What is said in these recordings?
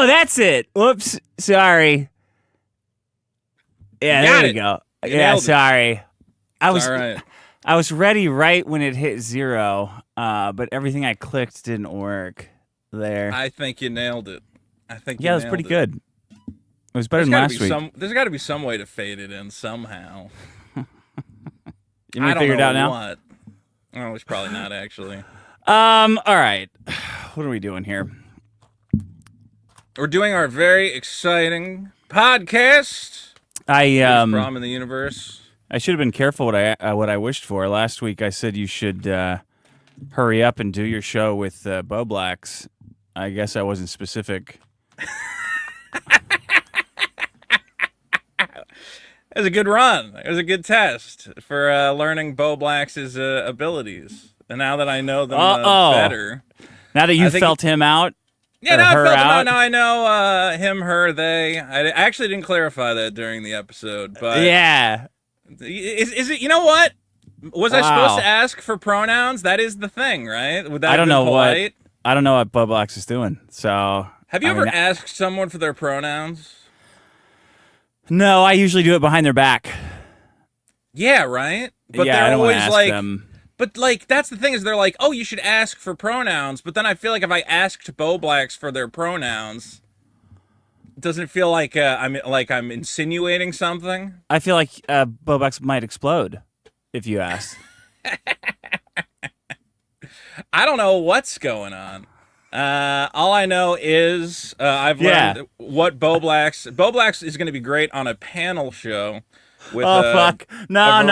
Oh, that's it. Whoops. Sorry. Yeah, there we go. Yeah, sorry. I was ready right when it hit 0, but everything I clicked didn't work there. I think you nailed it. It was pretty good. It was better than last week. There's got to be some way to fade it in somehow. You may figure it out now? What? Oh, it's probably not, actually. All right. What are we doing here? We're doing our very exciting podcast. Prom in the universe. I should have been careful what I wished for. Last week I said you should hurry up and do your show with Bo Blacks. I guess I wasn't specific. It was a good run. It was a good test for learning Bo Blacks' abilities. And now that I know them better. Now that you felt him out? Yeah, now I felt him out. Now I know him, her, they. I actually didn't clarify that during the episode. But yeah. Is it, you know what? Was I supposed to ask for pronouns? That is the thing, right? Would that be polite? I don't know what Bo Blacks is doing. So have you ever asked someone for their pronouns? No, I usually do it behind their back. Yeah, right? But yeah, they're I don't always ask like them. But like that's the thing is they're like, "Oh, you should ask for pronouns." But then I feel like if I asked Bo Blacks for their pronouns, doesn't it feel like I'm insinuating something? I feel like Bo Blacks might explode if you asked. I don't know what's going on. All I know is I've learned what Bo Blacks is going to be great on a panel show. With fuck. No.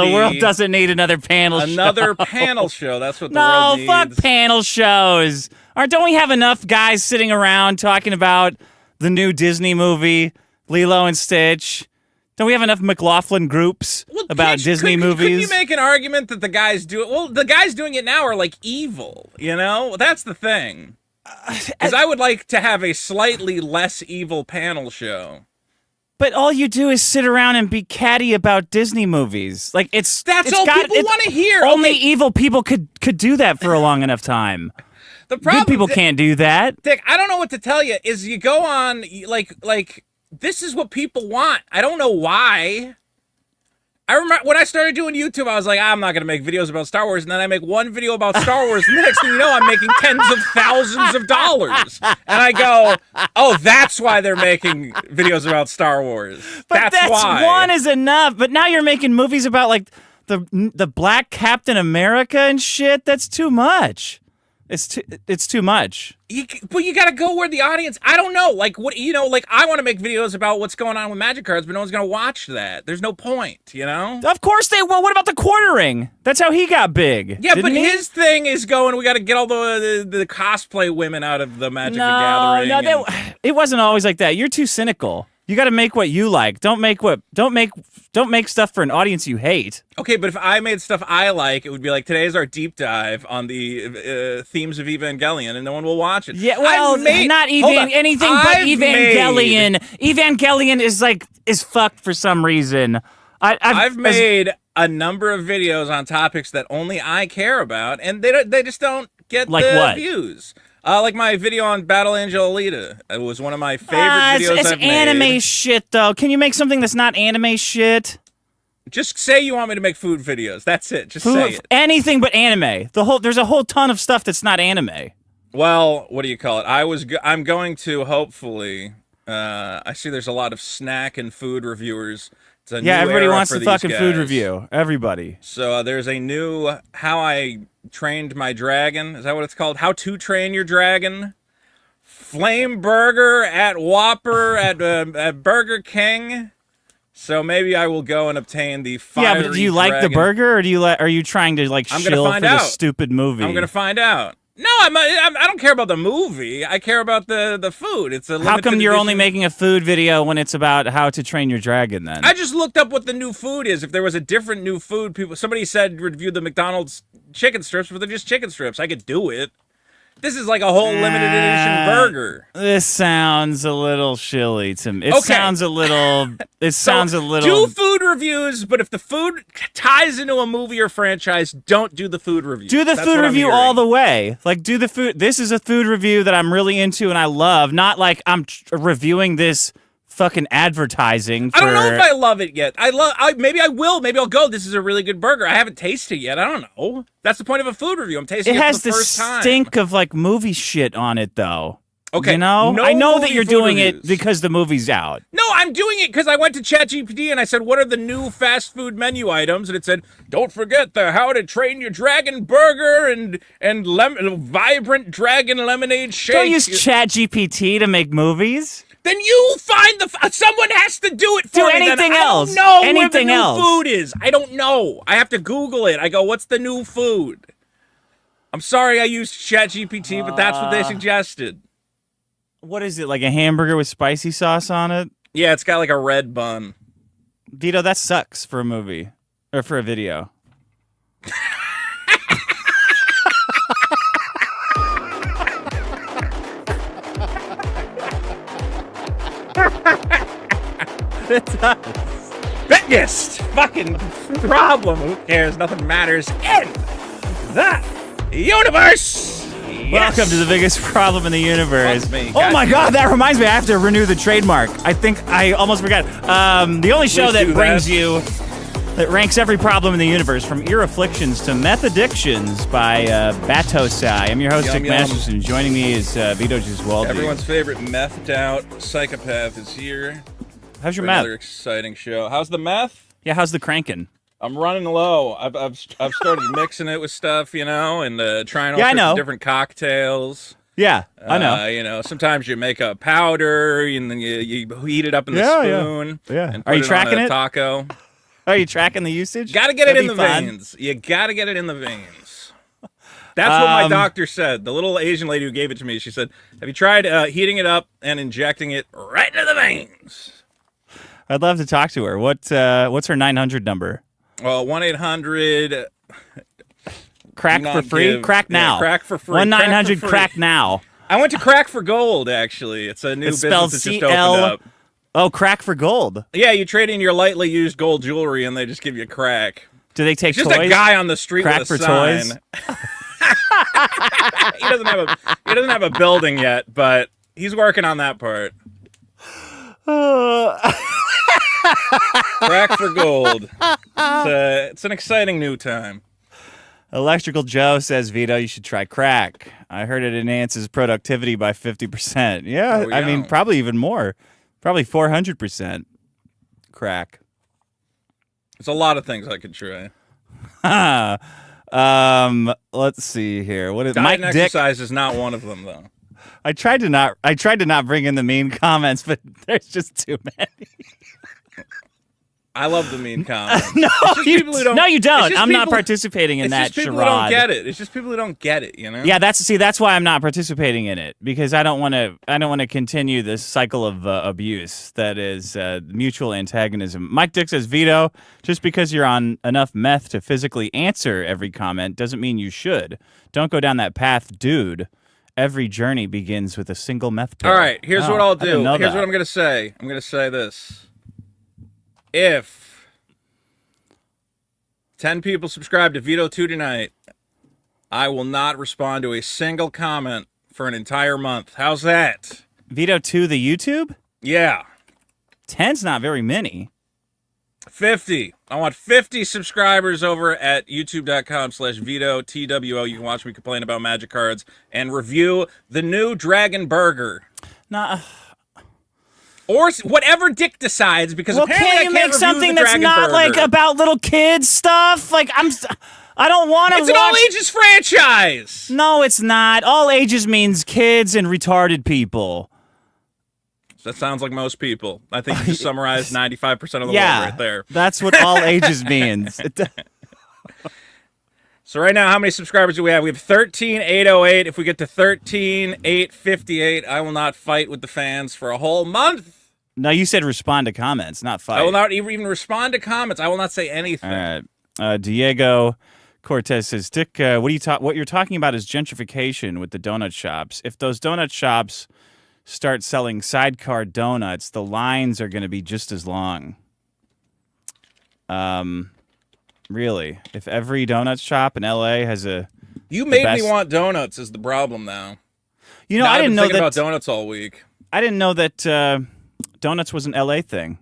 The world doesn't need another panel show. Another panel show. That's what the world needs. No, fuck panel shows. Don't we have enough guys sitting around talking about the new Disney movie, Lilo and Stitch? Don't we have enough McLaughlin groups about Disney movies? Couldn't you make an argument that the guys do it? Well, the guys doing it now are like evil, you know? That's the thing. Because I would like to have a slightly less evil panel show. But all you do is sit around and be catty about Disney movies. Like that's all people want to hear. Only evil people could do that for a long enough time. The problem, good people can't do that. Dick, I don't know what to tell you. Is you go on like this is what people want. I don't know why. I remember when I started doing YouTube, I was like, I'm not going to make videos about Star Wars. And then I make one video about Star Wars. And the next thing you know, I'm making tens of thousands of dollars. And I go, oh, that's why they're making videos about Star Wars. But that's why. One is enough. But now you're making movies about like the Black Captain America and shit. That's too much. It's too much. But you gotta go where the audience. I don't know. Like what I want to make videos about what's going on with magic cards, but no one's gonna watch that. There's no point, you know. Of course they will. What about the quartering? That's how he got big. Yeah, but his thing is going. We got to get all the cosplay women out of the Magic the Gathering. No, it wasn't always like that. You're too cynical. You got to make what you like. Don't make stuff for an audience you hate. Okay, but if I made stuff I like, it would be like today's our deep dive on the themes of Evangelion, and no one will watch it. Yeah, well, anything but Evangelion. Evangelion is fucked for some reason. I've made a number of videos on topics that only I care about, and they just don't get the views. Like my video on Battle Angel Alita. It was one of my favorite videos I've made. It's anime shit, though. Can you make something that's not anime shit? Just say you want me to make food videos. That's it. Just say it. Anything but anime. There's a whole ton of stuff that's not anime. Well, what do you call it? I'm going to hopefully. I see there's a lot of snack and food reviewers. Everybody wants the fucking food review. Everybody. So there's a new How I Trained My Dragon. Is that what it's called? How to Train Your Dragon. Flame Burger at Whopper at Burger King. So maybe I will go and obtain the fiery but do you like the burger, or are you trying to shill for this stupid movie? I'm gonna find out. No, I don't care about the movie. I care about the food. It's a How come you're only making a food video when it's about how to train your dragon then? I just looked up what the new food is. If there was a different new food, somebody said review the McDonald's chicken strips, but they're just chicken strips. I could do it. This is like a whole limited edition burger. This sounds a little shilly to me. It sounds a little. It sounds a little. Do food reviews, but if the food ties into a movie or franchise, don't do the food review. Do the food review all the way. Like, do the food. This is a food review that I'm really into and I love. Not like I'm reviewing this fucking advertising. I don't know if I love it yet. Maybe I will. Maybe I'll go. This is a really good burger. I haven't tasted it yet. I don't know. That's the point of a food review. I'm tasting it for the first time. It has the stink of like movie shit on it, though. Okay, you know, no I know that you're doing reviews. it because the movie's out. No, I'm doing it because I went to ChatGPT and I said, "What are the new fast food menu items?" And it said, "Don't forget the How to Train Your Dragon Burger and vibrant dragon lemonade shake." Don't use ChatGPT to make movies. Then you find someone has to do it for do me. anything then. else. I don't know anything where the else. new food is. I don't know. I have to Google it. I go, "What's the new food?" I'm sorry I used ChatGPT, but that's what they suggested. What is it, like a hamburger with spicy sauce on it? Yeah, it's got like a red bun. Vito, that sucks for a movie. Or for a video. It does. Biggest fucking problem. Who cares? Nothing matters in the universe. Welcome to the biggest problem in the universe. Fuck me. Oh my God, that reminds me. I have to renew the trademark. I think I almost forgot. The only show that brings you, that ranks every problem in the universe, from ear afflictions to meth addictions, by Batosai. I'm your host, Dick Masterson. Joining me is Vito Gesualdi. Everyone's favorite methed out psychopath is here. How's your meth? Another exciting show. How's the meth? Yeah, how's the cranking? I'm running low. I've started mixing it with stuff, you know, and trying all sorts of different cocktails. Yeah, I know. You know, sometimes you make a powder and then you heat it up in the spoon. Yeah. And put tracking on a it? Taco. Are you tracking the usage? Got to get it in the veins. You got to get it in the veins. That's what my doctor said. The little Asian lady who gave it to me, she said, "Have you tried heating it up and injecting it right into the veins?" I'd love to talk to her. What's her 900 number? Well, 1-800 crack for free. Crack now. Yeah, crack for free. 1-900 crack now. I went to Crack for Gold. Actually, it's a new business that just opened up. Oh, Crack for Gold. Yeah, you trade in your lightly used gold jewelry, and they just give you crack. Do they take it's toys? Just a guy on the street crack with a for sign. Toys? He doesn't have a building yet, but he's working on that part. Crack for Gold. It's an exciting new time. Electrical Joe says, Vito, you should try crack. I heard it enhances productivity by 50%. Yeah, I mean, probably even more. Probably 400% crack. There's a lot of things I could try. Let's see here. What is Diet Mike and Dick? Exercise is not one of them, though. I tried to not bring in the mean comments, but there's just too many. I love the mean comments. No, you don't. I'm not participating in that charade. It's just people who don't get it. It's just people who don't get it, you know? Yeah, that's why I'm not participating in it, because I don't want to continue this cycle of abuse that is mutual antagonism. Mike Dick says, Vito, just because you're on enough meth to physically answer every comment doesn't mean you should. Don't go down that path, dude. Every journey begins with a single meth pill. All right, here's what I'll do. Here's what I'm going to say. I'm going to say this. If 10 people subscribe to Vito 2 tonight, I will not respond to a single comment for an entire month. How's that? Vito 2, the YouTube? Yeah. 10's not very many. 50. I want 50 subscribers over at youtube.com/Vito TWO. You can watch me complain about magic cards and review the new Dragon Burger. Nah. Or whatever Dick decides, because apparently can't I you can't make something that's Dragon not Burger. like about little kids stuff? Like I don't want to. It's an all ages franchise. No, it's not. All ages means kids and retarded people. That sounds like most people. I think you just summarized 95% of the world right there. That's what all ages means. So right now, how many subscribers do we have? We have 13,808. If we get to 13,858, I will not fight with the fans for a whole month. No, you said respond to comments, not fight. I will not even respond to comments. I will not say anything. All right. Diego Cortez says, Dick, what you're talking about is gentrification with the donut shops. If those donut shops start selling sidecar donuts, the lines are going to be just as long. Really, if every donut shop in LA has you made me want donuts is the problem now. You know, I didn't know that about donuts all week. I didn't know that donuts was an LA thing.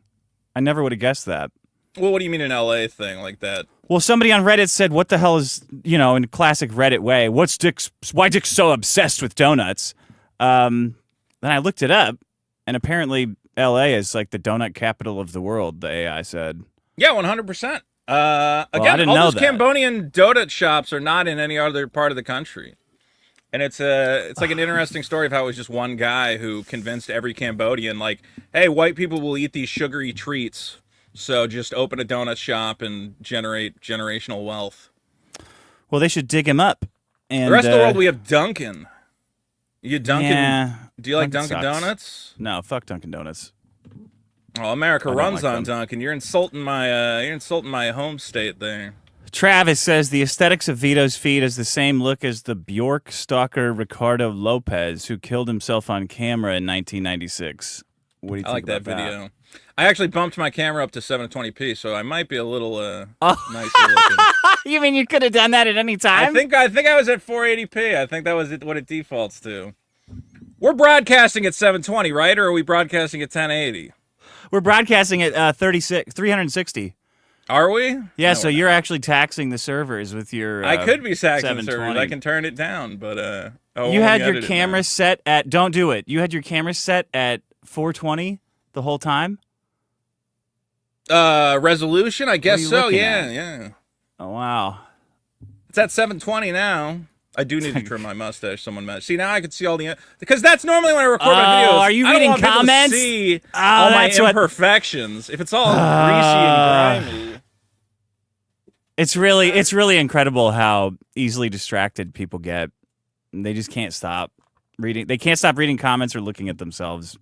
I never would have guessed that. Well, what do you mean an LA thing like that? Well, somebody on Reddit said, "What the hell is, in classic Reddit way? Why Dick's so obsessed with donuts?" Then I looked it up, and apparently LA is like the donut capital of the world. The AI said. Yeah, 100%. I Again, didn't all know those that. Cambodian donut shops are not in any other part of the country. And it's like an interesting story of how it was just one guy who convinced every Cambodian, like, hey, white people will eat these sugary treats, so just open a donut shop and generate generational wealth. Well, they should dig him up. And the rest of the world, we have Dunkin'. You Dunkin'? Yeah, Do you like Dunkin' sucks. Donuts? No, fuck Dunkin' Donuts. Oh, America runs like on them. Dunkin'. You're insulting my home state there. Travis says the aesthetics of Vito's feed is the same look as the Bjork stalker Ricardo Lopez, who killed himself on camera in 1996. What do you think I like that about video. I actually bumped my camera up to 720p, so I might be a little nicer looking. You mean you could have done that at any time? I think I was at 480p. I think that was what it defaults to. We're broadcasting at 720, right? Or are we broadcasting at 1080? We're broadcasting at 360. Are we? Yeah, No, so we're you're not. actually taxing the servers with your I could be taxing the 720. servers. I can turn it down, but You had your camera set at don't do it. You had your camera set at 420 the whole time? Resolution? I guess you so. looking Yeah, at? yeah. Oh wow. It's at 720 now. I do need to trim my mustache. Someone messaged. See, now I can see all the because that's normally when I record my videos. Are you I don't reading want people to comments? see all my that's what- imperfections. If it's all greasy and grimy. It's really incredible how easily distracted people get. They just can't stop reading. They can't stop reading comments or looking at themselves.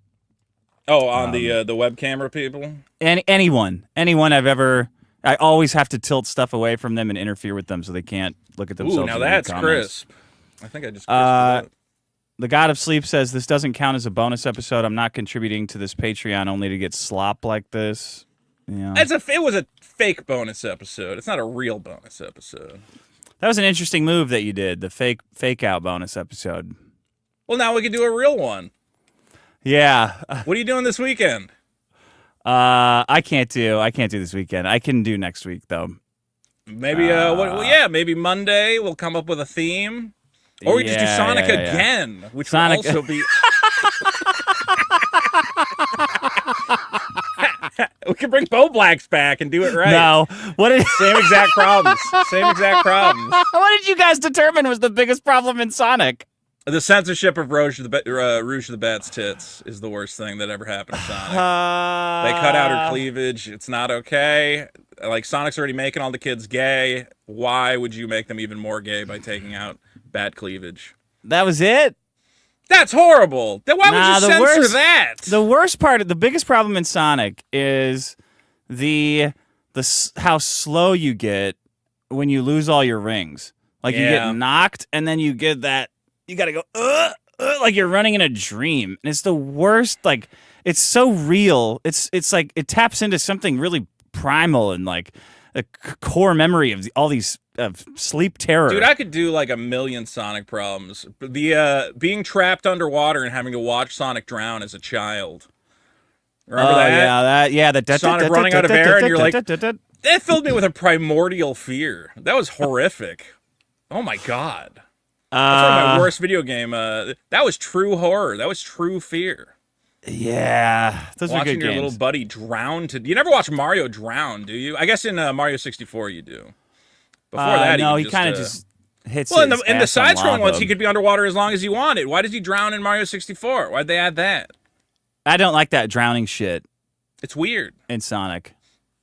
Oh, on the web camera people. Anyone I've ever, I always have to tilt stuff away from them and interfere with them so they can't look at themselves. Ooh, now and read that's comments. crisp. I think I just crisped it. The God of Sleep says this doesn't count as a bonus episode. I'm not contributing to this Patreon only to get slop like this. Yeah. It was a fake bonus episode. It's not a real bonus episode. That was an interesting move that you did, the fake out bonus episode. Well, now we can do a real one. Yeah. What are you doing this weekend? I can't do this weekend. I can do next week though. Maybe maybe Monday we'll come up with a theme. Or we just do Sonic again, which Sonic will also be we can bring Bo Blacks back and do it right. No. Same exact problems. Same exact problems. What did you guys determine was the biggest problem in Sonic? The censorship of Rouge the Bat's tits is the worst thing that ever happened to Sonic. They cut out her cleavage. It's not okay. Like, Sonic's already making all the kids gay. Why would you make them even more gay by taking out Bat cleavage? That was it? That's horrible. Then why would you censor that? The worst part, the biggest problem in Sonic is how slow you get when you lose all your rings. Like, you get knocked, and then you get that. You gotta go, like you're running in a dream. And it's the worst, like, it's so real. It's like, it taps into something really primal and, like, a core memory of all these, of sleep terror. Dude, I could do, like, a million Sonic problems. The, being trapped underwater and having to watch Sonic drown as a child. Remember that? Yeah, Sonic running out of air, and you're like, that filled me with a primordial fear. That was horrific. Oh, my God. That's one of my worst video game. That was true horror. That was true fear. Yeah, those are good Watching your games. little buddy drown you never watch Mario drown, do you? I guess in Mario 64 you do. Before that, no, he kind of just hits. Well, his in the ass on side-scrolling ones, lava. he could be underwater as long as he wanted. Why does he drown in Mario 64? Why'd they add that? I don't like that drowning shit It's weird. in Sonic.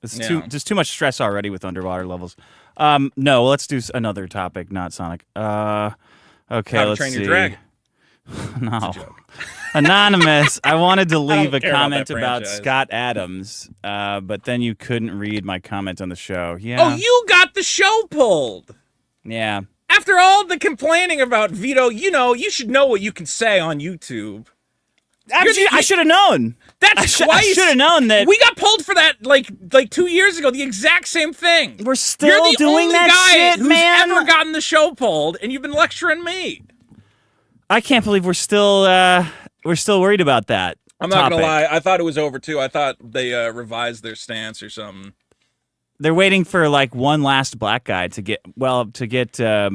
It's Yeah. too much stress already with underwater levels. No, let's do another topic, not Sonic. Okay, How to let's Train see. Your Dragon. No. Anonymous, I wanted to leave a care about comment that about franchise. Scott Adams, but then you couldn't read my comment on the show. Yeah. Oh, you got the show pulled. Yeah. After all the complaining about Vito, you should know what you can say on YouTube. I should have known. That's I should have known that. We got pulled for that like 2 years ago. The exact same thing. We're still You're the doing only that guy shit, who's man. ever gotten the show pulled, and you've been lecturing me. I can't believe we're still worried about that. I'm not gonna lie. I thought it was over too. I thought they revised their stance or something. They're waiting for like one last black guy to get I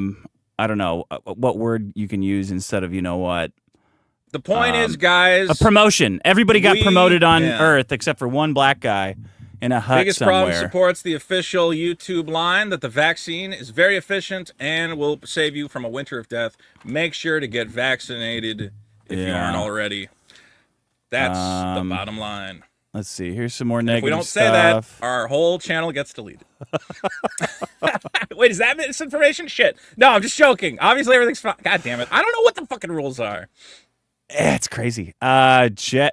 don't know what word you can use instead of you know what. The point is, guys, a promotion. Everybody got promoted on Earth except for one black guy in a hut biggest somewhere. problem supports the official YouTube line that the vaccine is very efficient and will save you from a winter of death. Make sure to get vaccinated if you aren't already. That's the bottom line. Let's see. Here's some more negative If we don't stuff. say that, our whole channel gets deleted. Wait, is that misinformation? Shit. No, I'm just joking. Obviously, everything's fine. God damn it. I don't know what the fucking rules are. It's crazy. Jesse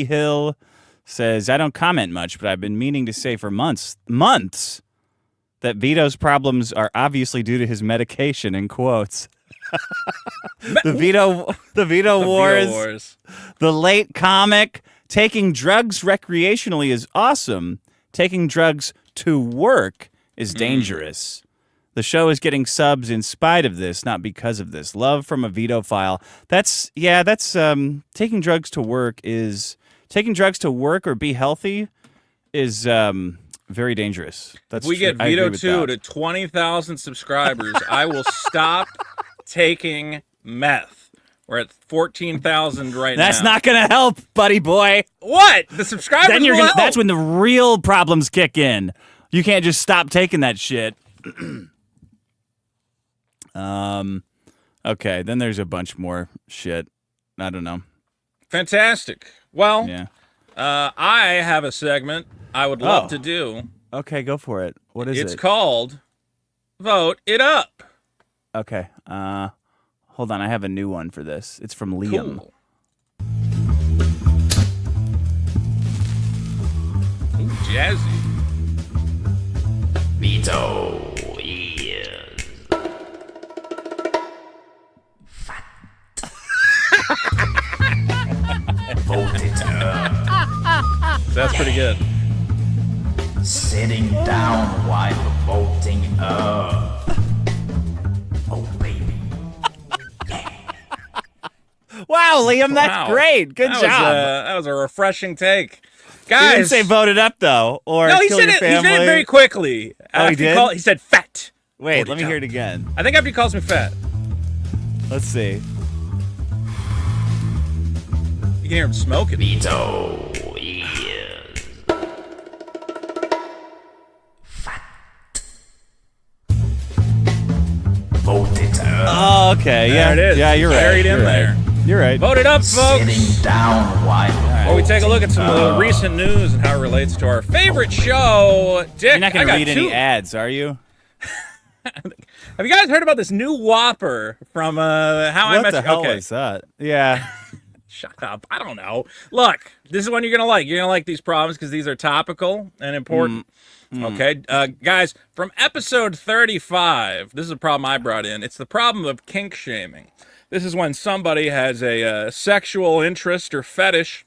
Hill says, I don't comment much, but I've been meaning to say for months that Vito's problems are obviously due to his medication, in quotes. The Vito Wars. The late comic. Taking drugs recreationally is awesome. Taking drugs to work is dangerous. The show is getting subs in spite of this, not because of this. Love from a Vito file. That's taking drugs to work or be healthy is very dangerous. That's if we get Vito 2 to 20,000 subscribers, I will stop taking meth. We're at 14,000 right now. That's not gonna help, buddy boy. What? The subscribers Then will help. that's when the real problems kick in. You can't just stop taking that shit. Okay, then there's a bunch more shit. I don't know. Fantastic. Well, Yeah. I have a segment I would love to do. Okay, go for it. What is it? It's called Vote It Up. Okay. Hold on, I have a new one for this. It's from Liam. Cool. Ooh, jazzy. Vito is fat. Vote it up. That's pretty good. Sitting down while voting up. Oh, baby. Wow, Liam, that's Wow. great. Good job. That was a refreshing take. He Guys. didn't say vote it up, though, or No, he kill said your it. He family. said it very quickly. Oh, he did? He said fat. Wait, Vote let me it hear up. it again. I think after he calls me fat. Let's see. You can hear him smoking. Vito is fat. Vote it up. Oh, okay. Yeah, There it is. Yeah, you're right. Buried in You're there. right. You're right. Vote it up, folks. Sitting down while While we take a look at some of the recent news and how it relates to our favorite show. Dick, You're not going to read any two. ads, are you? Have you guys heard about this new Whopper from How I What Met the Your hell Okay, is that? Yeah. shut up. I don't know. Look, this is one you're going to like. You're going to like these problems because these are topical and important. Okay, guys, from episode 35, this is a problem I brought in. It's the problem of kink shaming. This is when somebody has a sexual interest or fetish,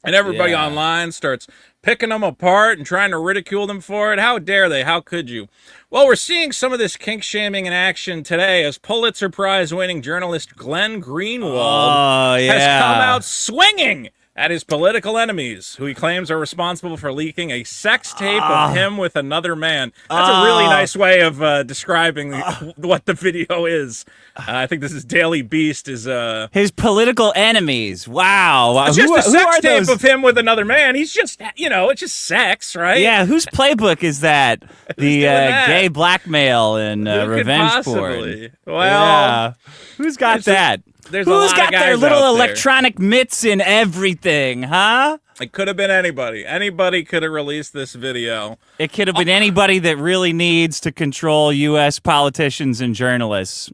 and everybody Yeah. online starts picking them apart and trying to ridicule them for it. How dare they? How could you? Well, we're seeing some of this kink shaming in action today as Pulitzer Prize winning journalist Glenn Greenwald Oh, yeah. has come out swinging at his political enemies, who he claims are responsible for leaking a sex tape of him with another man. That's a really nice way of describing what the video is. I think this is Daily Beast is His political enemies. Wow. it's just Who a sex are tape those? of him with another man. He's just, it's just sex, right? Yeah, whose playbook is that? The doing that? gay blackmail and Who could revenge possibly? porn. Well, Yeah. Who's got there's a- that? there's a Who's lot got of their guys little out there. electronic mitts in everything, huh? It could have been anybody. Anybody could have released this video. It could have been anybody that really needs to control U.S. politicians and journalists.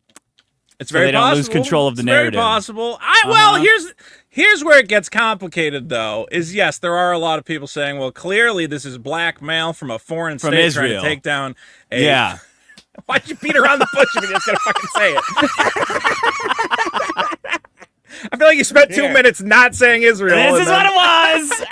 It's So very they don't possible. lose control of the It's narrative. Very possible. Well, here's where it gets complicated, though. Is yes, there are a lot of people saying, well, clearly this is blackmail from a foreign From state Israel. trying to take down a Yeah. Why'd you beat around the bush if you're just gonna fucking say it? I feel like you spent 2 minutes not saying Israel. This is what it was.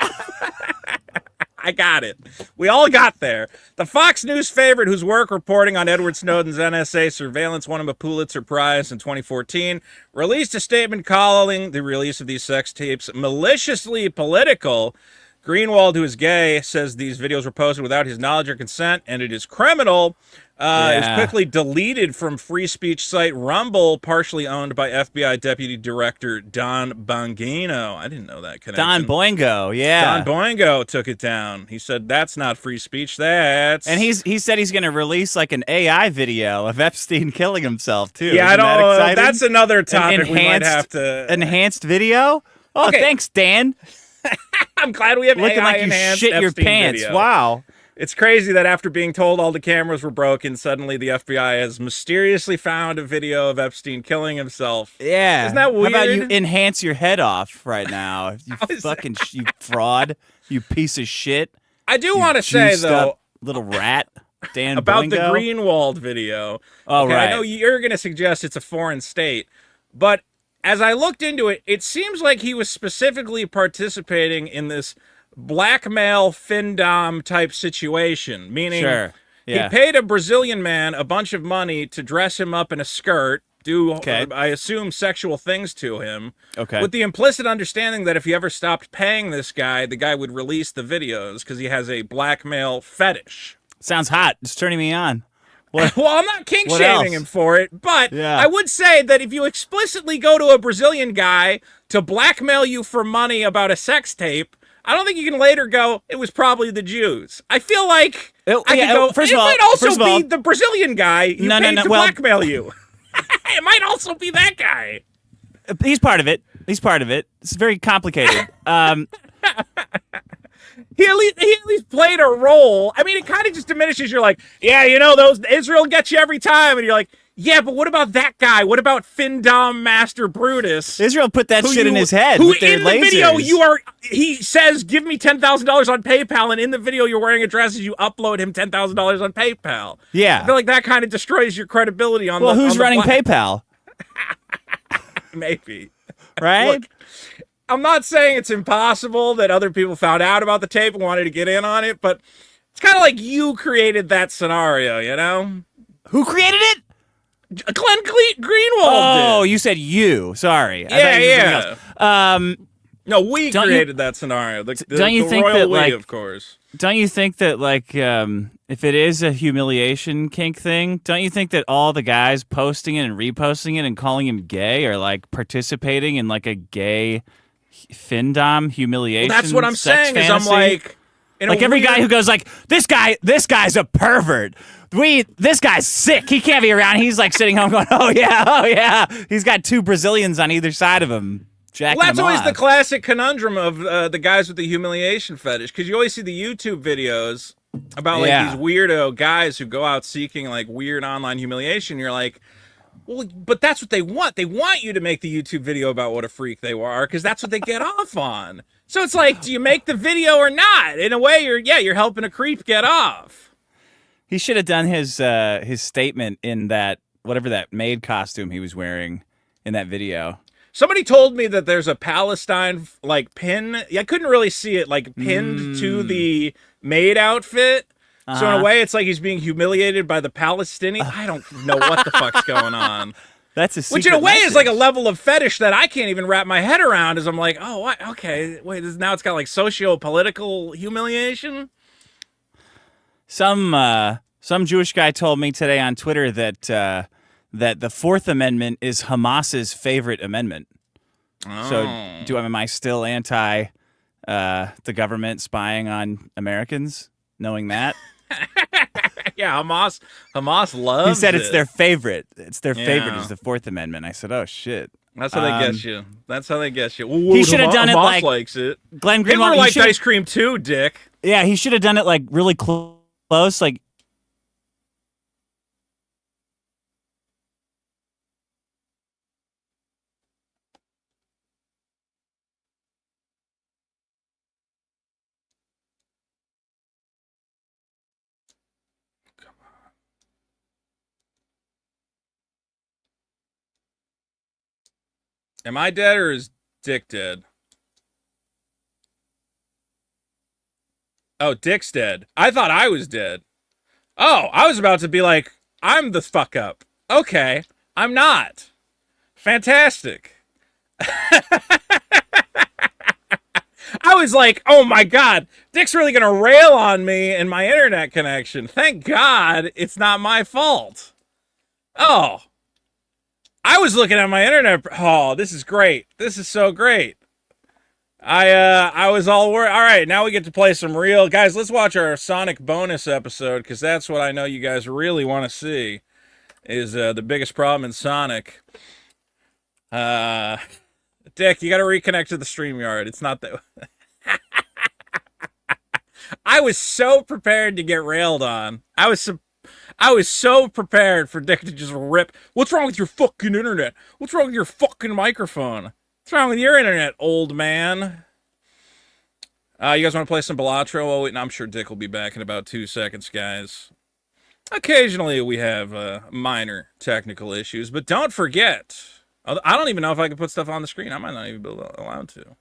I got it. We all got there. The Fox News favorite whose work reporting on Edward Snowden's NSA surveillance won him a Pulitzer Prize in 2014 released a statement calling the release of these sex tapes maliciously political. Greenwald, who is gay, says these videos were posted without his knowledge or consent, and it is criminal. It was quickly deleted from free speech site Rumble, partially owned by FBI Deputy Director Don Bongino. I didn't know that connection. Don Boingo, yeah. Don Boingo took it down. He said, that's not free speech, that's... And he said he's going to release like an AI video of Epstein killing himself, too. Yeah, Isn't I that don't. exciting? That's another topic we might have to... Enhanced video? Oh, Okay. thanks, Dan. I'm glad we have Looking AI like you enhanced shit your Epstein pants. video. Wow. It's crazy that after being told all the cameras were broken, suddenly the FBI has mysteriously found a video of Epstein killing himself. Yeah. Isn't that weird? How about you enhance your head off right now? You How is fucking you fraud. You piece of shit. I do You want to say, juiced though, up little rat. Dan about the Boingo. Greenwald video. Oh, okay, right. I know you're going to suggest it's a foreign state, but as I looked into it, it seems like he was specifically participating in this blackmail findom type situation, meaning Sure. Yeah. he paid a Brazilian man a bunch of money to dress him up in a skirt, do, I assume, sexual things to him, with the implicit understanding that if he ever stopped paying this guy, the guy would release the videos because he has a blackmail fetish. Sounds hot. It's turning me on. Well, I'm not kink shaming him for it, but Yeah. I would say that if you explicitly go to a Brazilian guy to blackmail you for money about a sex tape, I don't think you can later go, it was probably the Jews. I feel like I could go, first it of all- might also first of be all- the Brazilian guy you paid to blackmail you. It might also be that guy. He's part of it. He's part of it. It's very complicated. He at least played a role. I mean, it kind of just diminishes. You're like, yeah, you know, those Israel gets you every time. And you're like, yeah, but what about that guy? What about Findom Master Brutus? Israel put that shit in his head Who with their in the lasers. video he says, give me $10,000 on PayPal, and in the video you're wearing a dress and you upload him $10,000 on PayPal. Yeah. I feel like that kind of destroys your credibility on Well, the who's on the running PayPal? Maybe. Right? Look, I'm not saying it's impossible that other people found out about the tape and wanted to get in on it, but it's kind of like you created that scenario, you know? Who created it? Glenn Greenwald Oh, did. you said you. Sorry. I thought Yeah, you said something else. No, we Don't created that scenario. don't you the think royal that, we, like- of course. Don't you think that, like, if it is a humiliation kink thing, don't you think that all the guys posting it and reposting it and calling him gay are, like, participating in, like, a gay findom humiliation Well, that's what I'm sex saying is I'm fantasy? like... Like every guy who goes like, this guy's a pervert. This guy's sick. He can't be around. He's like sitting home going, oh yeah. He's got two Brazilians on either side of him. Jacking Well, that's him always off. the classic conundrum of the guys with the humiliation fetish, because you always see the YouTube videos about like these weirdo guys who go out seeking like weird online humiliation. You're like, well, but that's what they want. They want you to make the YouTube video about what a freak they are, because that's what they get off on. So it's like, do you make the video or not? In a way, you're helping a creep get off. He should have done his statement in that whatever that maid costume he was wearing in that video. Somebody told me that there's a Palestine like pin. I couldn't really see it like pinned to the maid outfit. So in a way, it's like he's being humiliated by the Palestinian. I don't know what the fuck's going on. That's a secret Which in a way is message. like a level of fetish that I can't even wrap my head around. As I'm like, oh, what? Okay, wait. Now it's got like socio-political humiliation. Some Jewish guy told me today on Twitter that that the Fourth Amendment is Hamas's favorite amendment. So am I still anti the government spying on Americans? Knowing that. Yeah, Hamas loves. He said it's it. their favorite. It's their favorite Yeah. is the Fourth Amendment. I said, oh shit. That's how they get you. That's how they get you. He should have done it Hamas like likes it. Glenn Hitler Greenwald. liked ice cream too, Dick. Yeah, he should have done it like really close, like. Am I dead or is Dick dead? Oh, Dick's dead. I thought I was dead. Oh, I was about to be like, I'm the fuck up. Okay, I'm not. Fantastic. I was like, oh my God, Dick's really going to rail on me and my internet connection. Thank God it's not my fault. Oh, I was looking at my internet. Oh, this is great. This is so great. I was all worried. All right, now we get to play some real guys. Let's watch our Sonic bonus episode because that's what I know you guys really want to see. Is the biggest problem in Sonic? Dick, you got to reconnect to the StreamYard. It's not that. I was so prepared to get railed on. I was so prepared for Dick to just rip. What's wrong with your fucking internet? What's wrong with your fucking microphone? What's wrong with your internet, old man? You guys want to play some Balatro? Oh, wait, no, I'm sure Dick will be back in about 2 seconds, guys. Occasionally we have minor technical issues, but don't forget, I don't even know if I can put stuff on the screen. I might not even be allowed to.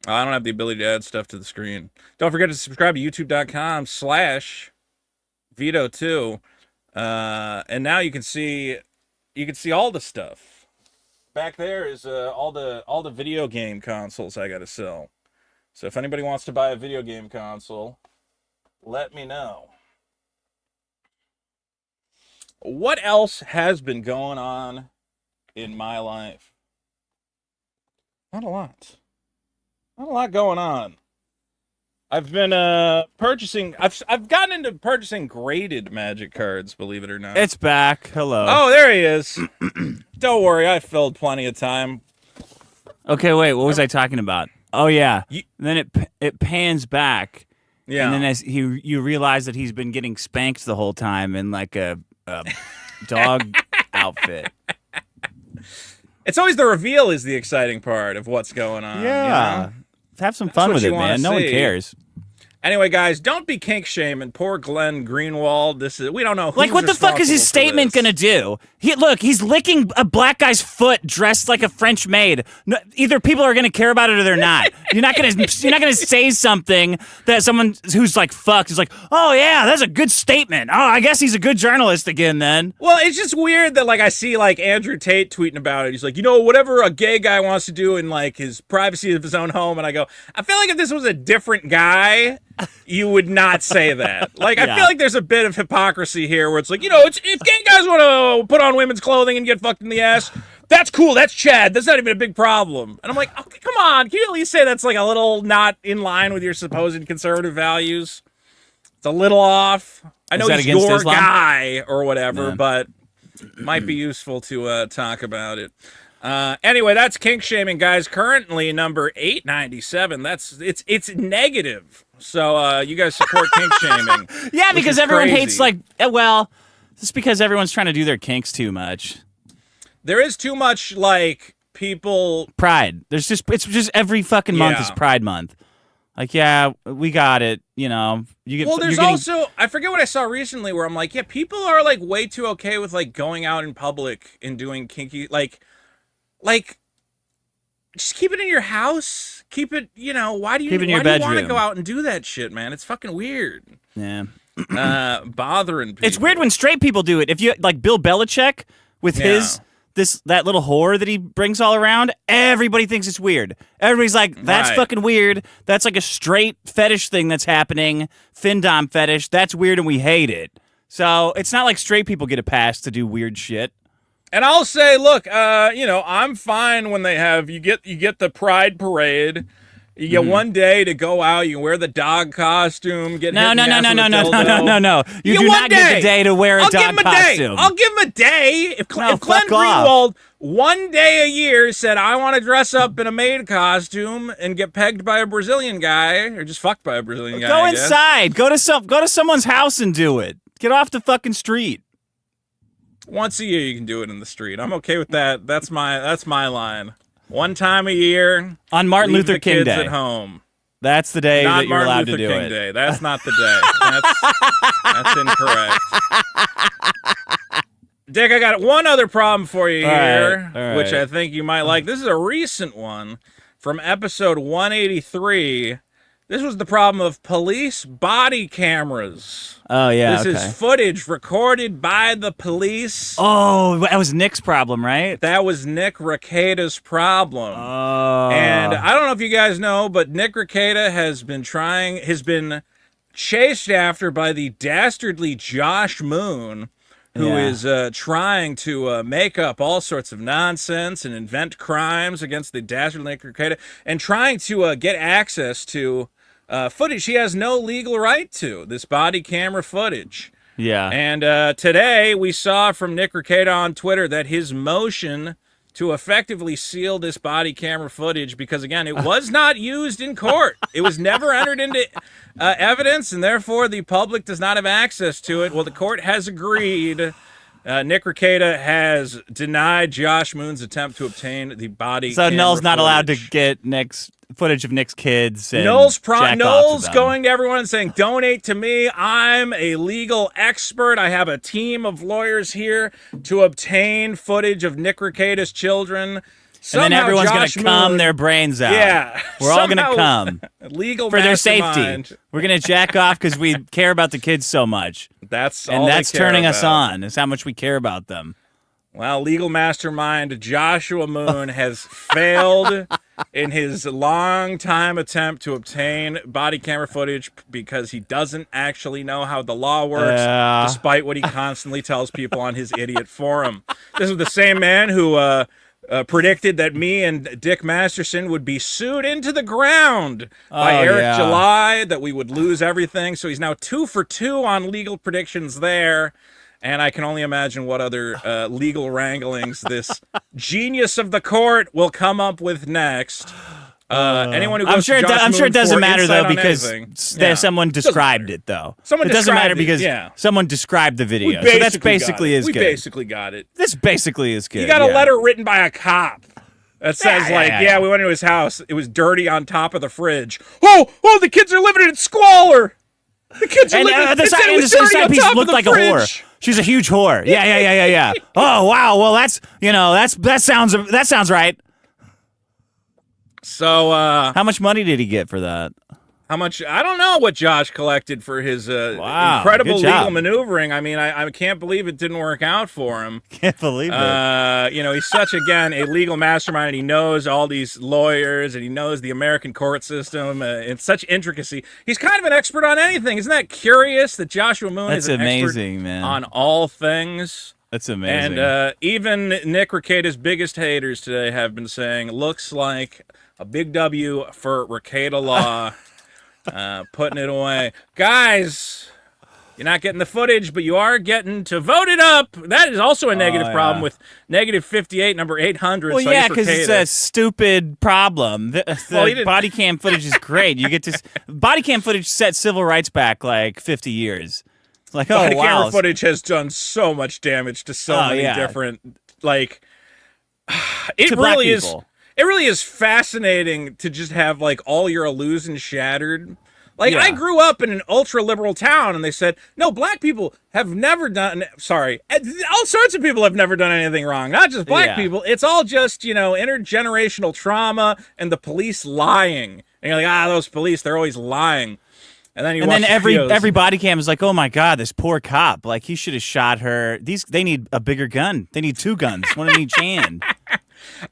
I don't have the ability to add stuff to the screen. Don't forget to subscribe to youtube.com/Vito2. And now you can see all the stuff. Back there is all the video game consoles I gotta sell. So if anybody wants to buy a video game console, let me know. What else has been going on in my life? Not a lot. Not a lot going on. I've been purchasing. I've gotten into purchasing graded Magic cards. Believe it or not, It's back. Hello. Oh, there he is. Don't worry, I filled plenty of time. Okay, wait. What was I talking about? Oh yeah. And then it pans back. Yeah. And then as you realize that he's been getting spanked the whole time in like a dog outfit. It's always the reveal is the exciting part of what's going on. Yeah. You know? Have some fun with it, wanna man. No one see. cares. Anyway, guys, don't be kink shaming poor Glenn Greenwald. We don't know who's Like, what the fuck is his responsible for statement this. gonna do? He's licking a black guy's foot dressed like a French maid. No, either people are gonna care about it or they're not. You're not gonna say something that someone who's like fucked is like, oh yeah, that's a good statement. Oh, I guess he's a good journalist again then. Well, it's just weird that like I see like Andrew Tate tweeting about it. He's like, whatever a gay guy wants to do in like his privacy of his own home, and I go, I feel like if this was a different guy, you would not say that. Like, I feel like there's a bit of hypocrisy here where it's like, if gay guys want to put on women's clothing and get fucked in the ass, that's cool. That's Chad. That's not even a big problem. And I'm like, okay, come on. Can you at least say that's like a little not in line with your supposed conservative values? It's a little off. I know he's your Islam? guy or whatever, but might be useful to talk about it. Anyway, that's kink shaming, guys. Currently number 897. It's negative. So you guys support kink shaming. Yeah, because everyone hates crazy. just because everyone's trying to do their kinks too much. There is too much like people. Pride. It's just every fucking month is Pride Month. Like, yeah, we got it. You get. Well, there's also I forget what I saw recently where I'm like, yeah, people are like way too okay with like going out in public and doing kinky like just keep it in your house. Keep it, why do you want to go out and do that shit, man? It's fucking weird. Yeah. Bothering people. It's weird when straight people do it. If you like Bill Belichick with that little whore that he brings all around, everybody thinks it's weird. Everybody's like, that's fucking weird. That's like a straight fetish thing that's happening. Findom fetish. That's weird and we hate it. So it's not like straight people get a pass to do weird shit. And I'll say, look, I'm fine when they have you get the Pride Parade. You get one day to go out. You wear the dog costume. Get No. You You do not get the day to wear a dog costume. I'll give him a day. If Glenn Greenwald one day a year said, I want to dress up in a maid costume and get pegged by a Brazilian guy or just fucked by a Brazilian guy. Go inside. Go to someone's house and do it. Get off the fucking street. Once a year you can do it in the street. I'm okay with that. That's my line. One time a year on Martin leave Luther the King kids Day at home. That's the day Not that you're Martin allowed Luther to do King it. Day. That's not the day. That's incorrect. Dick, I got one other problem for you here, all right. which I think you might like. This is a recent one from episode 183. This was the problem of police body cameras. Oh, yeah, This is footage recorded by the police. Oh, that was Nick's problem, right? That was Nick Rekieta's problem. Oh. And I don't know if you guys know, but Nick Rekieta has been chased after by the dastardly Josh Moon, who is trying to make up all sorts of nonsense and invent crimes against the dastardly Nick Rekieta, and trying to get access to footage he has no legal right to, this body camera footage. Yeah. And today we saw from Nick Rekieta on Twitter that his motion to effectively seal this body camera footage, because, again, it was not used in court. It was never entered into evidence, and therefore the public does not have access to it. Well, the court has agreed. Nick Rekieta has denied Josh Moon's attempt to obtain the body camera So Null's not allowed to footage. get Nick's footage of Nick's kids. And Noel's jack off to them. going to everyone and saying, donate to me. I'm a legal expert. I have a team of lawyers here to obtain footage of Nick Rekieta's children. And then everyone's going Josh to cum Moon- their brains out. Yeah. We're all going to Somehow- cum legal for their mastermind. safety. We're going to jack off because we care about the kids so much. That's all And they that's care turning us about. on, is how much we care about them. Well, legal mastermind Joshua Moon has failed in his long-time attempt to obtain body camera footage because he doesn't actually know how the law works, Yeah. despite what he constantly tells people on his idiot forum. This is the same man who predicted that me and Dick Masterson would be sued into the ground by Oh, Eric yeah. July, that we would lose everything. So he's now 2 for 2 on legal predictions there. And I can only imagine what other legal wranglings this genius of the court will come up with next. Anyone who goes I'm sure to Josh I'm sure it Moon doesn't for matter, insight though, on because anything. someone described it, though. Someone it doesn't matter described it, because yeah. someone described the We video. So that's basically as we good. basically got it. This basically is good. You got a yeah. letter written by a cop that says, yeah. we went into his house. It was dirty on top of the fridge. Oh, the kids are living in squalor. The kids are And living the it said it was side dirty on piece top of looked the like a fridge. whore. She's a huge whore. Yeah. Oh wow. Well, that sounds right. So, How much money did he get for that? how much? I don't know what Josh collected for his Wow, incredible good job. legal maneuvering. I mean, I can't believe it didn't work out for him. Can't believe it. He's such, again, a legal mastermind, and he knows all these lawyers, and he knows the American court system in such intricacy. He's kind of an expert on anything. Isn't that curious that Joshua Moon That's is an amazing, expert man. on all things? That's amazing. And even Nick Rekieta's biggest haters today have been saying, looks like a big W for Rekieta Law. Putting it away. Guys, you're not getting the footage, but you are getting to vote it up. That is also a negative problem with negative 58, number 800. Well, so yeah, because it's a stupid problem. The he didn't- body cam footage is great. You get to body cam footage set civil rights back like 50 years. It's like, Body oh wow, camera footage has done so much damage to so many yeah. different, like, it To black really is. people. It really is fascinating to just have like all your illusions shattered. Like, Yeah. I grew up in an ultra liberal town, and they said, no, black people have never done. Sorry, all sorts of people have never done anything wrong. Not just black Yeah. people. It's all just intergenerational trauma and the police lying. And you're like, those police, they're always lying. And then And then every videos. body cam is like, oh my god, this poor cop. Like he should have shot her. They need a bigger gun. They need 2 guns, one in each hand.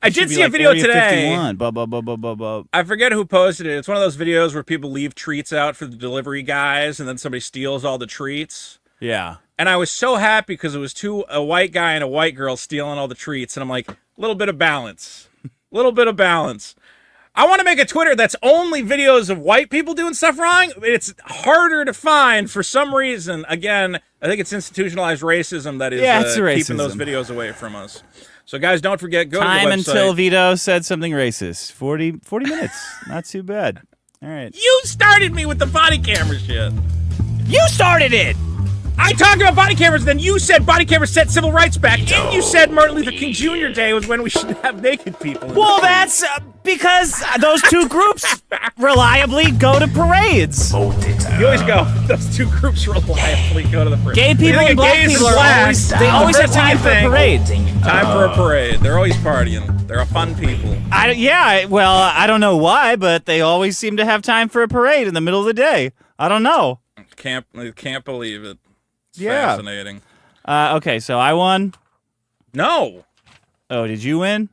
I Should did be see a like video Area today. 51. Blah, blah, blah, blah, blah, blah. I forget who posted it. It's one of those videos where people leave treats out for the delivery guys, and then somebody steals all the treats. Yeah. And I was so happy because it was a white guy and a white girl stealing all the treats, and I'm like, a little bit of balance. Little bit of balance. I want to make a Twitter that's only videos of white people doing stuff wrong. It's harder to find for some reason. Again, I think it's institutionalized racism that is Yeah, it's keeping those racism. videos away from us. So, guys, don't forget, go Time to the website. until Vito said something racist. 40 minutes. Not too bad. All right. You started me with the body camera shit. You started it! I talked about body cameras, then you said body cameras set civil rights back, and you said Martin Luther King Jr. Day was when we should have naked people. Well, that's because those two groups reliably go to parades. You always go, those two groups reliably go to the parade. Gay people and black people are always, they always have time for a parade. Time for a parade. They're always partying. They're a fun people. Well, I don't know why, but they always seem to have time for a parade in the middle of the day. I don't know. Can't believe it. It's Yeah. fascinating. Okay, so I won. No. Oh, did you win?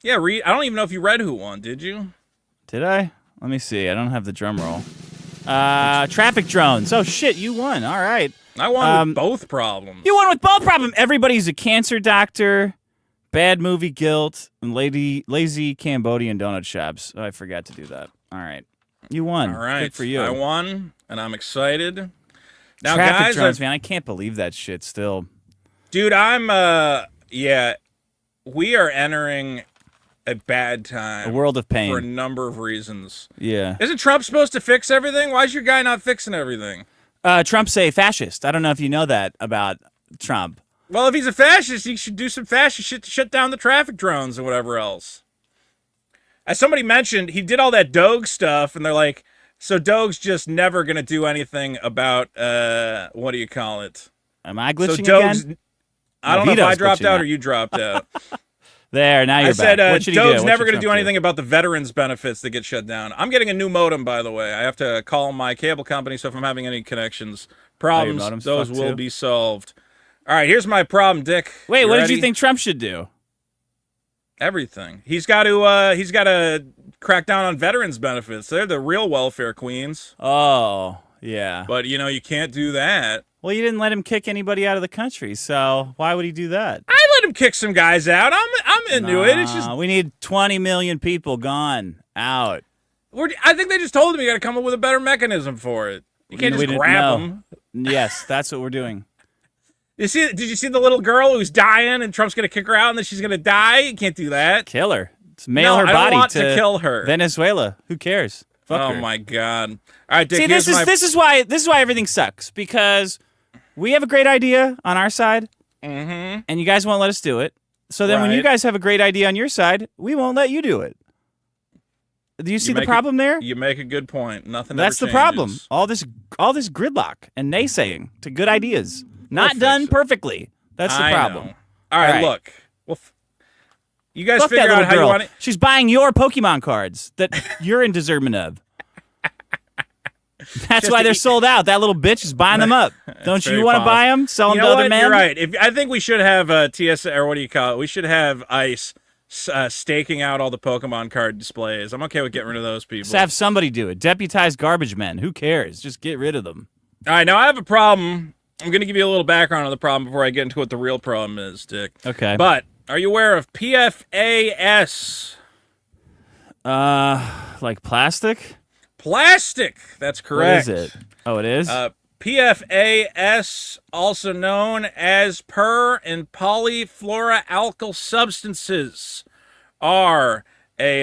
Yeah, I don't even know if you read who won, did you? Did I? Let me see. I don't have the drum roll. Traffic drones. Oh, shit, you won. All right. I won with both problems. You won with both problems. Everybody's a cancer doctor, bad movie guilt, and lazy Cambodian donut shops. Oh, I forgot to do that. All right. You won. All right. Good for you. I won, and I'm excited. Now, Traffic guys, drones, man, I can't believe that shit still. dude, we are entering a bad time. A world of pain. For a number of reasons. Yeah. Isn't Trump supposed to fix everything? Why is your guy not fixing everything? Trump's a fascist. I don't know if you know that about Trump. Well, if he's a fascist, he should do some fascist shit to shut down the traffic drones and whatever else. As somebody mentioned, he did all that Doge stuff, and they're like, so Doge's just never going to do anything about, what do you call it? Am I glitching So Doge's, again? I don't know if Vito's I dropped glitching out now. or you dropped out. There, now you're I said back. What should he do? Doge's What's never your going to do Trump anything about the veterans' benefits that get shut down. I'm getting a new modem, by the way. I have to call my cable company, so if I'm having any connections, problems, modem's those fucked will too? be solved. All right, here's my problem, Dick. Wait, You what did ready? you think Trump should do? Everything. He's got to crack down on veterans' benefits. They're the real welfare queens. Oh, yeah. But, you can't do that. Well, you didn't let him kick anybody out of the country, so why would he do that? I let him kick some guys out. I'm into it. It's just we need 20 million people gone out. I think they just told him you got to come up with a better mechanism for it. You can't We just didn't grab know. them. Yes, that's what we're doing. Did you see the little girl who's dying and Trump's gonna kick her out and then she's gonna die? You can't do that. Kill her. Mail No, her I body don't want to kill her. Venezuela. Who cares? Fuck Oh her. my god! All right, Dick. See, here's this is why everything sucks, because we have a great idea on our side, and you guys won't let us do it. So then, when you Right. guys have a great idea on your side, we won't let you do it. Do you see the problem there? You make a good point. Nothing. That's ever the problem. changes. All this gridlock and naysaying to good ideas, not fix done it. perfectly. That's the I problem. know. All right, All right. look. Well, you guys Fuck that figure little out how you girl. want it. She's buying your Pokemon cards that you're in deserving of. That's Just why to they're eat- sold out. That little bitch is buying them up. Don't you very want to buy possible. them? Sell them You to know other what? men? You're right. I think we should have TSA, or what do you call it? We should have ICE staking out all the Pokemon card displays. I'm okay with getting rid of those people. Just have somebody do it. Deputize garbage men. Who cares? Just get rid of them. All right, now I have a problem. I'm going to give you a little background on the problem before I get into what the real problem is, Dick. Okay. But are you aware of PFAS? Like plastic? Plastic. That's correct. What is it? Oh, it is? PFAS, also known as per and polyfluoroalkyl substances, are a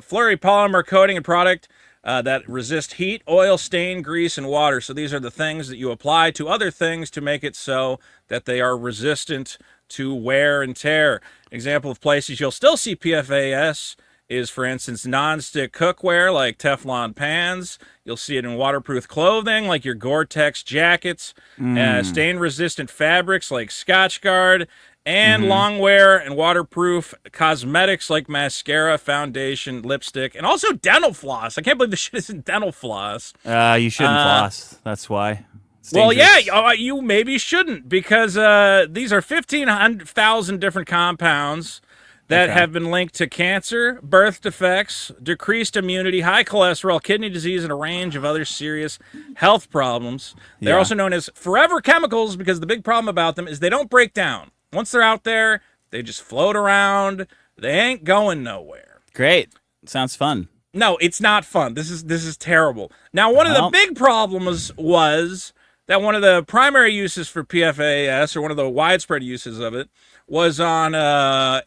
fluoropolymer coating and product that resist heat, oil, stain, grease, and water. So these are the things that you apply to other things to make it so that they are resistant to wear and tear. Example of places you'll still see PFAS is, for instance, non-stick cookware like Teflon pans. You'll see it in waterproof clothing like your Gore-Tex jackets, stain-resistant fabrics like Scotchgard, and long-wear and waterproof cosmetics like mascara, foundation, lipstick, and also dental floss. I can't believe this shit isn't dental floss. You shouldn't floss. That's why. It's Well, dangerous. yeah, you maybe shouldn't, because these are 15,000 different compounds that have been linked to cancer, birth defects, decreased immunity, high cholesterol, kidney disease, and a range of other serious health problems. They're Yeah. also known as forever chemicals because the big problem about them is they don't break down. Once they're out there, they just float around. They ain't going nowhere. Great. Sounds fun. No, it's not fun. This is terrible. Now, one of the Well- big problems was that one of the primary uses for PFAS, or one of the widespread uses of it, was on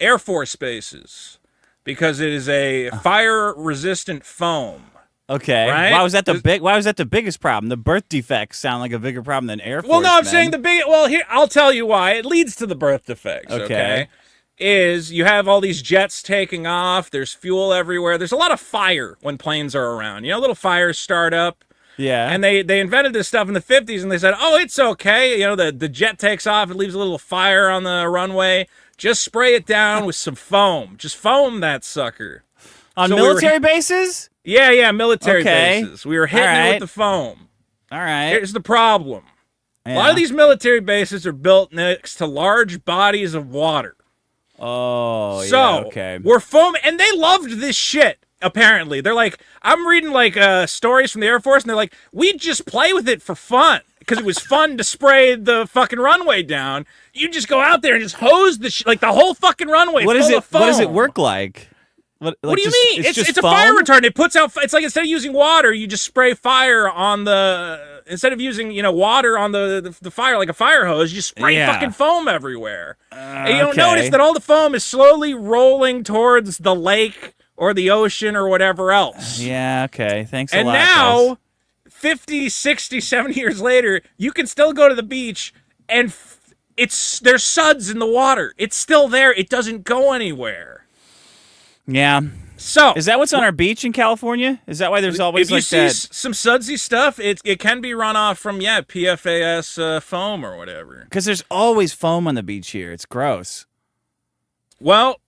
Air Force bases, because it is a fire-resistant foam. Okay. Right? Why was that the biggest problem? The birth defects sound like a bigger problem than Air Force. Well, no, I'm men. saying here, I'll tell you why. It leads to the birth defects, okay? Is you have all these jets taking off, there's fuel everywhere. There's a lot of fire when planes are around. You know, little fires start up. Yeah. And they invented this stuff in the 50s, and they said, oh, it's okay. You know, the jet takes off, it leaves a little fire on the runway. Just spray it down with some foam. Just foam that sucker. On military bases? Yeah, military bases. We were hitting it with the foam. All right. Here's the problem. Yeah. A lot of these military bases are built next to large bodies of water. Oh, so, yeah, okay. we're foaming, and they loved this shit, apparently. They're like, I'm reading, stories from the Air Force, and they're like, we'd just play with it for fun, because it was fun to spray the fucking runway down. You just go out there and just hose the the whole fucking runway full of foam. What does it work like? What do you mean? It's a fire retardant. It puts out. It's like instead of using water, you just spray fire on the. Instead of using water on the fire like a fire hose, you spray fucking foam everywhere. And you don't notice that all the foam is slowly rolling towards the lake or the ocean or whatever else. Yeah. Okay. Thanks a lot. And now, 50, 60, 70 years later, you can still go to the beach and there's suds in the water. It's still there. It doesn't go anywhere. Yeah. So is that what's on our beach in California? Is that why there's always if you see some sudsy stuff? It can be runoff from PFAS foam or whatever. Because there's always foam on the beach here. It's gross. Well,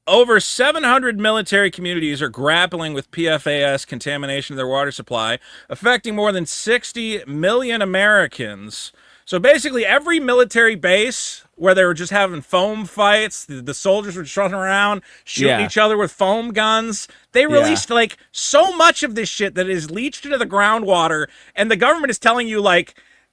over 700 military communities are grappling with PFAS contamination of their water supply, affecting more than 60 million Americans. So basically, every military base where they were just having foam fights, the soldiers were just running around shooting each other with foam guns. They released so much of this shit that is leached into the groundwater, and the government is telling you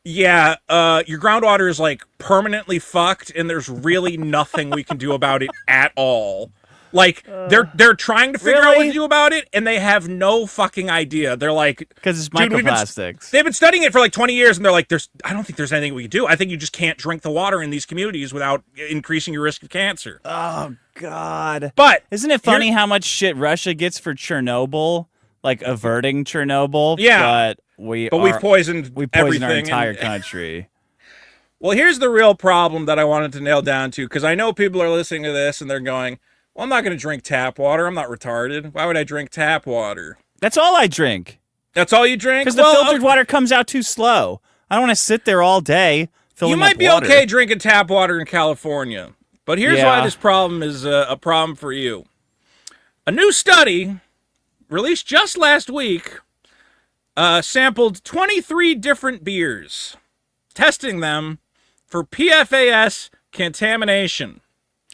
your groundwater is permanently fucked, and there's really nothing we can do about it at all. They're trying to figure out what to do about it, and they have no fucking idea. They're like, because it's microplastics. They've been studying it for 20 years, and they're like, I don't think there's anything we can do. I think you just can't drink the water in these communities without increasing your risk of cancer. Oh God! But isn't it funny how much shit Russia gets for Chernobyl, averting Chernobyl? Yeah, but we've poisoned our entire country. Well, here's the real problem that I wanted to nail down to, because I know people are listening to this and they're going, well, I'm not going to drink tap water. I'm not retarded. Why would I drink tap water? That's all I drink. That's all you drink? Because the filtered water comes out too slow. I don't want to sit there all day filling You might up be water. okay drinking tap water in California. But here's why this problem is a problem for you. A new study released just last week sampled 23 different beers, testing them for PFAS contamination.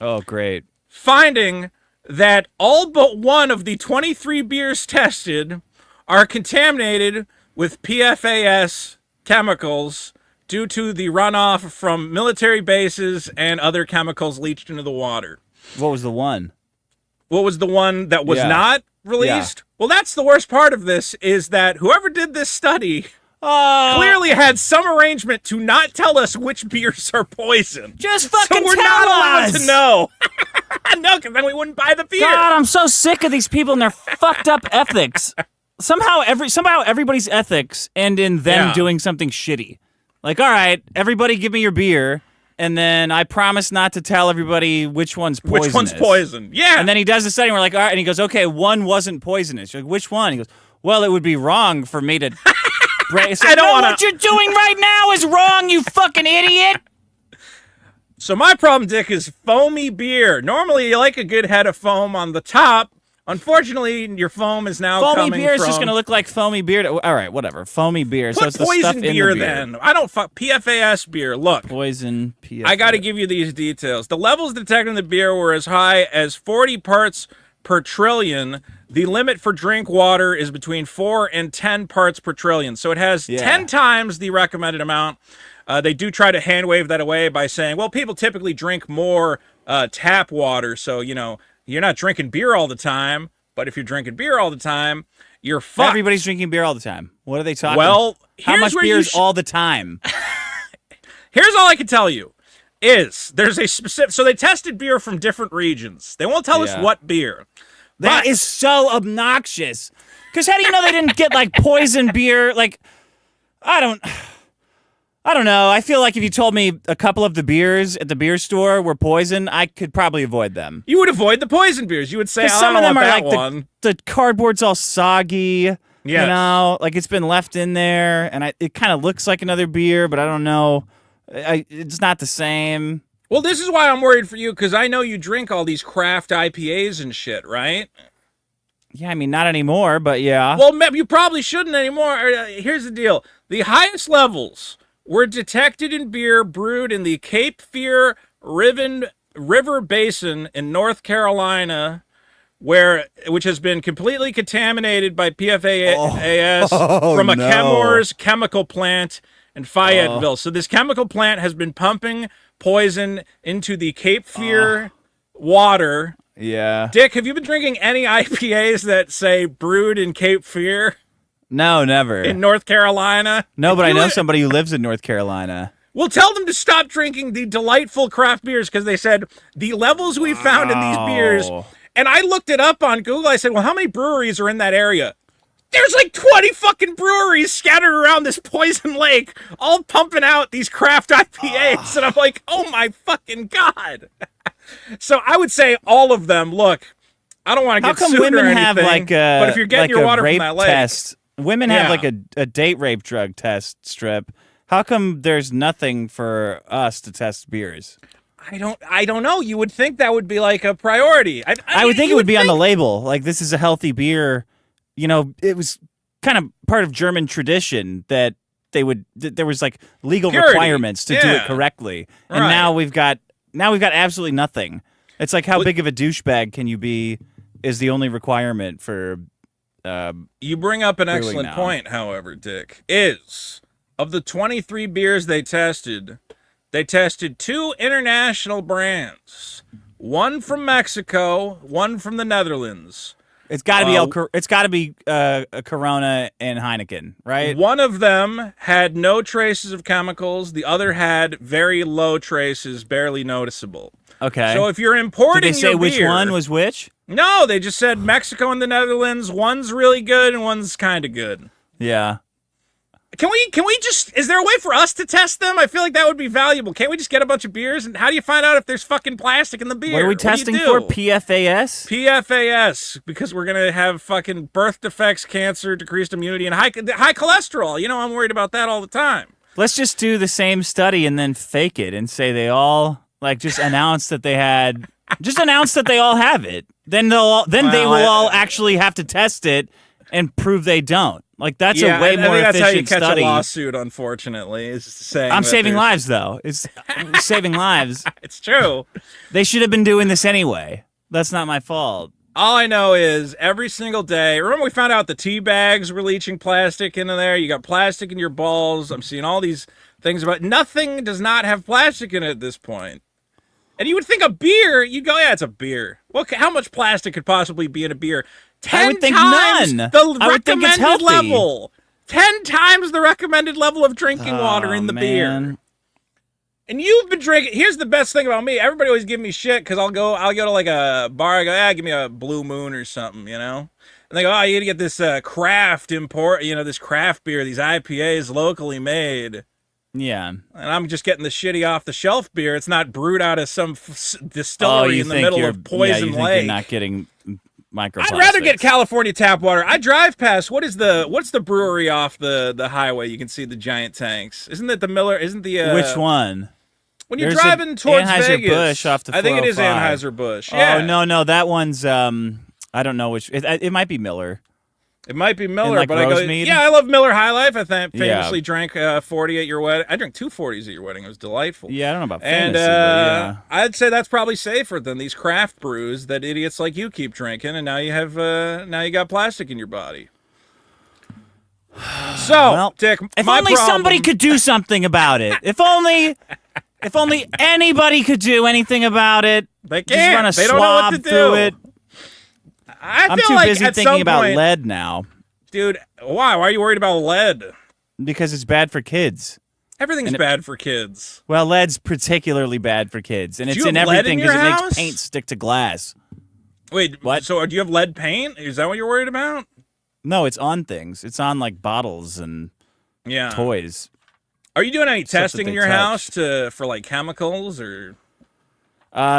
Oh, great. Finding that all but one of the 23 beers tested are contaminated with PFAS chemicals due to the runoff from military bases and other chemicals leached into the water. What was the one? What was the one that was not released? Yeah. Well, that's the worst part of this, is that whoever did this study clearly had some arrangement to not tell us which beers are poison. Just fucking so we're tell not allowed us. to know. No, because then we wouldn't buy the beer. God, I'm so sick of these people and their fucked up ethics. Somehow everybody's ethics end in them doing something shitty. All right, everybody give me your beer, and then I promise not to tell everybody which one's poisonous. Which one's poison? Yeah. And then he does the study, and we're like, all right, and he goes, okay, one wasn't poisonous. You're like, which one? He goes, well, it would be wrong for me to... I don't want what you're doing right now is wrong, you fucking idiot. So my problem, Dick, is foamy beer. Normally, you like a good head of foam on the top. Unfortunately, your foam is now foamy beer is just going to look like foamy beer. All right, whatever. Foamy beer. Put so it's the poison stuff in beer, the beer. then. I don't fuck PFAS beer. Look. Poison PFAS. I got to give you these details. The levels detected in the beer were as high as 40 parts per trillion. The limit for drink water is between 4 and 10 parts per trillion. So it has 10 times the recommended amount. They do try to hand wave that away by saying, well, people typically drink more tap water. So, you're not drinking beer all the time. But if you're drinking beer all the time, you're fucked. Everybody's drinking beer all the time. What are they talking about? Well, how much beer is all the time? Here's all I can tell you. There's a specific... So they tested beer from different regions. They won't tell us what beer. That is so obnoxious. Because how do you know they didn't get like poison beer? Like, I don't know. I feel like if you told me a couple of the beers at the beer store were poison, I could probably avoid them. You would avoid the poison beers. You would say, some of them are like one. the cardboard's all soggy. Yes. You know, like it's been left in there, and it kind of looks like another beer, but I don't know. It's not the same. Well, this is why I'm worried for you, because I know you drink all these craft IPAs and shit, right? Yeah, I mean, not anymore, but yeah. Well, you probably shouldn't anymore. Here's the deal. The highest levels were detected in beer brewed in the Cape Fear River Basin in North Carolina, which has been completely contaminated by PFAS from a Chemours chemical plant in Fayetteville. So this chemical plant has been pumping poison into the Cape Fear water. Yeah. Dick, have you been drinking any IPAs that say brewed in Cape Fear? No, never. In North Carolina? No, but I know somebody who lives in North Carolina. Well, tell them to stop drinking the delightful craft beers, because they said the levels we found in these beers, and I looked it up on Google. I said, well, how many breweries are in that area? There's like 20 fucking breweries scattered around this poison lake, all pumping out these craft IPAs. And I'm like, oh my fucking God. So I would say all of them, look, I don't want to get sued or anything. How come women have like a, but if you're getting your water from that lake, test, women have like a date rape drug test strip. How come there's nothing for us to test beers? I don't know. You would think that would be like a priority. I would think it would be on the label. Like, this is a healthy beer. You know, it was kind of part of German tradition that there was like legal requirements to do it correctly. And now we've got absolutely nothing. It's like, how big of a douchebag can you be is the only requirement for you bring up an excellent point, however, Dick, is of the 23 beers they tested 2 international brands. One from Mexico, one from the Netherlands. It's got to be a Corona and Heineken, right? One of them had no traces of chemicals. The other had very low traces, barely noticeable. Okay. So if you're importing Did they say your which beer, one was which? No, they just said Mexico and the Netherlands. One's really good and one's kind of good. Yeah. Can we just, is there a way for us to test them? I feel like that would be valuable. Can't we just get a bunch of beers? And how do you find out if there's fucking plastic in the beer? What are we testing for? PFAS? PFAS, because we're going to have fucking birth defects, cancer, decreased immunity, and high cholesterol. You know, I'm worried about that all the time. Let's just do the same study and then fake it and say they all, like, just announce that they had, just announce that they all have it. Then they will all actually have to test it and prove they don't. Like, that's a way more efficient study. That's how you catch a lawsuit, unfortunately, is saying I'm saving lives, though. It's saving lives. It's true. They should have been doing this anyway. That's not my fault. All I know is every single day, remember we found out the tea bags were leaching plastic into there? You got plastic in your balls. I'm seeing all these things about nothing does not have plastic in it at this point. And you would think a beer, you'd go, yeah, it's a beer. How much plastic could possibly be in a beer? 10 I would think times none. The I would think it's recommended healthy. level. 10 times the recommended level of drinking water in the beer. And you've been drinking. Here's the best thing about me. Everybody always give me shit because I'll go to like a bar. I go, give me a Blue Moon or something, you know. And they go, you got to get this craft import, this craft beer, these IPAs locally made. Yeah. And I'm just getting the shitty off the shelf beer. It's not brewed out of some distillery in the middle of Poison Lake. You're not getting microplastics. I'd rather get California tap water. I drive past. What's the brewery off the highway? You can see the giant tanks. Isn't it the Miller? Isn't the which one? When you're driving towards Vegas, off the 405. I think it is Anheuser-Busch. Yeah. Oh no, that one's I don't know which. It might be Miller. It might be Miller, like but I go. Rosemead? Yeah, I love Miller High Life. I famously drank 40 at your wedding. I drank 2 40s at your wedding. It was delightful. Yeah, I don't know about and fantasy, but yeah. I'd say that's probably safer than these craft brews that idiots like you keep drinking, and now you have now you got plastic in your body. So, well, Dick, if my only problem, somebody could do something about it. If only anybody could do anything about it. They can't. Just they don't know what to do. Through it. I'm too busy thinking about lead now. Dude, why? Why are you worried about lead? Because it's bad for kids. Everything's bad for kids. Well, lead's particularly bad for kids. And it's you in have lead everything in your because it house? makes paint stick to glass. Wait, What? So do you have lead paint? Is that what you're worried about? No, it's on things. It's on like bottles and Yeah. toys. Are you doing any Stuff that testing in they your touch. house for like chemicals or?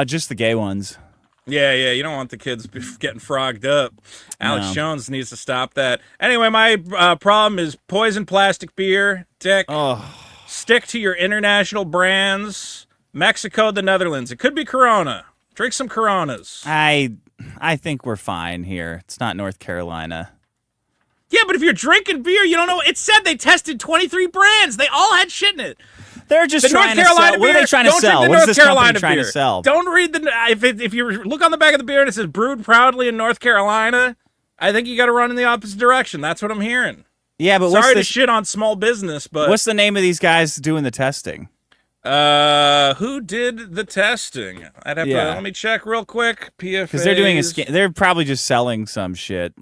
Just the gay ones. Yeah, you don't want the kids getting frogged up. Alex No. Jones needs to stop that. Anyway, my problem is poison plastic beer. Dick, Oh, stick to your international brands. Mexico, the Netherlands. It could be Corona. Drink some Coronas. I think we're fine here. It's not North Carolina. Yeah, but if you're drinking beer, you don't know. It said they tested 23 brands. They all had shit in it. They're just The North trying to Carolina sell. beer. What are they trying to Don't drink sell? the What is North this Carolina company trying beer. to sell? Don't read the. If you look on the back of the beer and it says brewed proudly in North Carolina, I think you got to run in the opposite direction. That's what I'm hearing. Yeah, but Sorry to what's shit on small business, but what's the name of these guys doing the testing? who did the testing? I'd have to Yeah. let me check real quick. PFA. Because they're doing a scam. They're probably just selling some shit.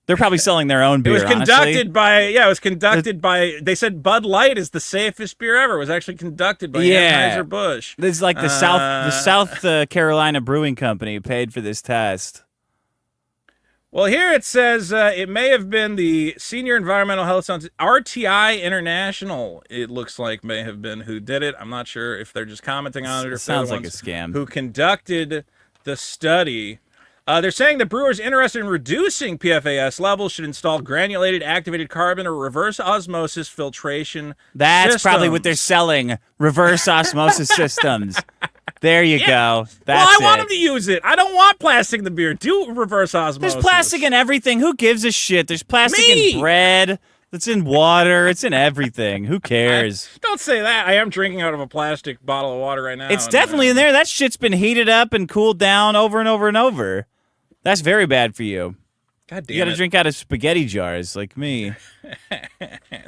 They're probably selling their own It beer. was conducted honestly. by. It was conducted by. They said Bud Light is the safest beer ever. It was actually conducted by Anheuser-Busch. It's like the South Carolina Brewing Company paid for this test. Well, here it says it may have been the Senior Environmental Health Science RTI International. It looks like may have been who did it. I'm not sure if they're just commenting on it or if they're Sounds the like a ones scam. who conducted the study. They're saying that brewers interested in reducing PFAS levels should install granulated activated carbon or reverse osmosis filtration. That's probably what systems. they're selling. Reverse osmosis systems. There you go. That's Well, I want it. them to use it. I don't want plastic in the beer. Do reverse osmosis. There's plastic in everything. Who gives a shit? There's plastic Me! in bread. It's in water. It's in everything. Who cares? Don't say that. I am drinking out of a plastic bottle of water right now. It's and, definitely in there. That shit's been heated up and cooled down over and over and over. That's very bad for you. God damn You got to it. drink out of spaghetti jars like me.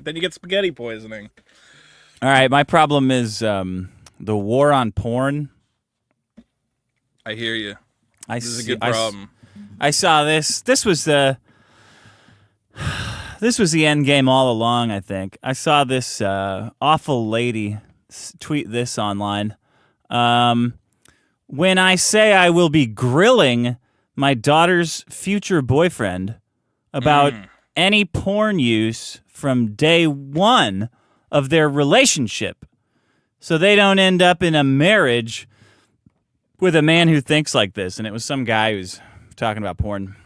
Then you get spaghetti poisoning. All right, my problem is the war on porn. I hear you. I This is a see- good problem. I saw this. This was the end game all along, I think. I saw this awful lady tweet this online. When I say I will be grilling my daughter's future boyfriend about any porn use from day one of their relationship so they don't end up in a marriage with a man who thinks like this. And it was some guy who's talking about porn.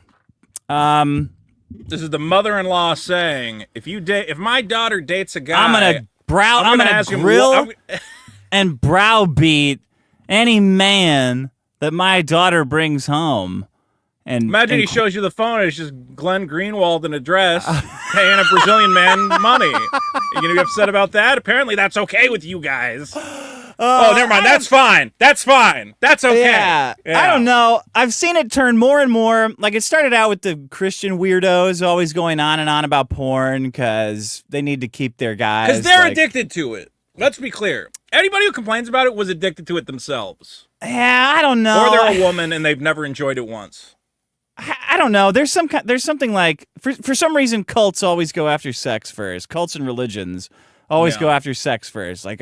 This is the mother-in-law saying, if my daughter dates a guy, I'm gonna ask him grill what- and browbeat any man that my daughter brings home. And Imagine and he shows you the phone and it's just Glenn Greenwald in a dress paying a Brazilian man money. You're gonna be upset about that? Apparently that's okay with you guys. Oh, never mind. That's fine. That's fine. That's okay. Yeah. I don't know. I've seen it turn more and more. Like, it started out with the Christian weirdos always going on and on about porn because they need to keep their guys. Because they're like, addicted to it. Let's be clear. Anybody who complains about it was addicted to it themselves. Yeah, I don't know. Or they're a woman and they've never enjoyed it once. I don't know. There's something like for some reason cults always go after sex first. Cults and religions always Yeah. go after sex first. Like,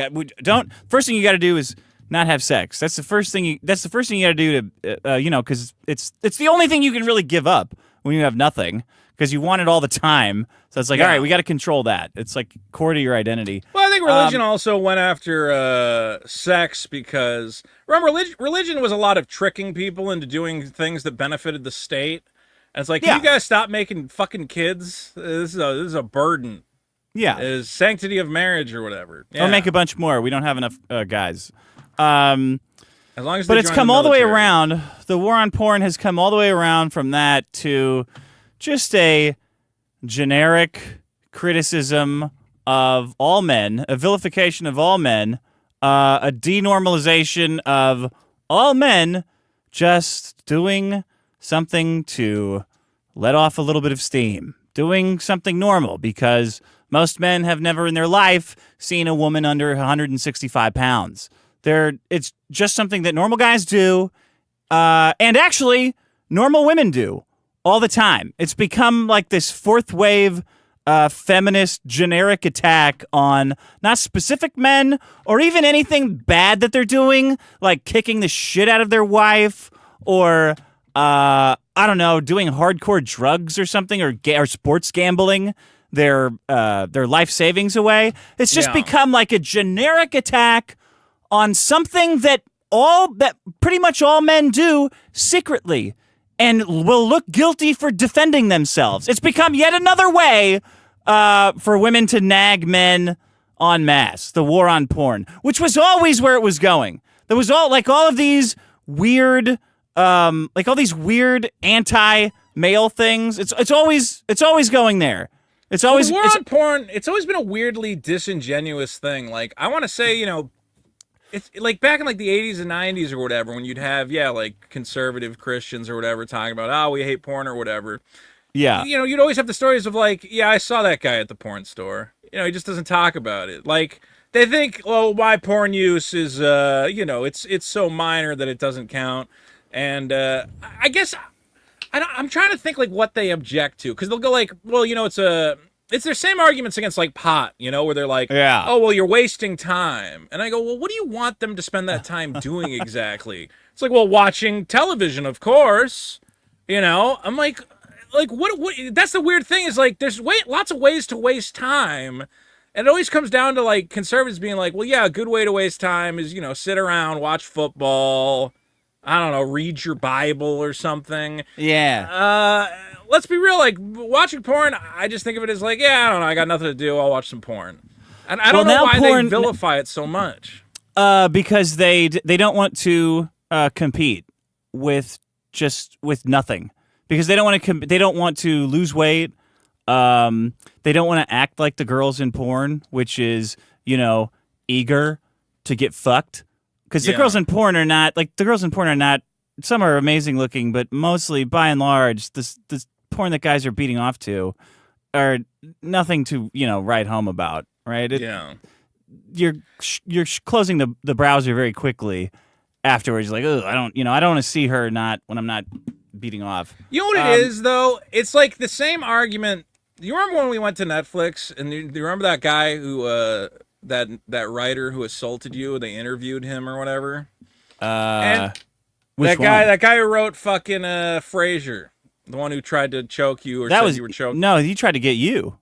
first thing you got to do is not have sex. That's the first thing you got to do to because it's the only thing you can really give up when you have nothing because you want it all the time. So it's like, Yeah. all right, we got to control that. It's like core to your identity. Well, I think religion also went after sex because, remember, religion was a lot of tricking people into doing things that benefited the state. And it's like, can you guys stop making fucking kids? This is a burden. Yeah. Is sanctity of marriage or whatever. Yeah. Or make a bunch more. We don't have enough guys. As long as But they it's join come all the way military. around. The war on porn has come all the way around from that to just a generic criticism of all men, a vilification of all men, a denormalization of all men just doing something to let off a little bit of steam, doing something normal because most men have never in their life seen a woman under 165 pounds. It's just something that normal guys do, and actually normal women do all the time. It's become like this fourth wave feminist generic attack on not specific men or even anything bad that they're doing, like kicking the shit out of their wife or I don't know, doing hardcore drugs or something, or sports gambling their life savings away. It's just become like a generic attack on something that pretty much all men do secretly and will look guilty for defending themselves. It's become yet another way for women to nag men en masse. The war on porn, which was always where it was going. There was all of these weird, all these weird anti-male things. It's always going there. It's always the war on porn. It's always been a weirdly disingenuous thing. Like, I want to say, it's like back in like the 80s and 90s or whatever, when you'd have like conservative Christians or whatever talking about, oh, we hate porn or whatever. Yeah. You'd always have the stories of like, yeah, I saw that guy at the porn store. He just doesn't talk about it. Like, they think, well, my porn use is, it's so minor that it doesn't count. And I guess I'm trying to think like what they object to, because they'll go like, well, it's their same arguments against like pot, where they're like, yeah, oh, well, you're wasting time. And I go, well, what do you want them to spend that time doing exactly? It's like, well, watching television, of course. I'm like what? That's the weird thing, is like there's lots of ways to waste time. And it always comes down to like conservatives being like, well, yeah, a good way to waste time is, sit around, watch football. I don't know, read your Bible or something. Yeah. Let's be real, like, watching porn, I just think of it as like, yeah, I don't know, I got nothing to do, I'll watch some porn. And I don't know why they vilify it so much. Because they don't want to compete with nothing. Because they don't want to lose weight. They don't want to act like the girls in porn, which is, eager to get fucked. Because the girls in porn are not, some are amazing looking, but mostly, by and large, this porn that guys are beating off to are nothing to, write home about, right? You're closing the browser very quickly afterwards. You're like, oh, I don't want to see her when I'm not beating off. You know what it is, though? It's like the same argument. You remember when we went to Netflix, and do you remember that guy who, that writer who assaulted you? They interviewed him or whatever. And that guy who wrote fucking Frasier, the one who tried to choke you or said you were choked. No, he tried to get you.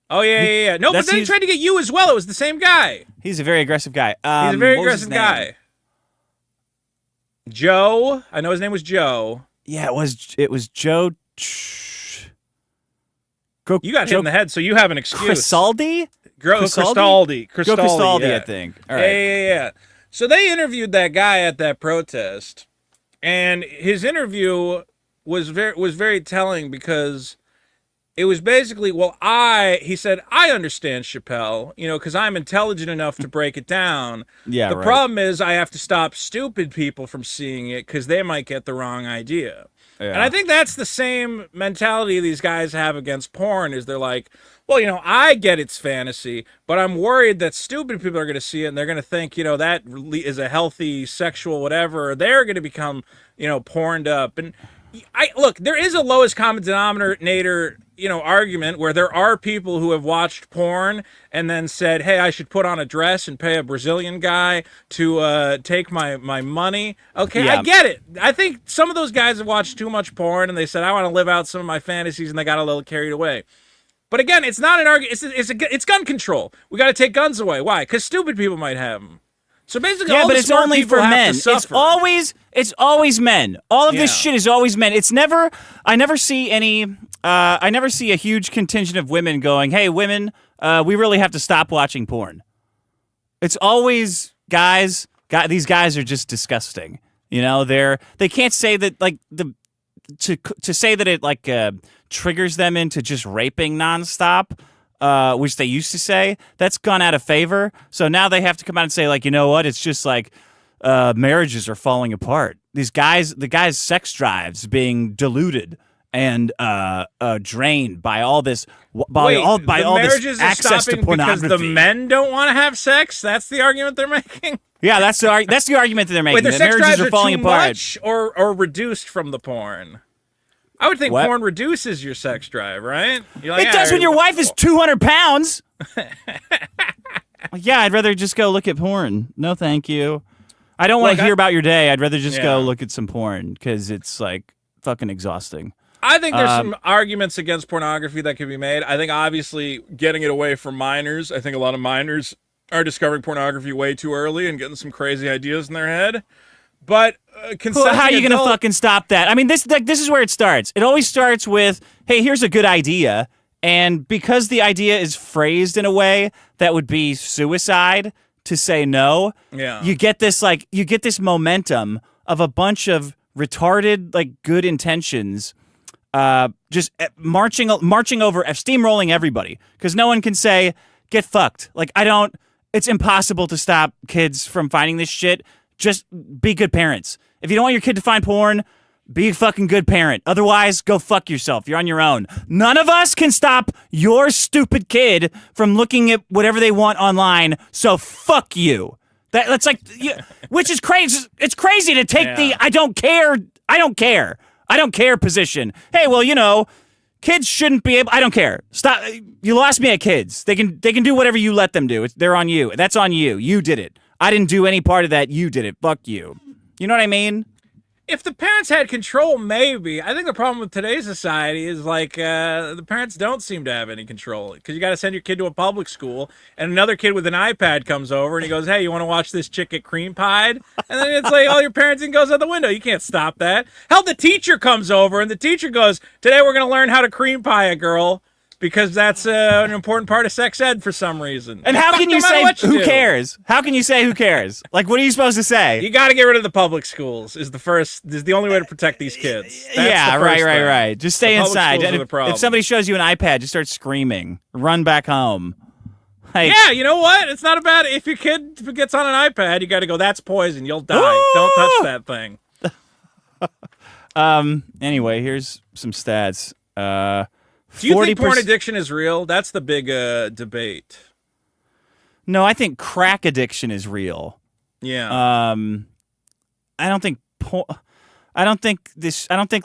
Oh yeah. No, but then he tried to get you as well. It was the same guy. He's a very aggressive guy. He's a very aggressive guy. Joe, I know his name was Joe. Yeah, it was Joe. You got hit in the head, so you have an excuse. Cristaldi? Cristaldi, I think. All right. Yeah. So they interviewed that guy at that protest, and his interview was very telling, because it was basically, he said, I understand Chappelle, because I'm intelligent enough to break it down. Yeah, the problem is I have to stop stupid people from seeing it because they might get the wrong idea. Yeah. And I think that's the same mentality these guys have against porn, is they're like, well, I get it's fantasy, but I'm worried that stupid people are going to see it and they're going to think, that is a healthy sexual whatever. Or they're going to become, porned up. And look, there is a lowest common denominator, argument where there are people who have watched porn and then said, hey, I should put on a dress and pay a Brazilian guy to take my money. Okay, yeah. I get it. I think some of those guys have watched too much porn and they said, I want to live out some of my fantasies, and they got a little carried away. But again, it's not an argument. It's gun control. We got to take guns away. Why? Because stupid people might have them. So basically, all but the it's smart only people for have men. to suffer. It's always men. All of this shit is always men. It's never. I never see any. I never see a huge contingent of women going, "Hey, women, we really have to stop watching porn." It's always guys. These guys are just disgusting. They can't say that to say that it triggers them into just raping nonstop. Which they used to say, that's gone out of favor. So now they have to come out and say, you know what? It's just marriages are falling apart. The guy's sex drive's being diluted and drained by all this, all this access to pornography. Because the men don't want to have sex. That's the argument they're making. Yeah, that's the argument that they're making. Wait, their sex marriages drives are falling too apart. much or reduced from the porn. I would think porn reduces your sex drive, right? It does when your wife is 200 pounds. Yeah, I'd rather just go look at porn. No, thank you. I don't want to hear about your day. I'd rather just go look at some porn, because it's fucking exhausting. I think there's some arguments against pornography that can be made. I think obviously getting it away from minors. I think a lot of minors are discovering pornography way too early and getting some crazy ideas in their head. But How are you going to fucking stop that? I mean, this is where it starts. It always starts with, hey, here's a good idea. And because the idea is phrased in a way that would be suicide to say no, you get this momentum of a bunch of retarded, like, good intentions just marching over, steamrolling everybody. Because no one can say, get fucked. Like, it's impossible to stop kids from finding this shit. Just be good parents. If you don't want your kid to find porn, be a fucking good parent. Otherwise, go fuck yourself. You're on your own. None of us can stop your stupid kid from looking at whatever they want online, so fuck you. That's like, which is crazy. It's crazy to take the I don't care position. Hey, well, kids shouldn't be able, I don't care. Stop. You lost me at kids. They can do whatever you let them do. They're on you. That's on you. You did it. I didn't do any part of that. You did it. Fuck you. You know what I mean? If the parents had control, maybe. I think the problem with today's society is, like, the parents don't seem to have any control. Because you got to send your kid to a public school, and another kid with an iPad comes over, and he goes, hey, you want to watch this chick get cream pied? And then it's like all your parenting goes out the window. You can't stop that. Hell, the teacher comes over, and the teacher goes, today we're going to learn how to cream pie a girl. Because that's an important part of sex ed for some reason. And how can you say who cares? How can you say who cares? Like, what are you supposed to say? You got to get rid of the public schools. Is the only way to protect these kids. That's right. Just stay inside. If somebody shows you an iPad, just start screaming. Run back home. Like, yeah, you know what? It's not a bad. If your kid gets on an iPad, you got to go. That's poison. You'll die. Don't touch that thing. Anyway, here's some stats. Do you think porn addiction is real? That's the big debate. No, I think crack addiction is real. Yeah. I don't think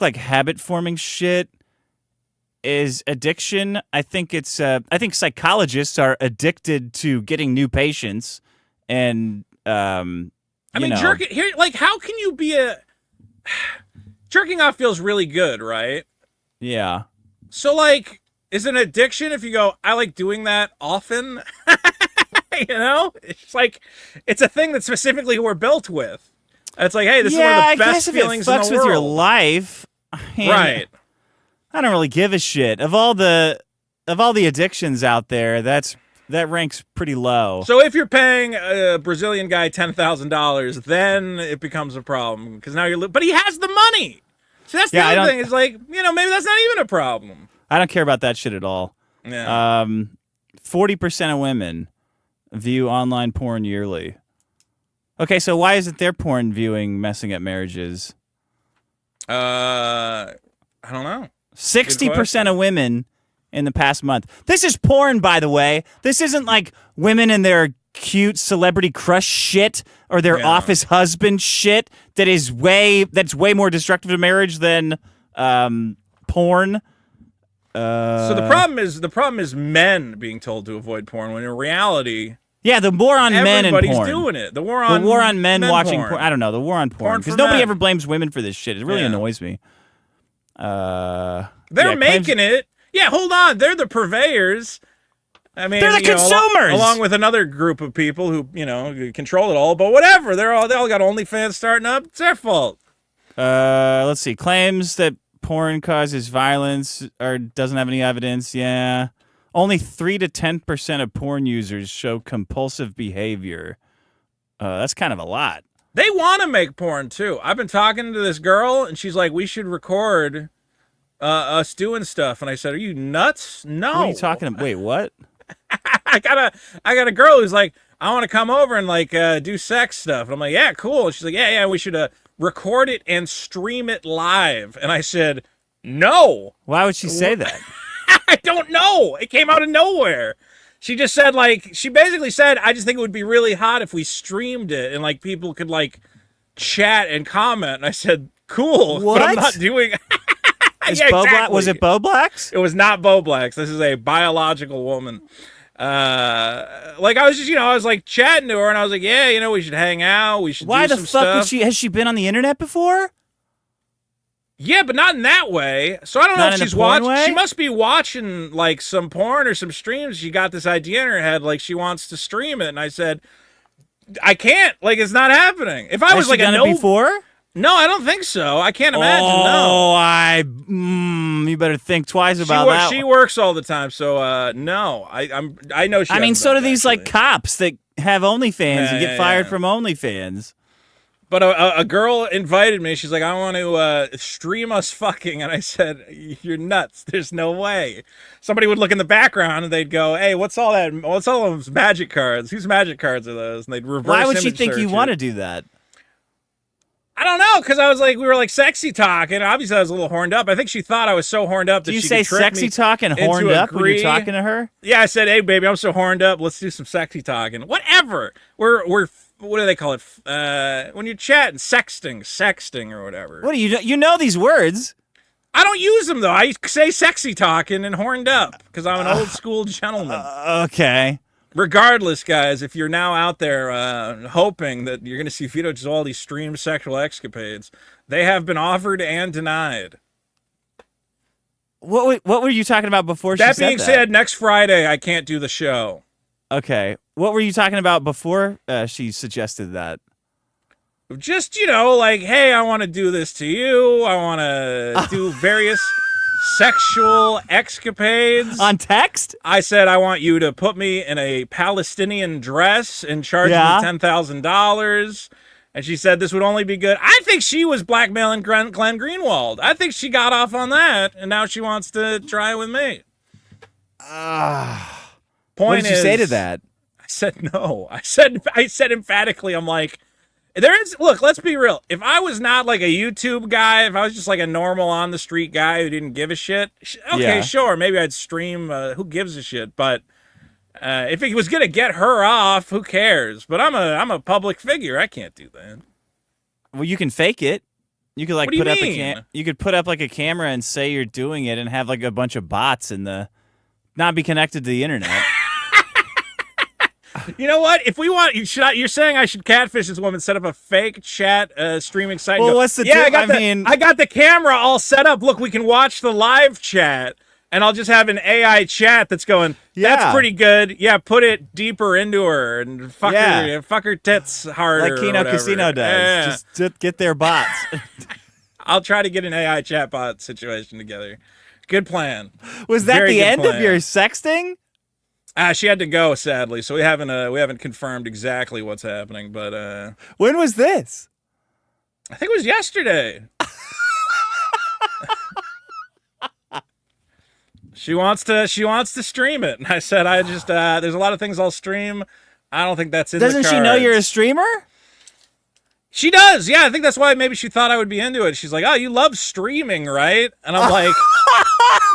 like habit forming shit is addiction. I think it's I think psychologists are addicted to getting new patients and jerking here, like, how can you be jerking off feels really good, right? Yeah. So, like, is an addiction if you go, I like doing that often? It's like, it's a thing that specifically we're built with. It's like, hey, this is one of the best feelings in the world. If it fucks with your life, right? I don't really give a shit. Of all the addictions out there, that ranks pretty low. So if you're paying a Brazilian guy $10,000, then it becomes a problem because now but he has the money. So that's the other thing. Is like, maybe that's not even a problem. I don't care about that shit at all. Yeah. 40% of women view online porn yearly. Okay, so why isn't their porn viewing messing up marriages? I don't know. 60% of women in the past month. This is porn, by the way. This isn't like women and their cute celebrity crush shit or their office husband shit that's way more destructive to marriage than porn. So the problem is men being told to avoid porn when in reality, the war on men and porn. Everybody's doing it. The war on men watching porn. I don't know, the war on porn because nobody ever blames women for this shit. It really annoys me. They're making it. Yeah, hold on. They're the purveyors. I mean, they're the consumers, along with another group of people who control it all. But whatever, they all got OnlyFans starting up. It's their fault. Let's see. Claims that porn causes violence or doesn't have any evidence. Yeah, only 3 to 10% of porn users show compulsive behavior. That's kind of a lot. They want to make porn too. I've been talking to this girl, and she's like, "We should record us doing stuff." And I said, "Are you nuts? No." What are you talking about? Wait, what? I got a girl who's like, I want to come over and like do sex stuff. And I'm like, yeah, cool. And she's like, yeah, we should record it and stream it live. And I said, no. Why would she say that? I don't know. It came out of nowhere. She just said she basically said, I just think it would be really hot if we streamed it and like people could like chat and comment. And I said, cool. What? But I'm not doing exactly. Was it Bo Blacks? It was not Bo Blacks. This is a biological woman. I was just, I was like chatting to her and I was like, we should hang out. We should do some stuff. Why the fuck has she been on the internet before? Yeah, but not in that way. So I don't know Not if in the she's porn watching. way? She must be watching like some porn or some streams. She got this idea in her head, like she wants to stream it. And I said, I can't. Like it's not happening. If I Has was she like done a it no, before? no, I don't think so. I can't imagine. No. You better think twice about that. She works all the time, so no. I know she. I mean, hasn't so done do it, these actually. like cops that have OnlyFans and get fired from OnlyFans. But a girl invited me. She's like, I want to stream us fucking. And I said, you're nuts. There's no way. Somebody would look in the background and they'd go, hey, what's all that? What's all those magic cards? Whose magic cards are those? And they'd reverse Why would she image think you search want to it. do that? I don't know, because I was like, we were like sexy talking. Obviously, I was a little horned up. I think she thought I was so horned up that Do you she say could trick sexy me talk and into horned up when you're agree. talking to her? Yeah, I said, hey, baby, I'm so horned up. Let's do some sexy talking. Whatever. We're what do they call it? When you're chatting, sexting or whatever. What do you know these words? I don't use them, though. I say sexy talking and horned up because I'm an old school gentleman. Okay. Regardless, guys, if you're now out there hoping that you're going to see Vito Gesualdi stream sexual escapades, they have been offered and denied. What were you talking about before That she said being that? said, next Friday, I can't do the show. Okay. What were you talking about before she suggested that? Just, like, hey, I want to do this to you. I want to do various sexual escapades. On text? I said, I want you to put me in a Palestinian dress and charge me $10,000. And she said this would only be good. I think she was blackmailing Glenn Greenwald. I think she got off on that, and now she wants to try with me. What did you say to that? I said no. I said emphatically, I'm like, look, let's be real. If I was not like a YouTube guy, if I was just like a normal on the street guy who didn't give a shit, okay, sure, maybe I'd stream. Who gives a shit? But if it was gonna get her off, who cares? But I'm a public figure. I can't do that. Well, you can fake it. You could like What do you put up mean? you could put up like a camera and say you're doing it and have like a bunch of bots not be connected to the internet. You know what? If we want, you're saying I should catfish this woman, set up a fake chat streaming site. and Well, go, what's the yeah? deal? I got the camera all set up. Look, we can watch the live chat, and I'll just have an AI chat that's going. That's Yeah. pretty good. Yeah, put it deeper into her and fuck her tits harder. Like or Kino whatever. Casino does. Yeah. Just get their bots. I'll try to get an AI chatbot situation together. Good plan. Was that Very the good end of plan. your sexting? She had to go, sadly, so we haven't confirmed exactly what's happening, but When was this? I think it was yesterday. She wants to stream it, and I said I just there's a lot of things I'll stream. I don't think that's in the Doesn't she know cards. you're a streamer? She does, yeah. I think that's why maybe she thought I would be into it. She's like, "Oh, you love streaming, right?" And I'm like,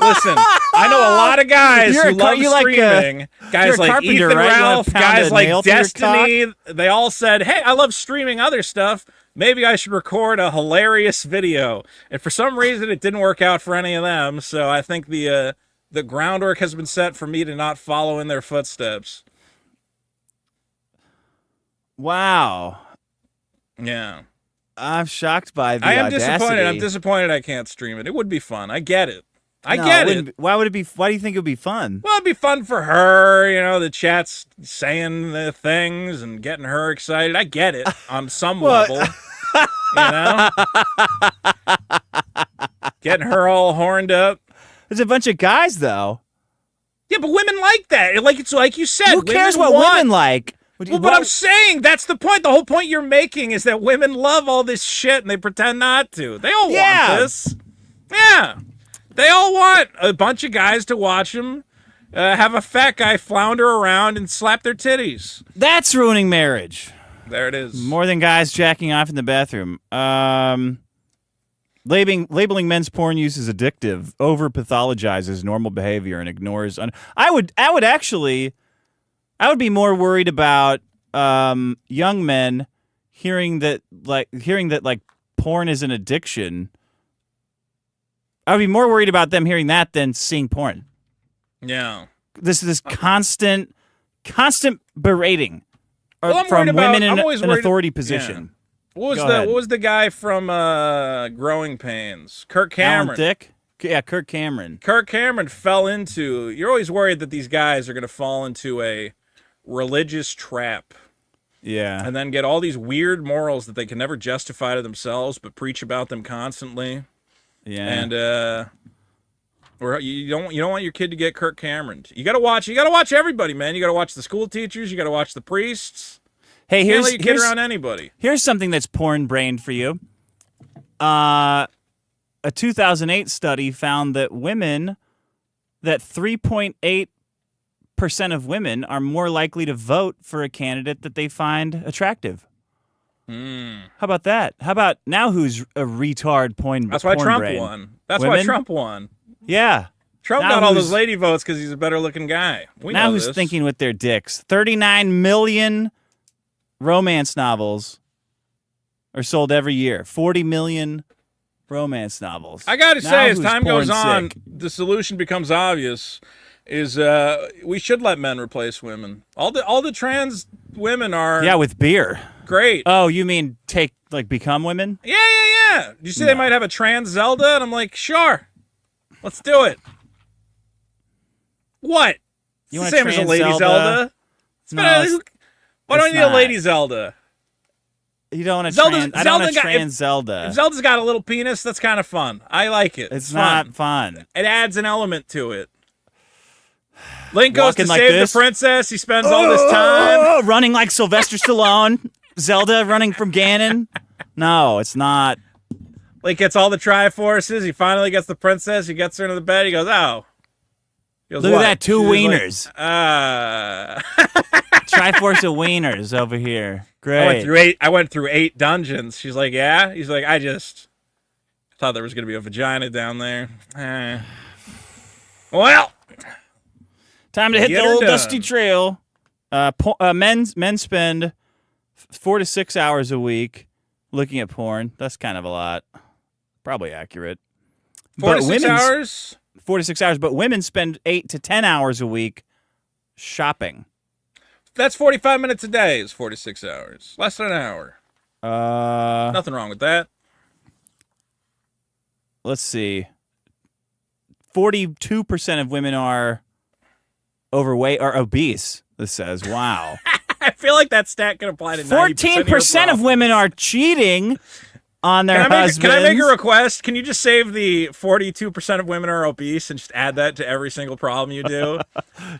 "Listen, I know a lot of guys You're who a love you like, streaming. you're Guys a like carpenter, Ethan right? You wanna Ralph, pound guys a like nail through your Destiny. They all said, "Hey, I love streaming other stuff. Maybe I should record a hilarious video." And for some reason, it didn't work out for any of them. So I think the groundwork has been set for me to not follow in their footsteps. Wow. Yeah. I'm shocked by the I am audacity. disappointed. I'm disappointed I can't stream it. It would be fun. I get it. I No, get wouldn't it. be- Why would it be? Why do you think it would be fun? Well, it'd be fun for her, the chat's saying the things and getting her excited. I get it on some level, Getting her all horned up. There's a bunch of guys though. Yeah, but women like that. Like it's like you said. Who cares women what want- women like? Well, but I'm saying that's the point. The whole point you're making is that women love all this shit and they pretend not to. They all want this. Yeah. They all want a bunch of guys to watch them have a fat guy flounder around and slap their titties. That's ruining marriage. There it is. More than guys jacking off in the bathroom. Labeling men's porn use as addictive over pathologizes normal behavior and ignores. I would be more worried about young men hearing that porn is an addiction. I would be more worried about them hearing that than seeing porn. Yeah. This constant berating Well, I'm from worried about- women in I'm always an worried- authority position. What Go ahead. was the guy from Growing Pains? Kirk Cameron. Alan Thicke? Yeah, Kirk Cameron. Kirk Cameron fell into. You're always worried that these guys are going to fall into a religious trap Yeah. and then get all these weird morals that they can never justify to themselves, but preach about them constantly. Yeah. And or you don't want your kid to get Kirk Cameron. You got to watch everybody, man. You got to watch the school teachers. You got to watch the priests. Hey, Can't here's let your kid around anybody. Here's something that's porn-brained for you. A 2008 study found that 3.8% of women are more likely to vote for a candidate that they find attractive. How about that? How about now who's a retard porn That's why Trump brain? won. That's Women? why Trump won. Yeah. Trump Now got all who's- those lady votes because he's a better-looking guy. We Now know who's this. thinking with their dicks? 39 million romance novels are sold every year. 40 million romance novels. I got to Now say, as who's time goes porn on, sick? the solution becomes obvious. Is we should let men replace women. All the trans women are Yeah, with beer. great. Oh, you mean become women? Yeah. You see, they might have a trans Zelda, and I'm like, sure, let's do it. What? You It's want the a same as a trans lady Zelda? Zelda. No, Why don't it's you need a not. lady Zelda? You don't want a Zelda's- trans. I don't want Zelda a got- trans Zelda. If Zelda's got a little penis, that's kind of fun. I like it. It's fun. not fun. It adds an element to it. Link goes Walking to like save this? the princess. He spends all this time. Oh, running like Sylvester Stallone. Zelda running from Ganon. No, it's not. Link gets all the Triforces. He finally gets the princess. He gets her into the bed. He goes, oh. He goes, Look at "What?" that, two She's like, wieners. Triforce of wieners over here. Great. I went through 8 dungeons. She's like, yeah? He's like, I just thought there was going to be a vagina down there. Well. Time to hit Get the her old done. dusty trail. Men spend 4 to 6 hours a week looking at porn. That's kind of a lot. Probably accurate. 4 to But 6 women's- hours? 4 to 6 hours, but women spend 8 to 10 hours a week shopping. That's 45 minutes a day is 4 to 6 hours. Less than an hour. Nothing wrong with that. Let's see. 42% of women are overweight or obese, this says. Wow. I feel like that stat can apply to 90% 14% of women are cheating on their husbands. Can I make a request? Can you just save the 42% of women are obese and just add that to every single problem you do?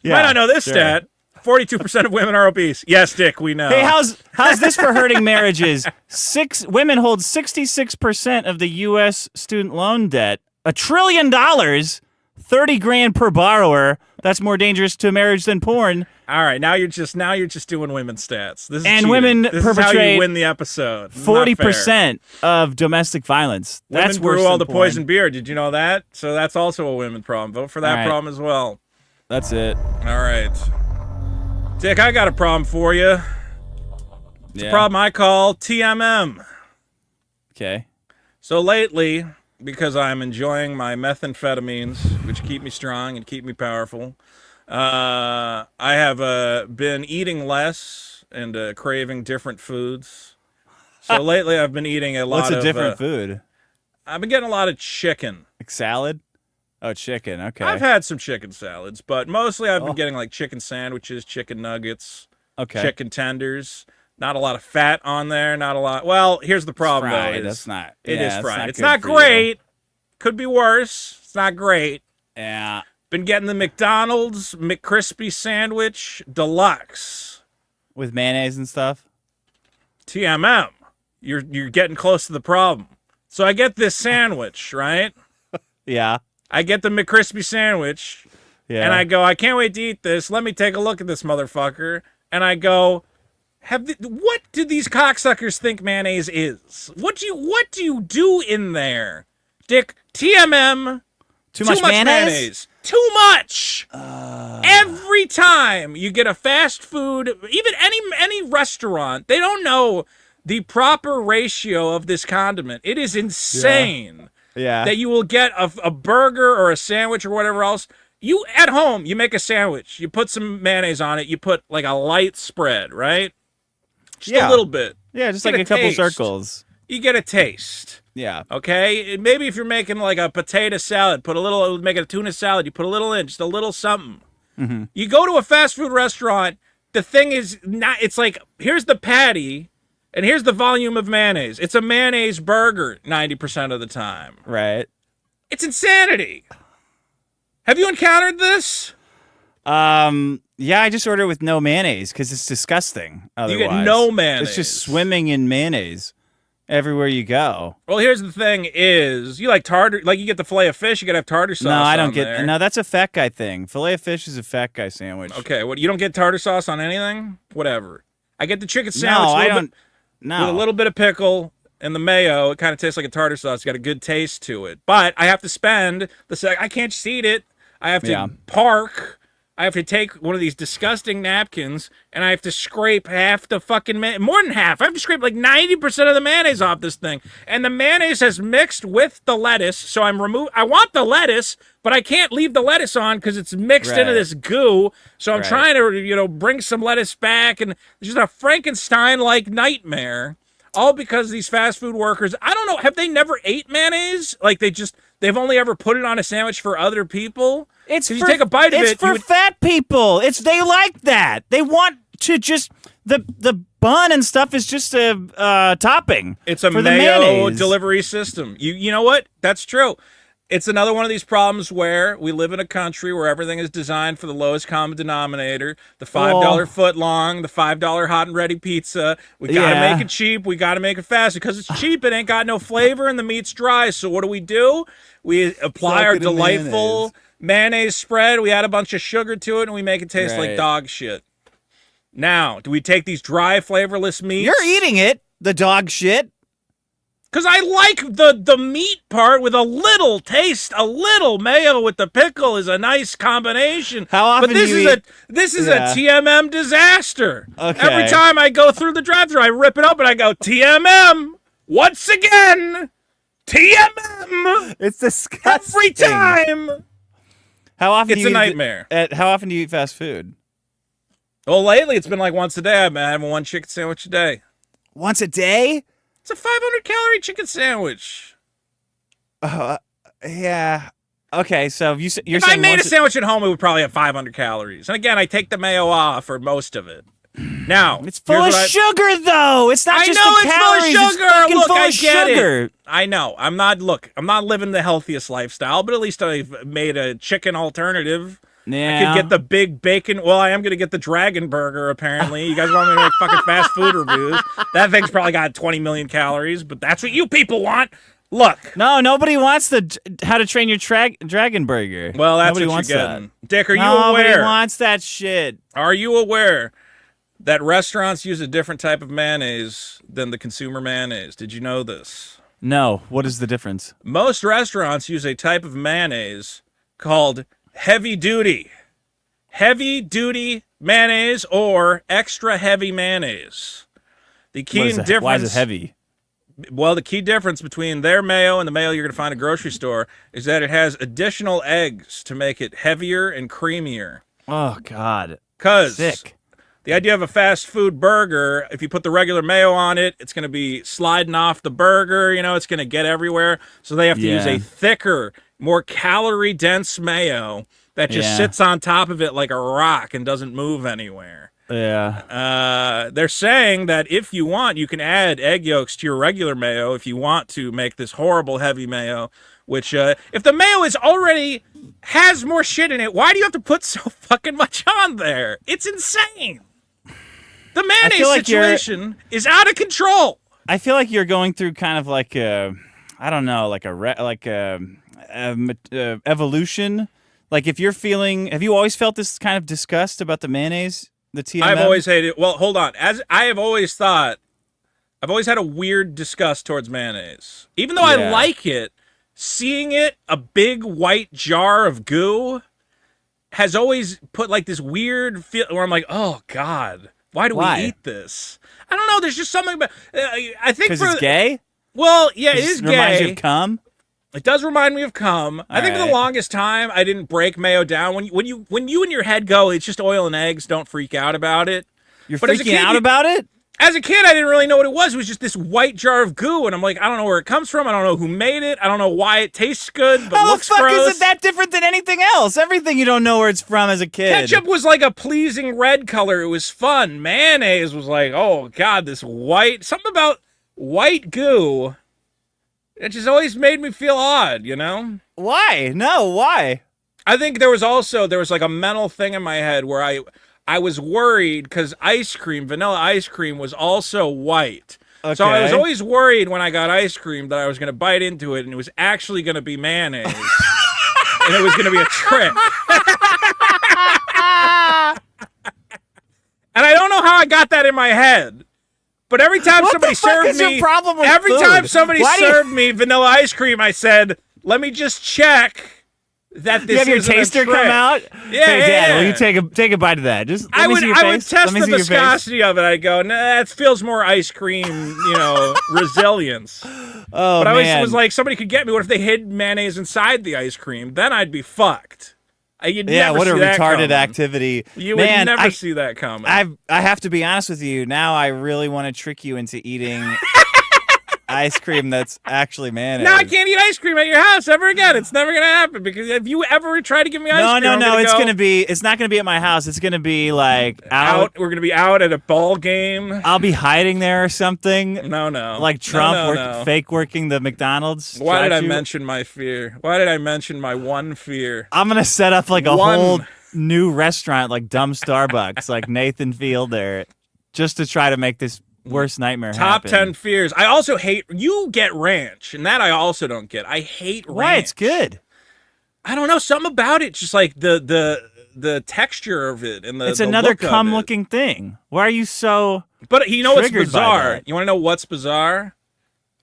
You might not know this sure. stat. 42% of women are obese. Yes, Dick, we know. Hey, how's this for hurting marriages? Women hold 66% of the U.S. student loan debt. $1 trillion, 30 grand per borrower. That's more dangerous to marriage than porn. All right, now you're just doing women's stats. This is And cheating. women This is how perpetrate you win the episode. Not 40% of domestic violence. fair. That's Women worse brew all than the porn. poison beer. Did you know that? So that's also a women problem. Vote for that All right. problem as well. That's it. All right. Dick, I got a problem for you. It's a problem I call TMM. Okay. So lately, because I'm enjoying my methamphetamines, which keep me strong and keep me powerful, I have been eating less and craving different foods. So lately, I've been eating a lot What's of... a different food? I've been getting a lot of chicken. Like salad? Oh, chicken. Okay. I've had some chicken salads, but mostly I've been getting like chicken sandwiches, chicken nuggets, okay. chicken tenders. Not a lot of fat on there. Not a lot. Well, here's the problem, fried. though. That's not. It yeah, is that's fried. It's good not for you. great. Could be worse. It's not great. Yeah. Been getting the McDonald's McCrispy Sandwich Deluxe. With mayonnaise and stuff? TMM. You're getting close to the problem. So I get this sandwich, right? Yeah. I get the McCrispy sandwich, Yeah. and I go, I can't wait to eat this. Let me take a look at this motherfucker. And I go, what do these cocksuckers think mayonnaise is? What do you do in there? Dick, TMM. Too much mayonnaise? Too much. Every time you get a fast food, even any restaurant, they don't know the proper ratio of this condiment. It is insane Yeah. that you will get a burger or a sandwich or whatever else. You at home, you make a sandwich. You put some mayonnaise on it. You put like a light spread, right? Just a little bit. Yeah, just Get like a couple taste. circles. You get a taste. Yeah. Okay, maybe if you're making like a potato salad, make it a tuna salad. You put a little in, just a little something. Mm-hmm. You go to a fast food restaurant. The thing is not. It's like here's the patty, and here's the volume of mayonnaise. It's a mayonnaise burger 90% of the time. Right. It's insanity. Have you encountered this? Yeah, I just order with no mayonnaise because it's disgusting. Otherwise, You get no mayonnaise. It's just swimming in mayonnaise everywhere you go. Well, here's the thing: is you like tartar? Like you get the fillet of fish, you gotta have tartar sauce. No, I don't on get. there. No, that's a fat guy thing. Filet of fish is a fat guy sandwich. Okay, what you don't get tartar sauce on anything? Whatever. I get the chicken sandwich. No, I don't. No, with a little bit of pickle and the mayo. It kind of tastes like a tartar sauce. It's got a good taste to it. But I have to spend I can't just eat it. I have to park. I have to take one of these disgusting napkins and I have to scrape half the fucking more than half. I have to scrape like 90% of the mayonnaise off this thing. And the mayonnaise has mixed with the lettuce, so I want the lettuce, but I can't leave the lettuce on because it's mixed into this goo. So I'm trying to, bring some lettuce back, and it's just a Frankenstein-like nightmare. All because these fast food workers, I don't know, have they never ate mayonnaise? Like they've only ever put it on a sandwich for other people? You take a bite of it. It's for fat people. They like that. They want to just the bun and stuff is just a topping. It's a for mayo delivery system. You know what? That's true. It's another one of these problems where we live in a country where everything is designed for the lowest common denominator. The $5 foot long, the $5 hot and ready pizza. We gotta make it cheap. We gotta make it fast because it's cheap. It ain't got no flavor and the meat's dry. So what do? We apply our delightful mayonnaise spread. We add a bunch of sugar to it and we make it taste like dog shit. Now, do we take these dry, flavorless meats? You're eating it, the dog shit. Because I like the meat part with a little taste, a little mayo with the pickle is a nice combination. How often but this do is you this is a TMM disaster. Okay. Every time I go through the drive-thru, I rip it open. I go TMM once again. TMM. It's disgusting. Every time. How often? It's a nightmare. How often do you eat fast food? Well, lately it's been like once a day. I've been having one chicken sandwich a day. Once a day? It's a 500-calorie chicken sandwich. Yeah. Okay, so you're saying if I made a sandwich at home, it would probably have 500 calories. And again, I take the mayo off or most of it. Now it's full of sugar, though. It's not just the calories. Full of sugar. Look, I get it. I know. I'm not living the healthiest lifestyle, but at least I've made a chicken alternative. Yeah. I could get the big bacon. Well, I am going to get the dragon burger, apparently. You guys want me to make fucking fast food reviews? That thing's probably got 20 million calories, but that's what you people want. Look. No, nobody wants the How to Train Your Dragon Burger. Well, that's nobody what wants you're getting. That. Dick, are you nobody aware? wants that shit. Are you aware that restaurants use a different type of mayonnaise than the consumer mayonnaise? Did you know this? No. What is the difference? Most restaurants use a type of mayonnaise called heavy duty mayonnaise or extra heavy mayonnaise. The key difference. Why is it heavy? Well, the key difference between their mayo and the mayo you're going to find at a grocery store is that it has additional eggs to make it heavier and creamier. Oh, God. Sick. The idea of a fast food burger, if you put the regular mayo on it, it's going to be sliding off the burger. It's going to get everywhere. So they have to use a thicker, more calorie-dense mayo that just sits on top of it like a rock and doesn't move anywhere. Yeah. They're saying that if you want, you can add egg yolks to your regular mayo if you want to make this horrible heavy mayo, which if the mayo has more shit in it, why do you have to put so fucking much on there? It's insane. The mayonnaise situation is out of control. I feel like you're going through kind of like evolution. Like if you're feeling, have you always felt this kind of disgust about the mayonnaise? The TMM? I've always hated it. Well, hold on. As I have always thought, I've always had a weird disgust towards mayonnaise. Even though I like it, seeing it, a big white jar of goo, has always put like this weird feel where I'm like, oh God, why do we eat this? I don't know. There's just something about. I think because it's gay. Well, yeah, it is gay. Reminds you of cum. It does remind me of cum. I think for the longest time I didn't break mayo down. When you in your head go, it's just oil and eggs. Don't freak out about it. You're freaking out about it? As a kid, I didn't really know what it was. It was just this white jar of goo, and I'm like, I don't know where it comes from. I don't know who made it. I don't know why it tastes good, but How looks the fuck gross. is it that different than anything else? Everything you don't know where it's from as a kid. Ketchup was like a pleasing red color. It was fun. Mayonnaise was like, oh god, this white. Something about white goo. It just always made me feel odd, you know? Why? No, why? I think there was like a mental thing in my head where I was worried because vanilla ice cream was also white. Okay. So I was always worried when I got ice cream that I was going to bite into it and it was actually going to be mayonnaise. And it was going to be a trick. And I don't know how I got that in my head. But every time What somebody the fuck served is your me, problem with every food? time somebody Why do you- served me vanilla ice cream, I said, "Let me just check that this You have your isn't a taster trick." come out? Yeah, Hey, yeah, Dad, will yeah. you take a bite of that? Just let I me would see your I would face. test Let me the see your face. viscosity of it. I go, nah, that feels more ice cream, resilience. Oh, But I always man. was like, somebody could get me. What if they hid mayonnaise inside the ice cream? Then I'd be fucked. You'd yeah, never what a see that retarded coming. activity. You Man, would never I, see that coming. I have to be honest with you. Now I really want to trick you into eating ice cream that's actually mayonnaise. Now I can't eat ice cream at your house ever again. It's never gonna happen because if you ever try to give me ice cream, No. I'm gonna It's go gonna be. It's not gonna be at my house. It's gonna be like out. We're gonna be out at a ball game. I'll be hiding there or something. No. Like Trump No. fake working the McDonald's. Why did I drive-thru. mention my fear? Why did I mention my one fear? I'm gonna set up like a One. whole new restaurant, like dumb Starbucks, like Nathan Field there, just to try to make this worst nightmare Top happen. 10 fears. I also hate, you get ranch, and that I also don't get. I hate ranch. Why? It's good. I don't know, something about it, just like the texture of it and the It's another look of it. cum-looking thing. Why are you so? But you know what's triggered by bizarre? that. You want to know what's bizarre?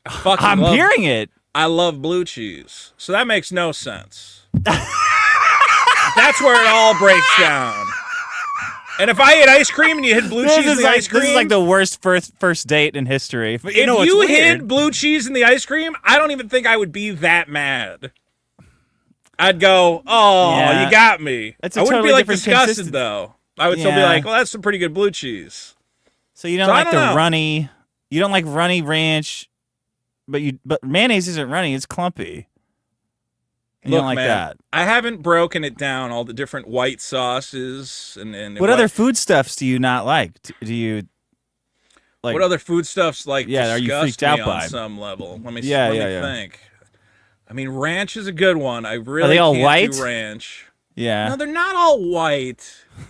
I'm hearing it. I love blue cheese. So that makes no sense. That's where it all breaks down. And if I ate ice cream and you hid blue cheese in the ice cream, This is like the worst first date in history. But if what's you weird? hid blue cheese in the ice cream, I don't even think I would be that mad. I'd go, oh, Yeah. you got me. That's a I wouldn't totally be like different disgusted consistency. though. I would still be Yeah. like, well, that's some pretty good blue cheese. So you don't So I like don't the know. runny. You don't like runny ranch, but mayonnaise isn't runny. It's clumpy. You Look, don't like man, that. I haven't broken it down, all the different white sauces and What other foodstuffs do you not like? Do you like? what other foodstuffs like Yeah, are you disgust freaked out me on by? some level? Let me Yeah, let yeah, me yeah. think. I mean, ranch is a good one. I really they all can't white? do ranch. Yeah. No, they're not all white. I'm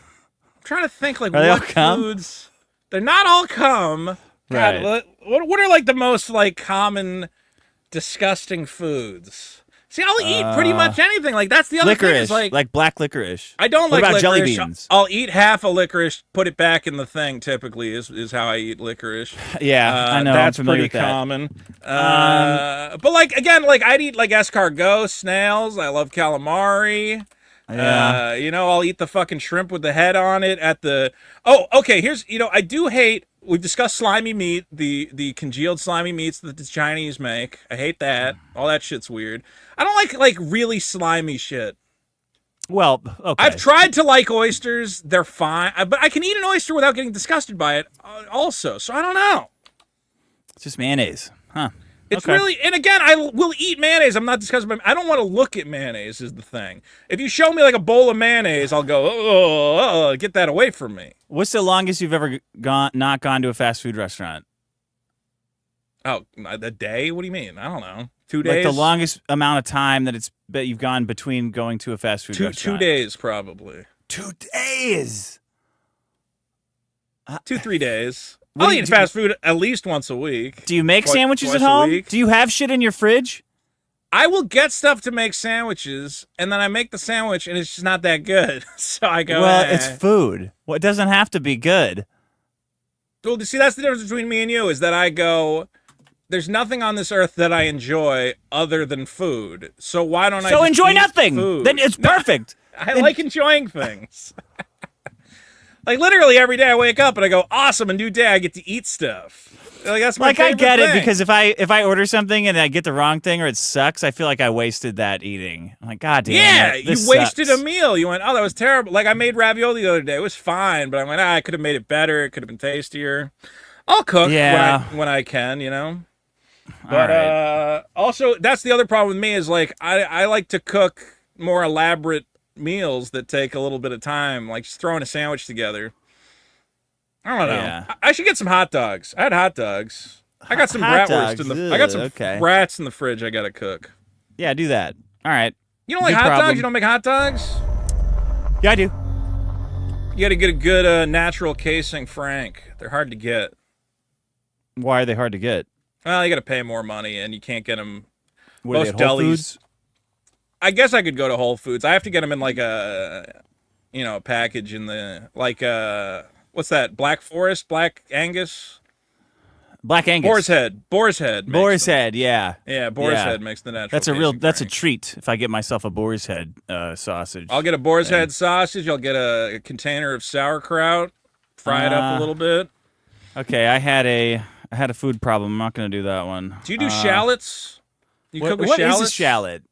trying to think like Are they all what cum? foods. They're not all cum. God, Right. what are like the most like common disgusting foods? See, I'll eat pretty much anything. Like that's the other thing. Licorice, Is like black licorice. I don't What like about jelly licorice. beans? I'll eat half a licorice, put it back in the thing. Typically, is how I eat licorice. Yeah, I know. That's I'm familiar pretty with that. common. But like again, like I'd eat like escargot, snails. I love calamari. Yeah. I'll eat the fucking shrimp with the head on it at the. Oh, okay. Here's I do hate. We've discussed slimy meat, the congealed slimy meats that the Chinese make. I hate that. All that shit's weird. I don't like really slimy shit. Well, okay. I've tried to like oysters. They're fine. But I can eat an oyster without getting disgusted by it also. So I don't know. It's just mayonnaise, huh? It's Okay. really, and again, I will eat mayonnaise. I'm not disgusted by. I don't want to look at mayonnaise. Is the thing. If you show me like a bowl of mayonnaise, I'll go, oh, get that away from me. What's the longest you've ever not gone to a fast food restaurant? Oh, a day? What do you mean? I don't know. 2 Like days. the longest amount of time that you've gone between going to a fast food two restaurant. 2 days probably. 2 days. 2-3 days. What I'll do you eat do- fast food at least once a week. Do you make sandwiches twice at a home? week. Do you have shit in your fridge? I will get stuff to make sandwiches, and then I make the sandwich, and it's just not that good. So I go, Well, eh. it's food. Well, it doesn't have to be good. Well, see, that's the difference between me and you, is that I go, there's nothing on this earth that I enjoy other than food. So why don't I So just enjoy eat nothing. food? Then it's perfect. I like enjoying things. Like literally every day I wake up and I go, awesome, a new day, I get to eat stuff. Like that's my Like I favorite get it thing. because if I order something and I get the wrong thing or it sucks, I feel like I wasted that eating. I'm like, God damn yeah, it, you this wasted sucks. a meal. You went, oh, that was terrible. Like I made ravioli the other day. It was fine, but I went, I could have made it better. It could have been tastier. I'll cook Yeah. when I can, you know. All But right. also, that's the other problem with me is like I like to cook more elaborate meals that take a little bit of time, like just throwing a sandwich together. I don't know. Yeah. I should get some hot dogs. I had hot dogs. I got some Hot bratwurst dogs, in the. I got some okay. brats in the fridge. I gotta cook. Yeah, do that. All right. You don't like Good hot problem. dogs? You don't make hot dogs? Yeah, I do. You got to get a good natural casing Frank. They're hard to get. Why are they hard to get? Well, you got to pay more money, and you can't get them. What, Most at Whole delis. Foods? I guess I could go to Whole Foods. I have to get them in like a, a package in the like what's that? Black Forest, Black Angus, Black Angus. Boar's Head. Boar's Head. Boar's Head, yeah. Yeah, Boar's Head makes the natural. That's a casing Frank. treat if I get myself a Boar's Head sausage. I'll get a Boar's Head sausage. I'll get a container of sauerkraut. Fry it up a little bit. Okay, I had a food problem. I'm not going to do that one. Do you do shallots? You cook with what shallots? is a shallot?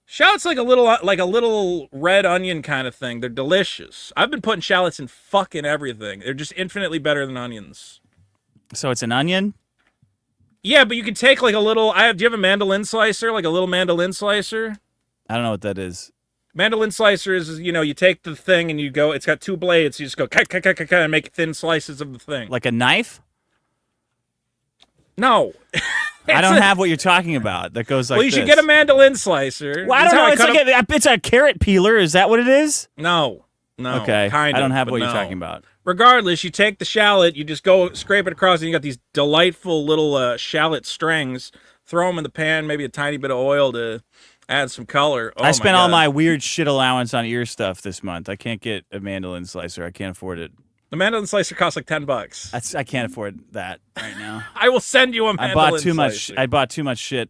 Shallot's like a little red onion kind of thing. They're delicious. I've been putting shallots in fucking everything. They're just infinitely better than onions. So it's an onion? Yeah, but you can take like a little. Do you have a mandolin slicer? Like a little mandolin slicer? I don't know what that is. Mandolin slicer is, you take the thing and you go. It's got two blades. You just go cut, cut, cut, cut, cut, and make thin slices of the thing. Like a knife? No. I don't have what you're talking about. That goes like Well, you this. should get a mandolin slicer. Well, I That's don't how know. It's cut like up- it's a carrot peeler. Is that what it is? No. Okay. Kind of, I don't have but what you're no. talking about. Regardless, you take the shallot, you just go scrape it across, and you got these delightful little shallot strings. Throw them in the pan, maybe a tiny bit of oil to add some color. Oh, I spent all God. my weird shit allowance on ear stuff this month. I can't get a mandolin slicer. I can't afford it. The mandolin slicer costs like $10. I can't afford that right now. I will send you a I mandolin bought too much. slicer. I bought too much shit.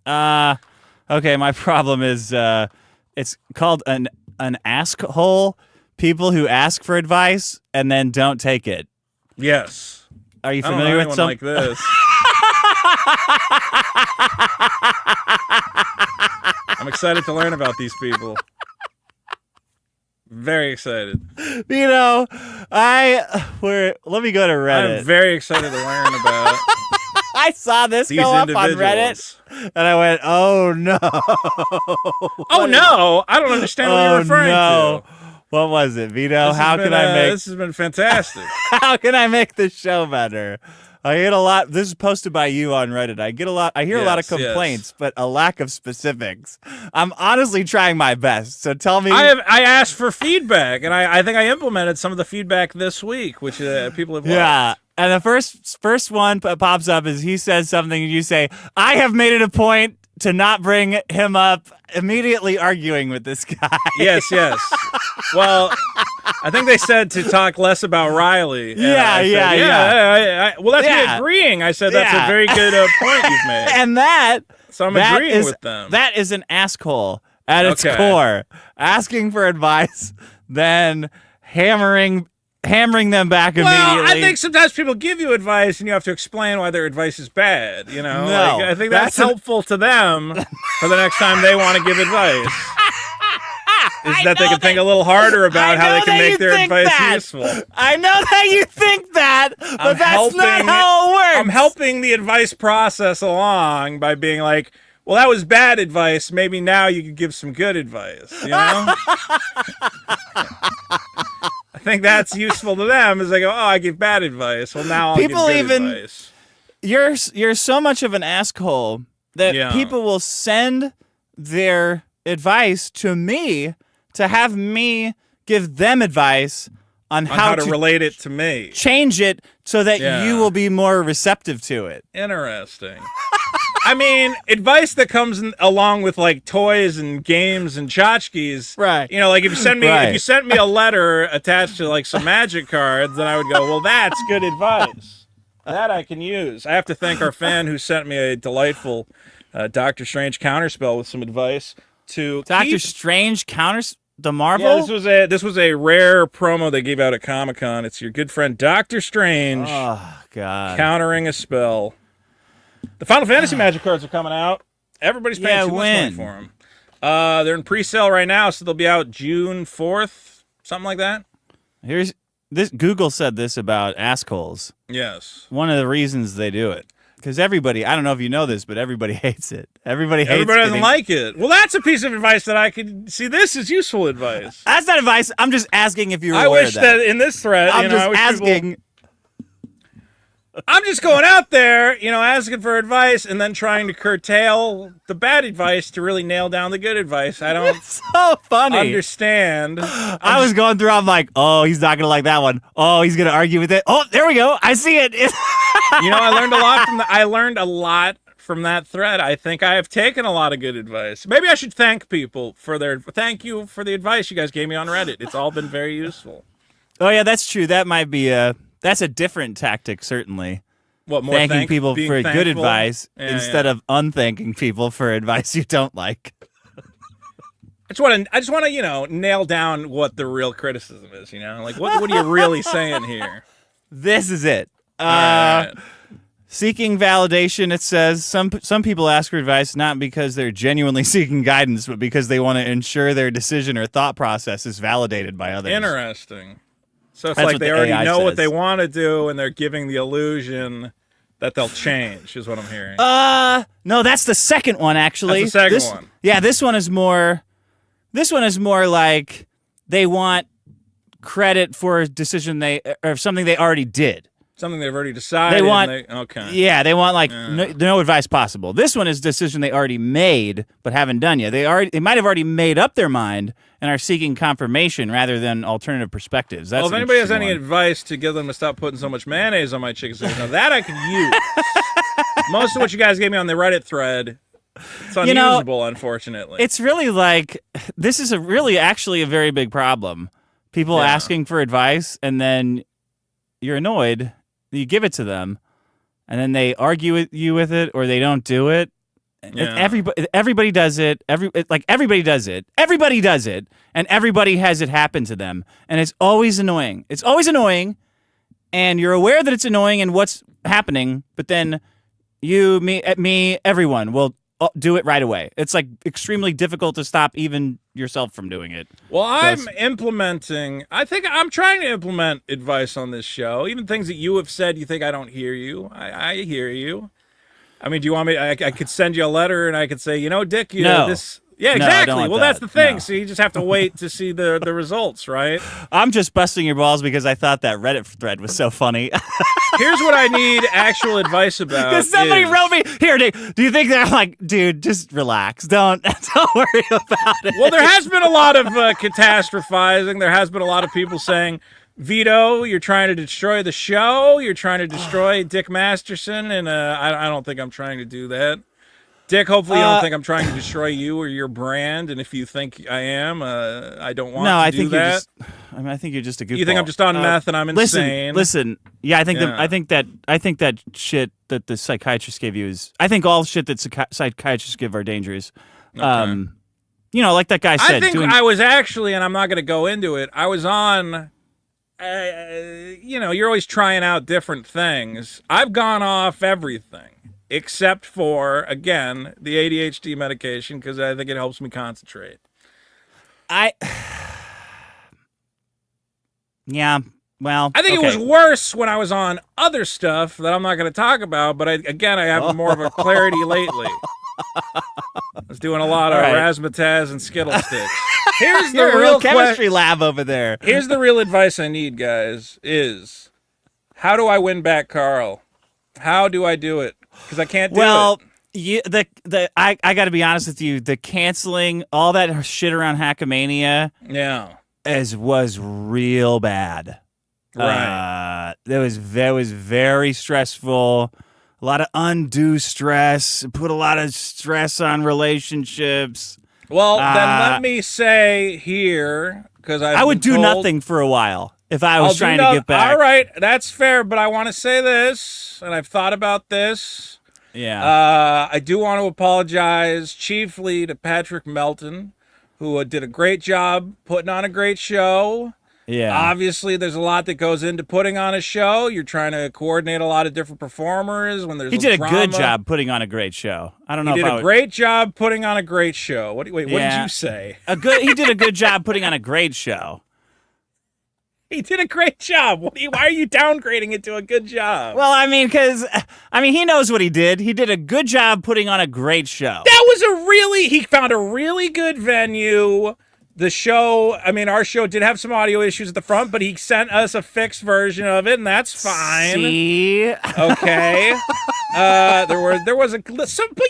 Okay. My problem is it's called an ask hole. People who ask for advice and then don't take it. Yes. Are you I don't know familiar with anyone some? like this. I'm excited to learn about these people. Very excited. Let me go to Reddit. I'm very excited to learn about I saw this these go up on individuals. Reddit, and I went, "Oh no! Oh no! I don't understand what you're referring no. to. What was it, Vito? This How has can been, I make? This has been fantastic. How can I make this show better? I get a lot. This is posted by you on Reddit. I get a lot. I hear a lot of Yes, yes. complaints, but a lack of specifics. I'm honestly trying my best. So tell me. I asked for feedback, and I think I implemented some of the feedback this week, which people have Yeah. liked. And the first one pops up is he says something and you say, I have made it a point to not bring him up, immediately arguing with this guy. Yes. Well, I think they said to talk less about Riley. And Yeah, I said, yeah. Well, that's me Yeah. agreeing. I said that's Yeah. a very good point you've made. And So I'm that agreeing is- with them. That is an asshole at its Okay. core. Asking for advice, then hammering them back Well, immediately. I think sometimes people give you advice and you have to explain why their advice is bad. No, Like, I think that's that's an- helpful to them for the next time they want to give advice. Is that they can think a little harder about how they can make their advice useful. I know that you think that, but that's not how it works. I'm helping the advice process along by being like, well, that was bad advice. Maybe now you could give some good advice. You know? I think that's useful to them as they go, oh, I give bad advice. Well, now I'll People give good even- advice. You're so much of an asshole that Yeah. people will send their advice to me to have me give them advice on On how how to relate it to me. change it so that Yeah. you will be more receptive to it. Interesting. I mean, advice that comes along with like toys and games and tchotchkes. Right. You know, like if you sent me a letter attached to like some magic cards, then I would go, well, that's good advice. That I can use. I have to thank our fan who sent me a delightful Doctor Strange counterspell with some advice to Doctor keep- Strange counters the Marvel. Yeah, this was a rare promo they gave out at Comic-Con. It's your good friend Doctor Strange Oh God. countering a spell. The Final Fantasy Magic cards are coming out. Everybody's paying too much money when? for them. They're in pre-sale right now, so they'll be out June 4th, something like that. Here's this Google said this about assholes. Yes. One of the reasons they do it. Because everybody, I don't know if you know this, but everybody hates it. Everybody doesn't like it. Well, that's a piece of advice that I could see. This is useful advice. That's not advice. I'm just asking if you're I aware wish of that. in this thread, I'm just asking. I'm just going out there, asking for advice and then trying to curtail the bad advice to really nail down the good advice. I don't so funny. understand. I was going through, I'm like, oh, he's not going to like that one. Oh, he's going to argue with it. Oh, there we go. I see it. I learned a lot from that thread. I think I have taken a lot of good advice. Maybe I should thank people for thank you for the advice you guys gave me on Reddit. It's all been very useful. Oh, yeah, that's true. That might be that's a different tactic, certainly. What, more thanking people for thankful? good advice instead of unthanking people for advice you don't like. I just want to, nail down what the real criticism is, Like, what are you really saying here? This is it. All right. Seeking validation, it says. Some people ask for advice not because they're genuinely seeking guidance, but because they want to ensure their decision or thought process is validated by others. Interesting. So it's That's like what they the already AI know what says. they want to do, and they're giving the illusion that they'll change, is what I'm hearing. No, that's the second one, actually. That's the second one. Yeah, this one is more like they want credit for a decision or something they already did. Something they've already decided. They want, okay. Yeah, they want no advice possible. This one is a decision they already made but haven't done yet. They might have already made up their mind and are seeking confirmation rather than alternative perspectives. That's Well, if anybody has any one. advice to give them to stop putting so much mayonnaise on my chicken sandwich, now that I can use. Most of what you guys gave me on the Reddit thread, it's unusable, unfortunately. It's really like this is actually a very big problem. People asking for advice and then you're annoyed. You give it to them, and then they argue with you with it, or they don't do it. Yeah. Everybody does it. Everybody does it. Everybody does it, and everybody has it happen to them, and it's always annoying. It's always annoying, and you're aware that it's annoying and what's happening, but then you, me, everyone will do it right away. It's like extremely difficult to stop even yourself from doing it. Well, I think I'm trying to implement advice on this show. Even things that you have said, you think I don't hear you. I hear you. I mean, do you want me? I could send you a letter and I could say, Dick, this. Yeah, exactly. No, I don't want well, that. that's the thing. No. So you just have to wait to see the results, right? I'm just busting your balls because I thought that Reddit thread was so funny. Here's what I need actual advice about. Because somebody wrote me here. Do you think they're like, dude, just relax. Don't worry about it. Well, there has been a lot of catastrophizing. There has been a lot of people saying, Vito, you're trying to destroy the show. You're trying to destroy Dick Masterson, and I don't think I'm trying to do that. Dick, hopefully you don't think I'm trying to destroy you or your brand, and if you think I am, I don't want to do that. I think you're just a goofball. You think I'm just on meth and I'm insane? Listen. Yeah, I think that shit that the psychiatrist gave you is. I think all shit that psychiatrists give are dangerous. Okay. Like that guy said. I think I was actually, and I'm not going to go into it. I was on. You're always trying out different things. I've gone off everything. Except for, again, the ADHD medication, because I think it helps me concentrate. Yeah, well... I think it was worse when I was on other stuff that I'm not going to talk about, but I have more of a clarity lately. I was doing a lot of razzmatazz and Skittle sticks. Here's the real chemistry lab over there. Here's the real advice I need, guys, is how do I win back Carl? How do I do it? Because I can't do it. I got to be honest with you. The canceling all that shit around Hackamania, was real bad. Right. That was very stressful. A lot of undue stress. Put a lot of stress on relationships. Well, then let me say here, because I would do nothing for a while. If I was trying to get back. All right, that's fair, but I want to say this, and I've thought about this. Yeah. I do want to apologize chiefly to Patrick Melton, who did a great job putting on a great show. Yeah. Obviously, there's a lot that goes into putting on a show. You're trying to coordinate a lot of different performers when there's He did drama. a good job putting on a great show. I don't know he if did a great job putting on a great show. What did you say? He did a good job putting on a great show. He did a great job. Why are you downgrading it to a good job? Well, I mean, because he knows what he did. He did a good job putting on a great show. He found a really good venue. The show, our show did have some audio issues at the front, but he sent us a fixed version of it, and that's fine. See? Okay. There was but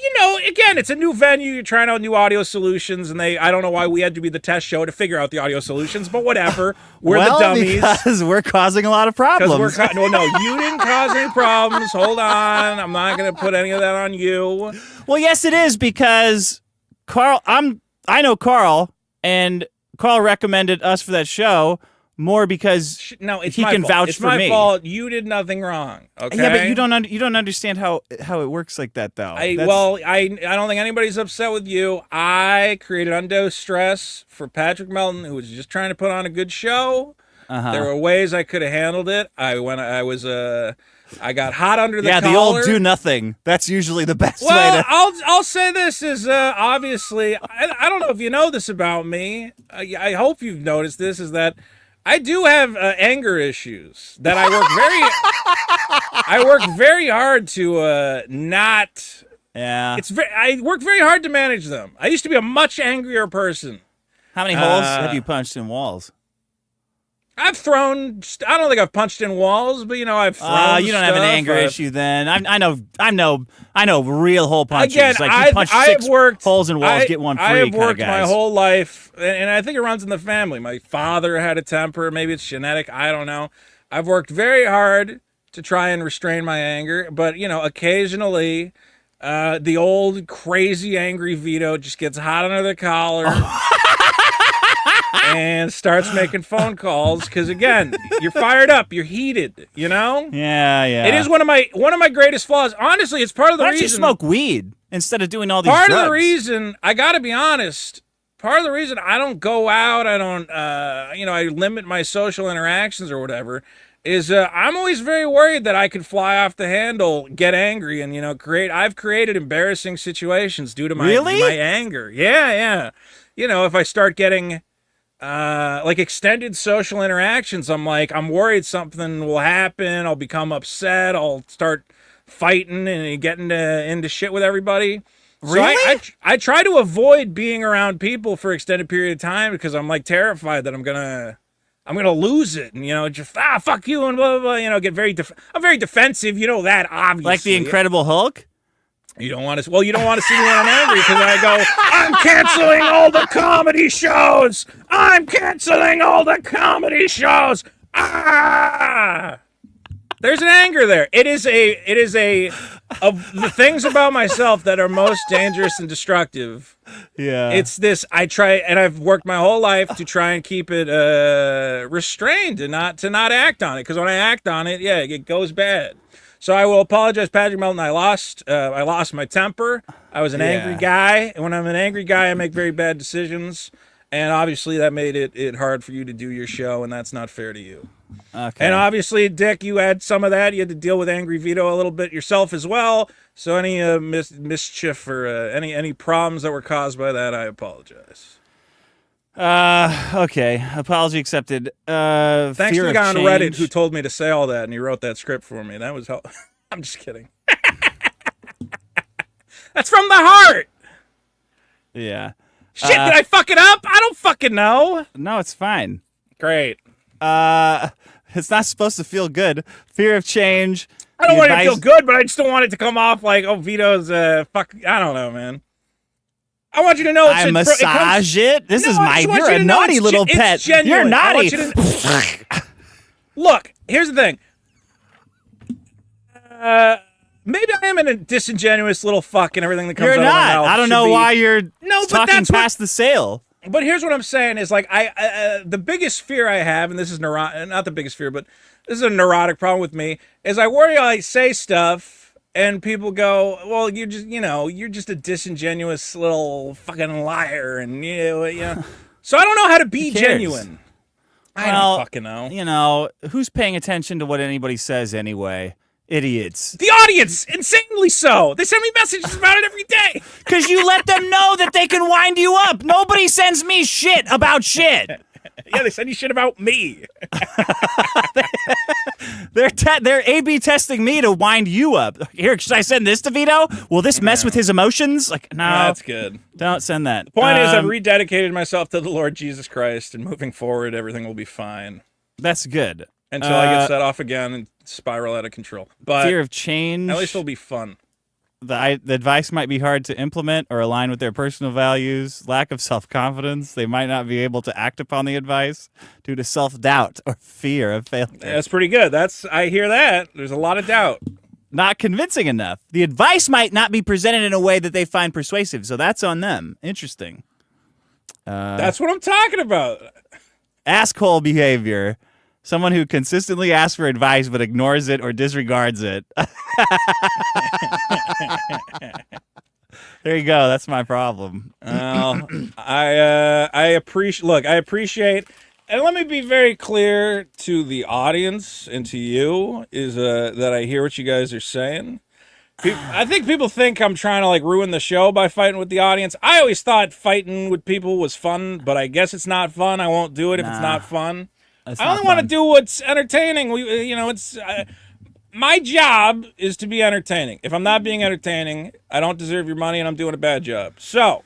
again, it's a new venue. You're trying out new audio solutions, and I don't know why we had to be the test show to figure out the audio solutions, but whatever. We're the dummies. Because we're causing a lot of problems. No, you didn't cause any problems. Hold on. I'm not going to put any of that on you. Well, yes, it is, because Carl, I know Carl, and Carl recommended us for that show more because he can vouch for me. It's my fault. You did nothing wrong. Okay. Yeah, but you don't understand how it works like that, though. I don't think anybody's upset with you. I created undue stress for Patrick Melton, who was just trying to put on a good show. There were ways I could have handled it. I got hot under the collar. Yeah, the old do nothing. That's usually the best way to... I'll say this is obviously, I don't know if you know this about me. I hope you've noticed this, is that I do have anger issues that I work very hard to not... Yeah. I work very hard to manage them. I used to be a much angrier person. How many holes have you punched in walls? I've thrown. I don't think I've punched in walls, but I've thrown. You don't have an anger issue then. I know real hole punches. Again, like you punch six holes in walls, get one free. I have worked my whole life, and I think it runs in the family. My father had a temper. Maybe it's genetic. I don't know. I've worked very hard to try and restrain my anger, but occasionally, the old crazy angry Vito just gets hot under the collar. And starts making phone calls because, again, you're fired up, you're heated, Yeah. It is one of my greatest flaws. Honestly, it's part of the reason. Why don't you smoke weed instead of doing all these drugs? Part of the reason, I got to be honest, part of the reason I don't go out, I don't, I limit my social interactions or whatever, is I'm always very worried that I could fly off the handle, get angry, and, I've created embarrassing situations due to my anger. Yeah. If I start getting... like extended social interactions, I'm worried something will happen. I'll become upset. I'll start fighting and get into shit with everybody. Really? So I try to avoid being around people for extended period of time because I'm terrified that I'm gonna lose it and just fuck you and blah blah blah. I'm very defensive. That obviously. Like the Incredible Hulk. You don't want to see me when I'm angry because I go, I'm canceling all the comedy shows. I'm canceling all the comedy shows. There's an anger there. It is of the things about myself that are most dangerous and destructive. Yeah. It's this, and I've worked my whole life to try and keep it restrained and not act on it. Because when I act on it, it goes bad. So I will apologize, Patrick Melton. I lost my temper. I was an angry guy, and when I'm an angry guy, I make very bad decisions. And obviously, that made it hard for you to do your show, and that's not fair to you. Okay. And obviously, Dick, you had some of that. You had to deal with Angry Vito a little bit yourself as well. So any mischief or any problems that were caused by that, I apologize. Okay. Apology accepted. Thanks to the guy on Reddit who told me to say all that, and he wrote that script for me. That was help. I'm just kidding. That's from the heart. Yeah. Shit, did I fuck it up? I don't fucking know. No, it's fine. Great. It's not supposed to feel good. Fear of change. I don't want it to feel good, but I just don't want it to come off like, oh, Vito's fuck. I don't know, man. I want you to know I massage it. You're a naughty little pet. You're naughty. Look, here's the thing. Maybe I am a disingenuous little fuck and everything that comes out of my mouth. You're not. I don't know why you're talking past the sale. But here's what I'm saying is the biggest fear I have, and this is not the biggest fear, but this is a neurotic problem with me, is I worry I say stuff and people go, well, you're just a disingenuous little fucking liar, and So I don't know how to be genuine. I don't fucking know. Who's paying attention to what anybody says anyway? Idiots. The audience, insanely so. They send me messages about it every day. Because you let them know that they can wind you up. Nobody sends me shit about shit. Yeah, they send you shit about me. They're A/B testing me to wind you up. Here, should I send this to Vito? Will this mess with his emotions? Like, no, That's good. don't send that. Point is, I've rededicated myself to the Lord Jesus Christ, and moving forward, everything will be fine. That's good. Until I get set off again and spiral out of control. But fear of change. at least it'll be fun. The advice might be hard to implement or align with their personal values. Lack of self-confidence. They might not be able to act upon the advice due to self-doubt or fear of failure. That's pretty good. I hear that. There's a lot of doubt. Not convincing enough. The advice might not be presented in a way that they find persuasive, so that's on them. Interesting. That's what I'm talking about. Asshole behavior. Someone who consistently asks for advice but ignores it or disregards it. There you go. That's my problem. I appreciate, and let me be very clear to the audience and to you, is that I hear what you guys are saying. I think people think I'm trying to like ruin the show by fighting with the audience. I always thought fighting with people was fun, but I guess it's not fun. I won't do it if it's not fun. I only want to do what's entertaining. It's my job is to be entertaining. If I'm not being entertaining, I don't deserve your money and I'm doing a bad job. So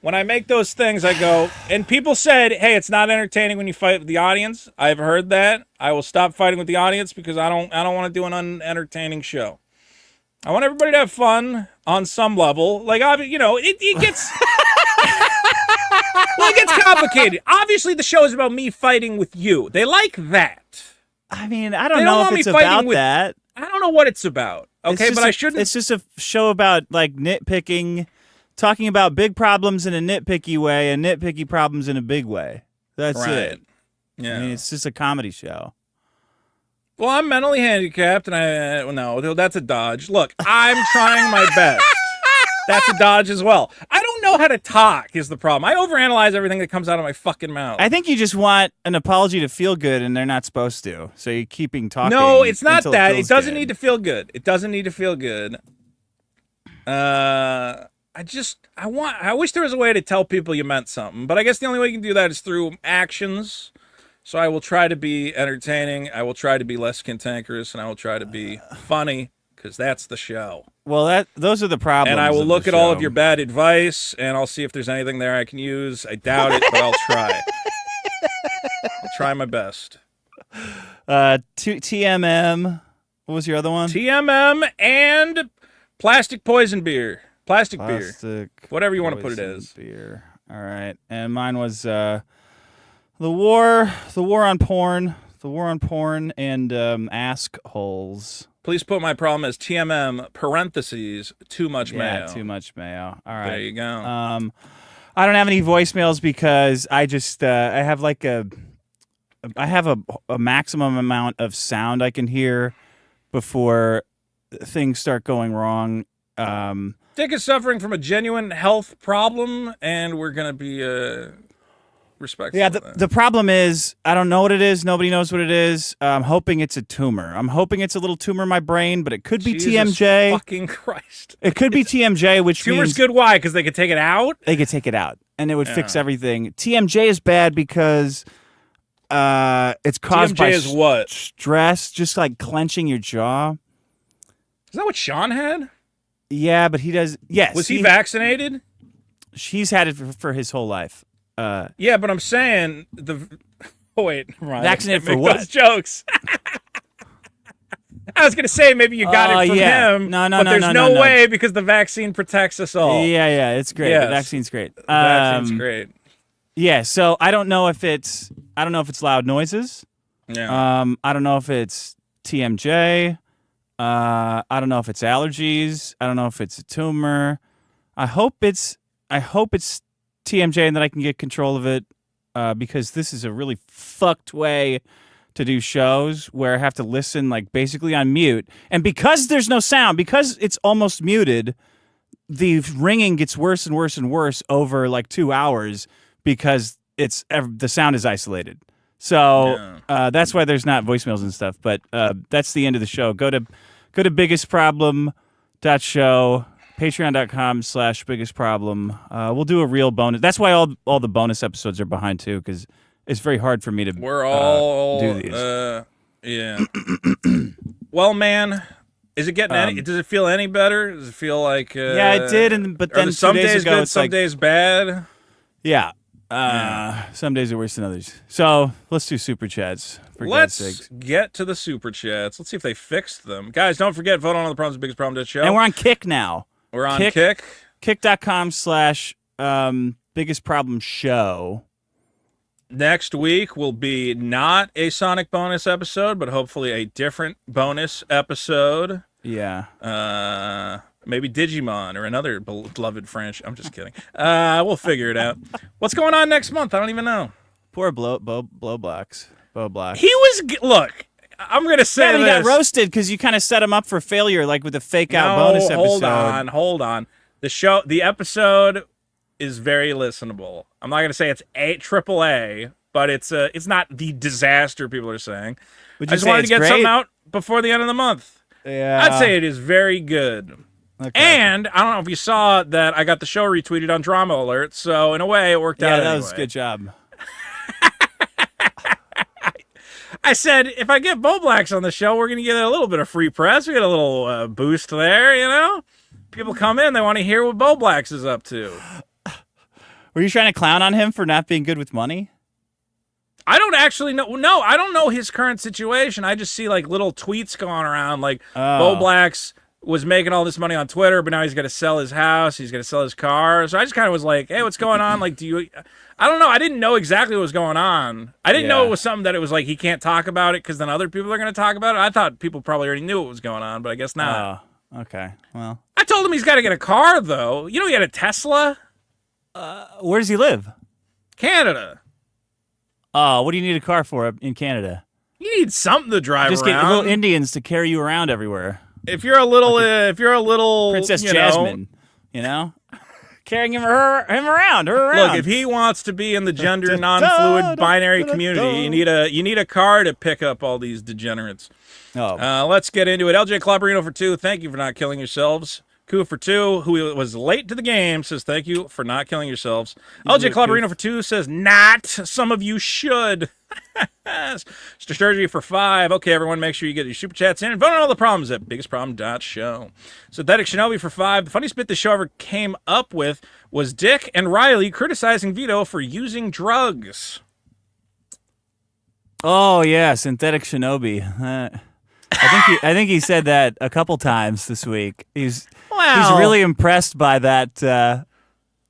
when I make those things, I go, and people said, hey, it's not entertaining when you fight with the audience. I've heard that. I will stop fighting with the audience because I don't want to do an unentertaining show. I want everybody to have fun on some level. Like, it gets... Well, it gets complicated. Obviously, the show is about me fighting with you. They like that. I mean, I don't know if it's about that. I don't know what it's about. Okay, but I shouldn't. It's just a show about like nitpicking, talking about big problems in a nitpicky way and nitpicky problems in a big way. That's it. Yeah. I mean, it's just a comedy show. Well, I'm mentally handicapped, and no, that's a dodge. Look, I'm trying my best. That's a dodge as well. I don't know how to talk is the problem. I overanalyze everything that comes out of my fucking mouth. I think you just want an apology to feel good, and they're not supposed to. So you're keeping talking. No, it's not that. It doesn't good. need to feel good. It doesn't need to feel good. I wish there was a way to tell people you meant something, but I guess the only way you can do that is through actions. So I will try to be entertaining. I will try to be less cantankerous, and I will try to be funny. Because that's the show. Well, those are the problems. And I will look at all of your bad advice, and I'll see if there's anything there I can use. I doubt it, but I'll try. I'll try my best. TMM. What was your other one? TMM and plastic poison beer. Plastic beer. Whatever you want to put it as. Beer. All right. And mine was the war on porn. The war on porn and ask holes. Please put my problem as TMM, parentheses, too much mayo. Yeah, too much mayo. All right. There you go. I don't have any voicemails because I just, I have a maximum amount of sound I can hear before things start going wrong. Dick is suffering from a genuine health problem, and we're going to be... respectful. Yeah, the problem is I don't know what it is. Nobody knows what it is. I'm hoping it's a tumor. I'm hoping it's a little tumor in my brain, but it could be Jesus TMJ. Fucking Christ! It could be TMJ, which tumor's means good. Why? Because they could take it out. They could take it out, and it would fix everything. TMJ is bad because it's caused TMJ by is what? Stress, just like clenching your jaw. Is that what Sean had? Yeah, but he does. Yes. Was he vaccinated? He's had it for his whole life. Yeah, but I'm saying Oh wait, right. Vaccinated for what? Those jokes. I was gonna say maybe you got it from him. No, but there's no way because the vaccine protects us all. Yeah, it's great. Yes. The vaccine's great. The vaccine's great. Yeah, so I don't know if it's loud noises. Yeah. I don't know if it's TMJ. I don't know if it's allergies. I don't know if it's a tumor. I hope it's TMJ and that I can get control of it because this is a really fucked way to do shows where I have to listen like basically on mute. And because there's no sound, because it's almost muted, the ringing gets worse and worse and worse over like 2 hours because the sound is isolated. So that's why there's not voicemails and stuff. But that's the end of the show. Go to biggestproblem.show. Patreon.com/biggestproblem. We'll do a real bonus. That's why all the bonus episodes are behind too, because it's very hard for me to We're all do these. Yeah. Well, man, is it getting any? Does it feel any better? Does it feel like? Yeah, it did, but then some 2 days days ago, good, it's some like, days bad. yeah. Some days are worse than others. So let's do super chats. For God's Let's sakes. get to the super chats. Let's see if they fixed them, guys. Don't forget, vote on all the problems. The biggest problem to the show. And we're on Kick now. We're on Kick. Kick.com/biggest problem show. Next week will be not a Sonic bonus episode, but hopefully a different bonus episode. Yeah. Maybe Digimon or another beloved franchise. I'm just kidding. We'll figure it out. What's going on next month? I don't even know. Poor Blowblocks. He was look. I'm gonna say he this. got roasted because you kind of set him up for failure, like with a fake out bonus episode. Hold on. The episode is very listenable. I'm not gonna say it's triple A, but it's not the disaster people are saying. I just wanted to get something out before the end of the month. Yeah, I'd say it is very good. Okay. And I don't know if you saw that I got the show retweeted on Drama Alert, so in a way it worked out. Yeah, that anyway. was a good job. I said, if I get Bo Blacks on the show, we're going to get a little bit of free press. We get a little boost there, you know? People come in, they want to hear what Bo Blacks is up to. Were you trying to clown on him for not being good with money? I don't actually know. No, I don't know his current situation. I just see like little tweets going around like Bo Blacks was making all this money on Twitter, but now he's got to sell his house. He's got to sell his car. So I just kind of was like, hey, what's going on? Like, I don't know. I didn't know exactly what was going on. I didn't know it was something that it was like he can't talk about it because then other people are going to talk about it. I thought people probably already knew what was going on, but I guess not. Oh, okay. Well, I told him he's got to get a car, though. You know he had a Tesla? where does he live? Canada. Oh, what do you need a car for in Canada? You need something to drive Just around. get little Indians to carry you around everywhere. If you're a little, Princess Jasmine, you know? Carrying him around. Look, if he wants to be in the gender non-fluid binary community, you need a car to pick up all these degenerates. Oh. Let's get into it. LJ Clabarino for 2. Thank you for not killing yourselves. Koo for 2, who was late to the game, says thank you for not killing yourselves. LJ Clabarino for 2 says not. Some of you should. Mr. Sturgey for 5. Okay, everyone, make sure you get your super chats in and vote on all the problems at biggestproblem.show. Synthetic Shinobi for 5. The funniest bit the show ever came up with was Dick and Riley criticizing Vito for using drugs. Oh yeah, Synthetic Shinobi. I think he said that a couple times this week. He's really impressed by that.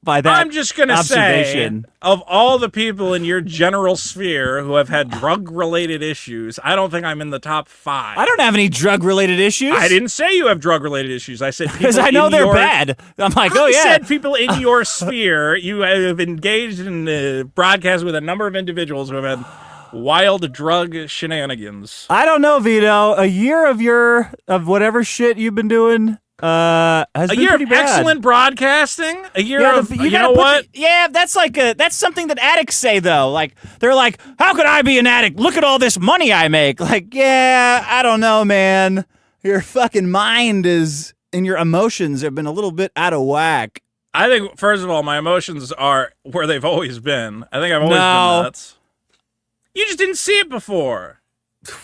I'm just gonna observation. say, of all the people in your general sphere who have had drug-related issues, I don't think I'm in the top 5. I don't have any drug-related issues. I didn't say you have drug-related issues. I said because I know they're bad. I'm like, oh yeah. I said people in your sphere. You have engaged in broadcast with a number of individuals who have had wild drug shenanigans. I don't know, Vito. A year of whatever shit you've been doing has been year pretty of bad. excellent broadcasting. A year of you know what? what? That's something that addicts say though. Like they're like, how could I be an addict? Look at all this money I make. Like, yeah, I don't know, man. Your fucking mind is and your emotions have been a little bit out of whack. I think first of all, my emotions are where they've always been. I think I've always been nuts. You just didn't see it before.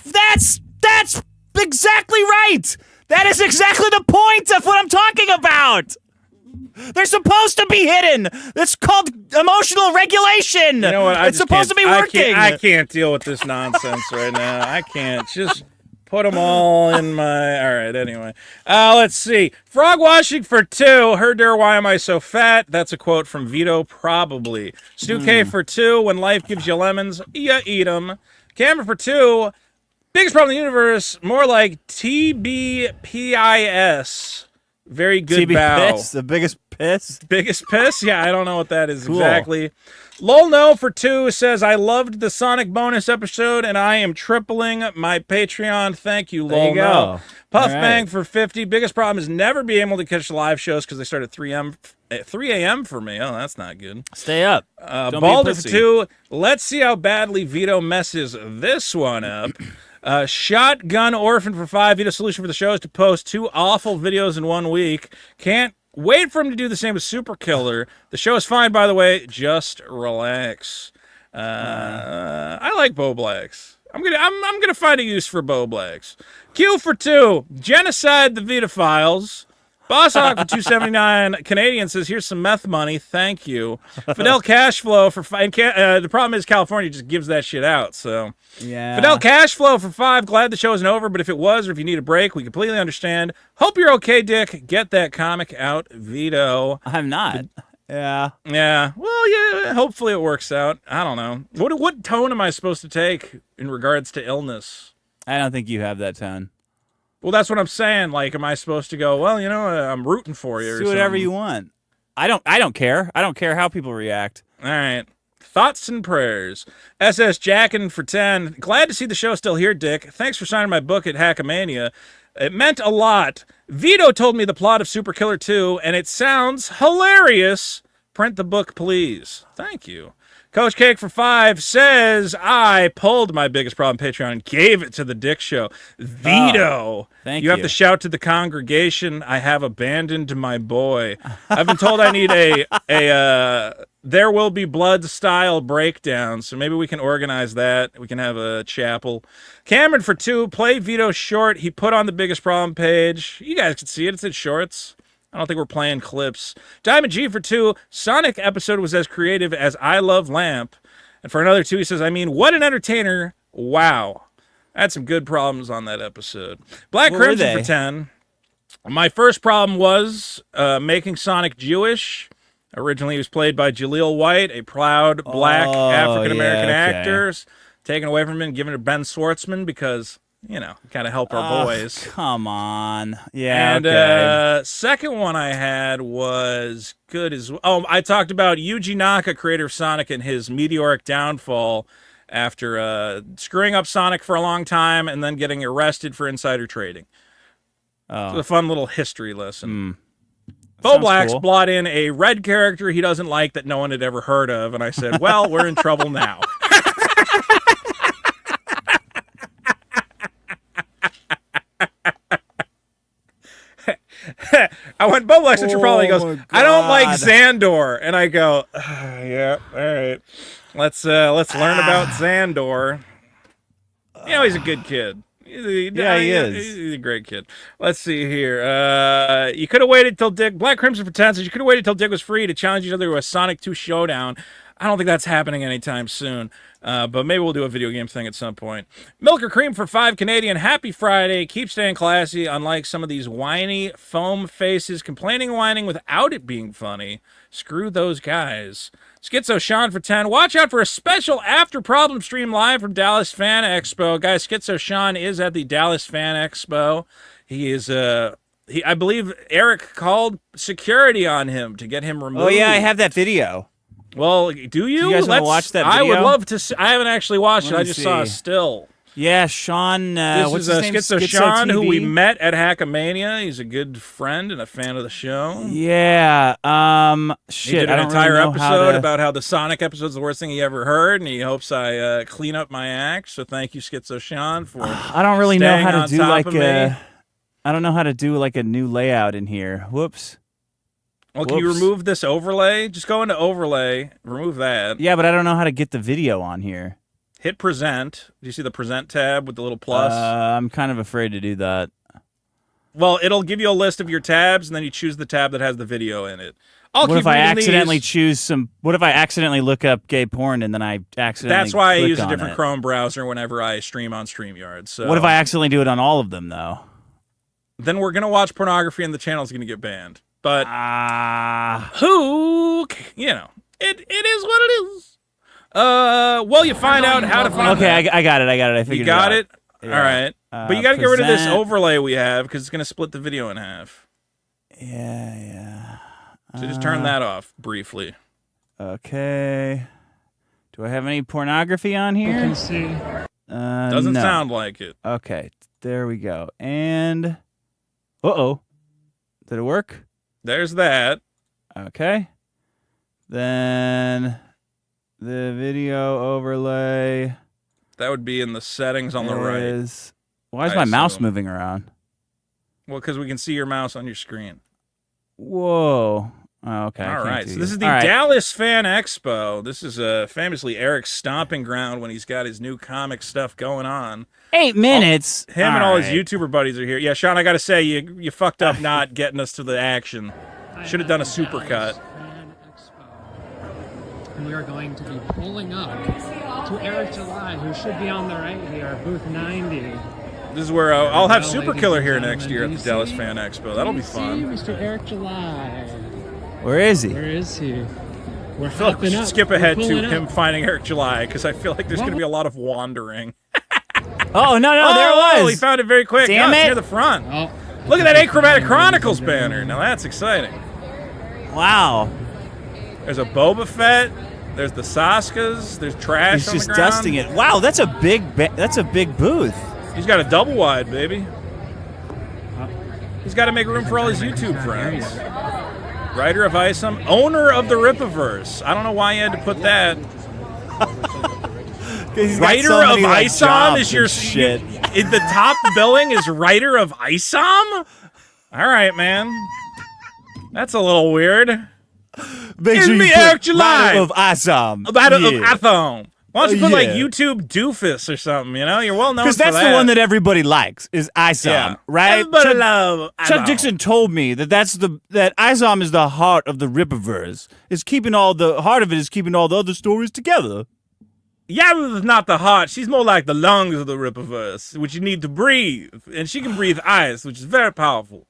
That's exactly right. That is exactly the point of what I'm talking about. They're supposed to be hidden. It's called emotional regulation. You know what? It's supposed to be working. I can't deal with this nonsense right now. I can't. Just put them all in my... All right, anyway. Let's see. Frog washing for 2. Herder, why am I so fat? That's a quote from Vito, probably. Stu K for 2. When life gives you lemons, you eat them. Cameron for 2. Biggest problem in the universe, more like TBPIS. Very good bow. Piss, the biggest piss? Biggest piss? Yeah, I don't know what that is exactly. Lol No for 2 says, I loved the Sonic bonus episode, and I am tripling my Patreon. Thank you, Lol No. Puff Bang for 50. Biggest problem is never being able to catch the live shows because they start at 3 a.m. for me. Oh, that's not good. Stay up. Balder for 2. Let's see how badly Vito messes this one up. Shotgun Orphan for 5. Vito's solution for the show is to post 2 awful videos in 1 week. Can't wait for him to do the same with Super Killer. The show is fine, by the way. Just relax. I like Bo Blacks. I'm gonna find a use for Bo Blacks. Q for 2. Genocide the Vitaphiles. Boss Hawk for 279 Canadian says, here's some meth money. Thank you. Fidel Cashflow for 5. The problem is California just gives that shit out. So Yeah. Fidel Cashflow for 5. Glad the show isn't over, but if it was, or if you need a break, we completely understand. Hope you're okay, Dick. Get that comic out, Vito. I'm not. Yeah. Yeah. Well, yeah. Hopefully it works out. I don't know. What tone am I supposed to take in regards to illness? I don't think you have that tone. Well, that's what I'm saying. Like, am I supposed to go, well, I'm rooting for you or Do whatever something? you want. I don't care. I don't care how people react. All right. Thoughts and prayers. SS Jackin for 10. Glad to see the show still here, Dick. Thanks for signing my book at Hackamania. It meant a lot. Vito told me the plot of Super Killer 2, and it sounds hilarious. Print the book, please. Thank you. Coach Cake for 5 says, I pulled my biggest problem Patreon and gave it to the Dick Show. Vito, thank you have you. to shout to the congregation, I have abandoned my boy. I've been told I need a There Will Be Blood style breakdown, so maybe we can organize that. We can have a chapel. Cameron for 2, play Vito short. He put on the biggest problem page. You guys can see it. It's in shorts. I don't think we're playing clips. Diamond G for 2, Sonic episode was as creative as I Love Lamp. And for another 2, he says, I mean, what an entertainer. Wow. I had some good problems on that episode. Black What were Crimson they? for 10. My first problem was making Sonic Jewish. Originally, he was played by Jaleel White, a proud black African-American yeah, okay. actor. Taken away from him and given to Ben Schwartzman because, kind of help our boys. Come on. Yeah. And okay. second one I had was good as well. Oh, I talked about Yuji Naka, creator of Sonic, and his meteoric downfall after screwing up Sonic for a long time and then getting arrested for insider trading. It's a fun little history lesson. Bo Sounds Blacks cool. brought in a red character he doesn't like that no one had ever heard of, and I said, well, we're in trouble now. I went, Bo Blacks, what's your problem? He goes, my I don't like God. Xandor. And I go, yeah, all right. Let's learn about Xandor. He's a good kid. Yeah, he is. He's a great kid. Let's see here. You could have waited till Dick. Black Crimson for 10 says you could have waited till Dick was free to challenge each other to a Sonic 2 showdown. I don't think that's happening anytime soon. But maybe we'll do a video game thing at some point. Milker Cream for 5 Canadian. Happy Friday. Keep staying classy, unlike some of these whiny foam faces complaining and whining without it being funny. Screw those guys. Schizo Sean for 10. Watch out for a special after problem stream live from Dallas Fan Expo. Guys, Schizo Sean is at the Dallas Fan Expo. He is I believe Eric called security on him to get him removed. Oh yeah, I have that video. Well, do you? You guys wanna watch that I would video? love to see. I haven't actually watched it. Let I me just saw a see. still. Yeah, Sean. This What's is his name? Schizo Schizo Sean, who TV? we met at Hackamania. He's a good friend and a fan of the show. Yeah. He Shit. did I an don't entire really know how episode to... about how the Sonic episode's the worst thing he ever heard, and he hopes I clean up my act. So thank you, Schizo Sean, for I don't really know staying how on to do top like of me. I don't know how to do like a new layout in here. Whoops. Well, can you Whoops. remove this overlay? Just go into overlay, remove that. Yeah, but I don't know how to get the video on here. Hit present. Do you see the present tab with the little plus? I'm kind of afraid to do that. Well, it'll give you a list of your tabs, and then you choose the tab that has the video in it. I'll What keep if I reading accidentally these. choose some? What if I accidentally look up gay porn and then I accidentally? That's why I click use a on different it? Chrome browser whenever I stream on StreamYard. So What if I accidentally do it on all of them though? Then we're gonna watch pornography, and the channel's gonna get banned. But Ah. it is what it is. Well, you find out how to find. Okay, that. I got it. I got it. I figured You got it. it. out. All right, but you got to get rid of this present. overlay we have because it's gonna split the video in half. Yeah. So just turn that off briefly. Okay. Do I have any pornography on here? Doesn't no. sound like it. Okay, there we go. And uh-oh. Did it work? There's that. Okay. Then the video overlay That would be in the settings on the right. is... Why is I my mouse assume. moving around? Well, because we can see your mouse on your screen. Whoa. Oh, okay. All right, do so you. this is the All right. Dallas Fan Expo. This is famously Eric's stomping ground when he's got his new comic stuff going on. 8 minutes. Him and all his right. YouTuber buddies are here. Yeah, Sean, I got to say, you fucked up not getting us to the action. Should have done a supercut. Fan Expo. And we are going to be pulling up to Eric July, who should be on the right here, booth 90. This is where I'll have Well, Super ladies Killer and here gentlemen, next year at do the you Dallas see- Fan Expo. That'll be fun. Mr. Eric July. Where is he? Where is he? We're I feel like we hopping should up. skip We're ahead to pulling him up. finding Eric July because I feel like there's going to be a lot of wandering. Oh, no, there it Oh, was. he found it very quick. Damn It's it. near the front. Oh. Look at that Achromatic Chronicles banner. Now that's exciting. Wow. There's a Boba Fett. There's the Saskas. There's trash He's on just the ground. dusting it. Wow, that's a big booth. He's got a double wide, baby. He's got to make room for all his YouTube friends. Writer of Isom, owner of the Ripaverse. I don't know why you had to put that. He's got Writer so many, of like, Isom jobs is your and shit. In the top billing is writer of Isom. All right, man. That's a little weird. Make It's sure you me, put Eric July. Writer of Assam. Writer of Yeah. Isom. Why don't you put like Yeah. YouTube doofus or something? You know, you're well known for Because that's that. the one that everybody likes is Isom, Yeah. right? Everybody Chuck, love Chuck Isom. Dixon told me that Isom is the heart of the Rippaverse. It's keeping all the heart of it is keeping all the other stories together. Yara's not the heart. She's more like the lungs of the Rippaverse, which you need to breathe. And she can breathe ice, which is very powerful.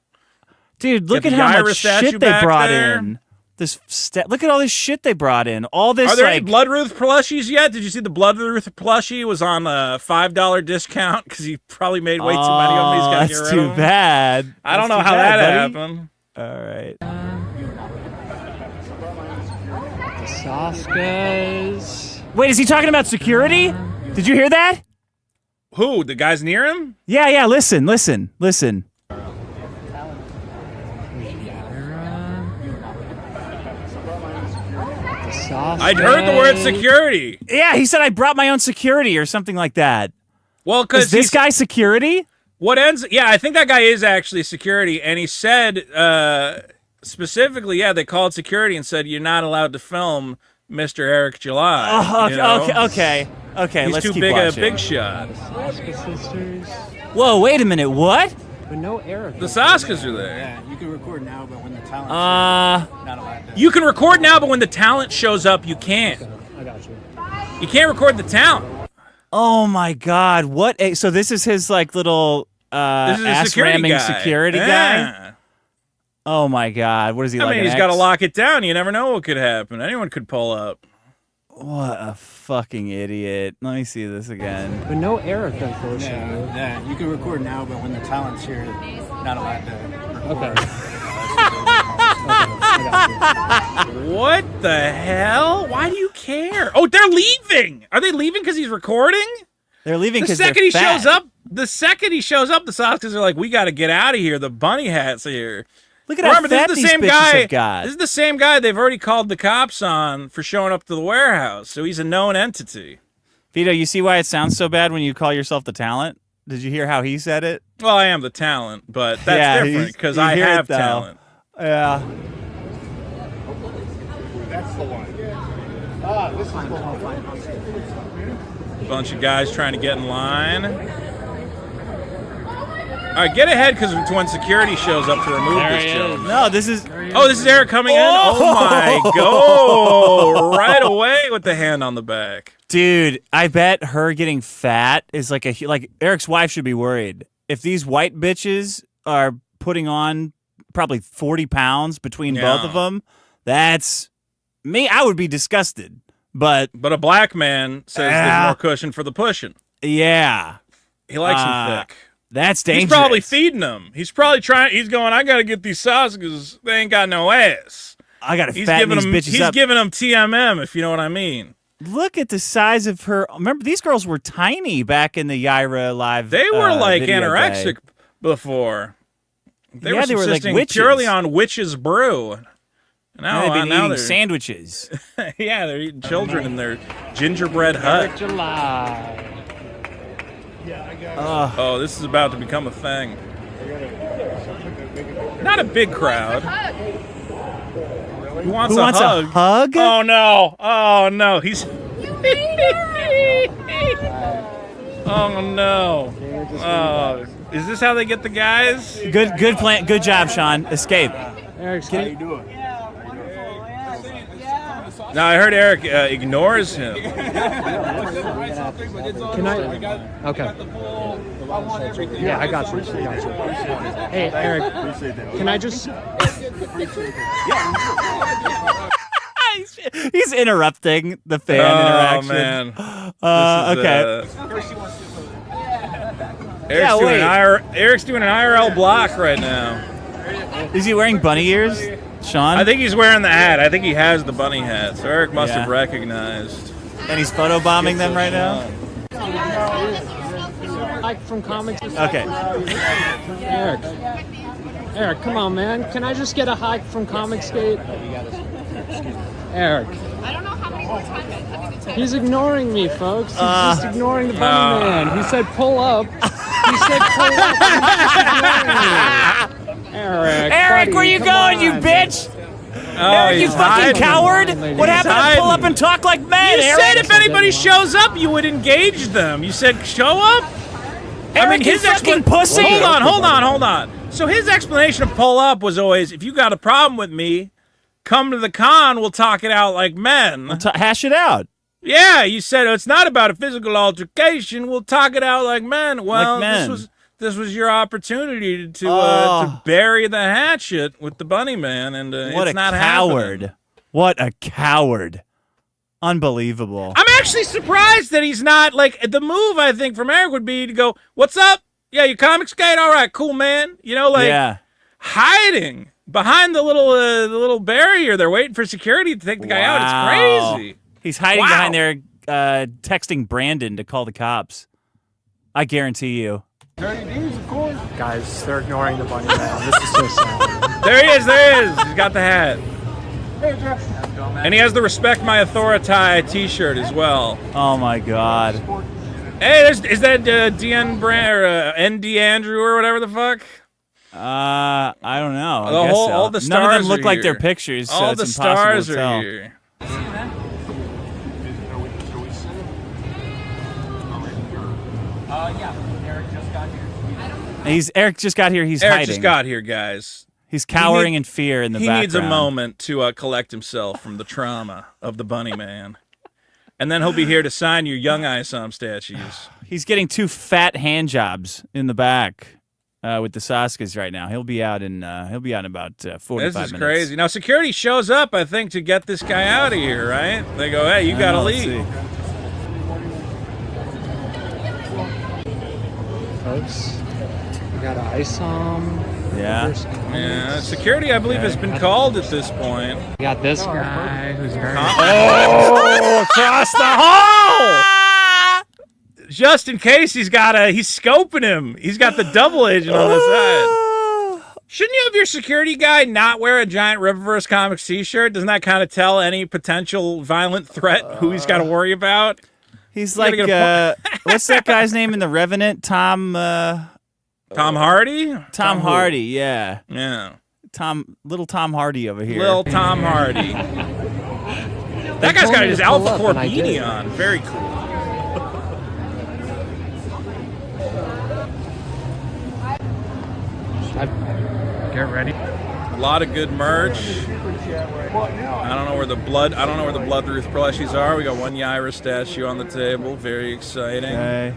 Dude, look Get at the how Ira much statue shit they back brought there. in. Look at all this shit they brought in. All this Are there like any Bloodruth plushies yet? Did you see the Bloodruth plushie was on a $5 discount because he probably made way too many of them. He's got to that's get rid too of them. bad. I don't That's know too how bad, that buddy. happened. All right. Saskas. Wait, is he talking about security? Did you hear that? Who? The guys near him? Yeah, listen. I'd heard the word security. Yeah, he said I brought my own security or something like that. Well, Is because this guy security? what ends? Yeah, I think that guy is actually security, and he said specifically, yeah, they called security and said you're not allowed to film Mr. Eric July. Oh, you know? okay. He's Let's too keep big watching. a big shot. Saska sisters. Whoa, wait a minute. What? But no Eric. The Saskas are there. Yeah, you can record now, but when the talent not allowed to. You can record now, but when the talent shows up, you can't. I got you. You can't record the talent. Oh my God! What? So this is his like little This is a ass security ramming guy. security guy. Yeah. Oh my God! What is he I like? mean, an he's got to ex? lock it down. You never know what could happen. Anyone could pull up. What a fucking idiot! Let me see this again. But no Eric, unfortunately. Yeah, you can record now, but when the talent's here, not allowed to record. Okay. I got you. What the hell? Why do you care? Oh, they're leaving. Are they leaving because he's recording? They're leaving The because second they're he fat. shows up, the Saskas are like, we got to get out of here. The bunny hats are here. Look at how Remember, fat this is the these same bitches guy. have got. This is the same guy they've already called the cops on for showing up to the warehouse. So he's a known entity. Vito, you see why it sounds so bad when you call yourself the talent? Did you hear how he said it? Well, I am the talent, but that's Yeah, different because you I hear it, have though. talent. Yeah. Bunch of guys trying to get in line. All right, get ahead because it's when security shows up to remove There this he joke. is. No, this is. Oh, this is Eric coming in? Oh, my God. Right away with the hand on the back. Dude, I bet her getting fat is like Eric's wife should be worried. If these white bitches are putting on probably 40 pounds between both of them, that's me. I would be disgusted. But But a black man says there's more cushion for the pushing. yeah, He likes them thick. that's dangerous. He's probably feeding them. He's probably trying. He's going, I got to get these sauces because they ain't got no ass. I gotta He's fatten giving these them. bitches He's up. giving them TMM, if you know what I mean. Look at the size of her. Remember, these girls were tiny back in the Yaira live. They were like video anorexic day. before. They Yeah, were they were like subsisting witches. purely on witch's brew. Now, They've been now eating they're sandwiches. yeah, they're eating children in their gingerbread hut. Eric July. Oh, this is about to become a thing. Not a big crowd. Who wants Who wants a hug? Oh no! Oh no! He's. Oh no! Oh, is this how they get the guys? Good plan. Good job, Sean. Escape. Eric's How you doing? No, I heard Eric ignores him. Can I? Okay. Yeah, I got you. Hey, Eric, can I just? He's interrupting the fan interaction. Man. Okay. Eric's doing an IRL block right now. Is he wearing bunny ears, Sean? I think he's wearing the hat. I think he has the bunny hat. So Eric must Yeah. have recognized. And he's photobombing them right now? Like from comics. Okay. Eric, come on, man. Can I just get a hike from Comicsgate? Eric. I don't know how many more times I think it's He's ignoring me, folks. He's just ignoring the bunny man. He said pull up. He said pull up. He's ignoring me. Eric, buddy, where you come going, you on. bitch? Oh, Eric, you he's fucking hiding. coward! He's What happened to pull hiding. up and talk like men, You Eric? said if anybody shows up, you would engage them. You said show up. Eric, you fucking pussy! Hold on. So his explanation of pull up was always, if you got a problem with me, come to the con. We'll talk it out like men. Hash it out. Yeah, you said it's not about a physical altercation. We'll talk it out like men. Well, Like men. this was your opportunity to bury the hatchet with the bunny man, and What it's a not coward. happening. What a coward. Unbelievable. I'm actually surprised that he's not, like, the move, I think, from Eric would be to go, what's up? Yeah, you Comicsgate? All right, cool, man. You know, like, yeah. hiding behind the little barrier. They're waiting for security to take the guy out. It's crazy. He's hiding Wow. behind there, texting Brandon to call the cops. I guarantee you. Guys, they're ignoring the bunny man. This is so sad. There he is. He's got the hat. And he has the Respect My Authority t-shirt as well. Oh my God. Hey, is that DN Brand or ND Andrew or whatever the fuck? I don't know. I The guess whole- so. all the None of them stars look are like here. their pictures, so All it's the impossible stars to are tell. here. Eric just got here. He's Eric hiding. just got here, guys. He's cowering in fear in the He background. needs a moment to collect himself from the trauma of the bunny man. And then he'll be here to sign your Young Isom statues. He's getting 2 fat hand jobs in the back with the Saskas right now. He'll be out in about 45 This is minutes. crazy. Now, security shows up, I think, to get this guy out of here, right? They go, hey, you got to Let's leave. see. Folks, we got an ISOM. Yeah. Yeah, security, I believe, has been called at this point. We got this guy who's very. Oh, across the hall! Just in case he's scoping him. He's got the double agent on the side. Shouldn't you have your security guy not wear a giant Riververse Comics t-shirt? Doesn't that kind of tell any potential violent threat who he's got to worry about? He's You gotta like, get a what's that guy's name in The Revenant? Tom Hardy? Tom Hardy, yeah. Yeah. Little Tom Hardy over here. Lil Tom Hardy. That guy's told got me his to pull Alpha up, Core and I beanie did. on. Very cool. Get ready. A lot of good merch. I don't know where the Bloodruth plushies are. We got one Yaira statue on the table. Very exciting. Okay.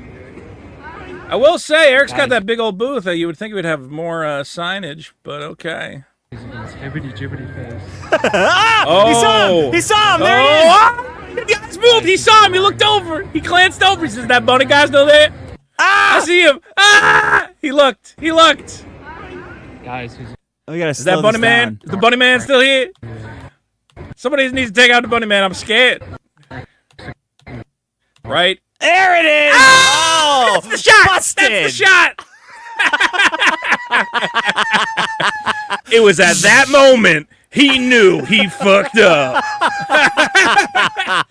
I will say, Eric's got that big old booth. You would think we'd have more signage, but okay. Jibbity jibbity face. Oh, He saw him! There he is! The guy's moved. He saw him. He looked over. He glanced over. He says, "That bunny guy's still there." I see him. He looked. Guys, who's We gotta Is that slow bunny this man? down. Is the bunny man still here? Somebody needs to take out the bunny man. I'm scared. Right? There it is! Oh! That's the shot. Busted! That's the shot. It was at that moment he knew he fucked up.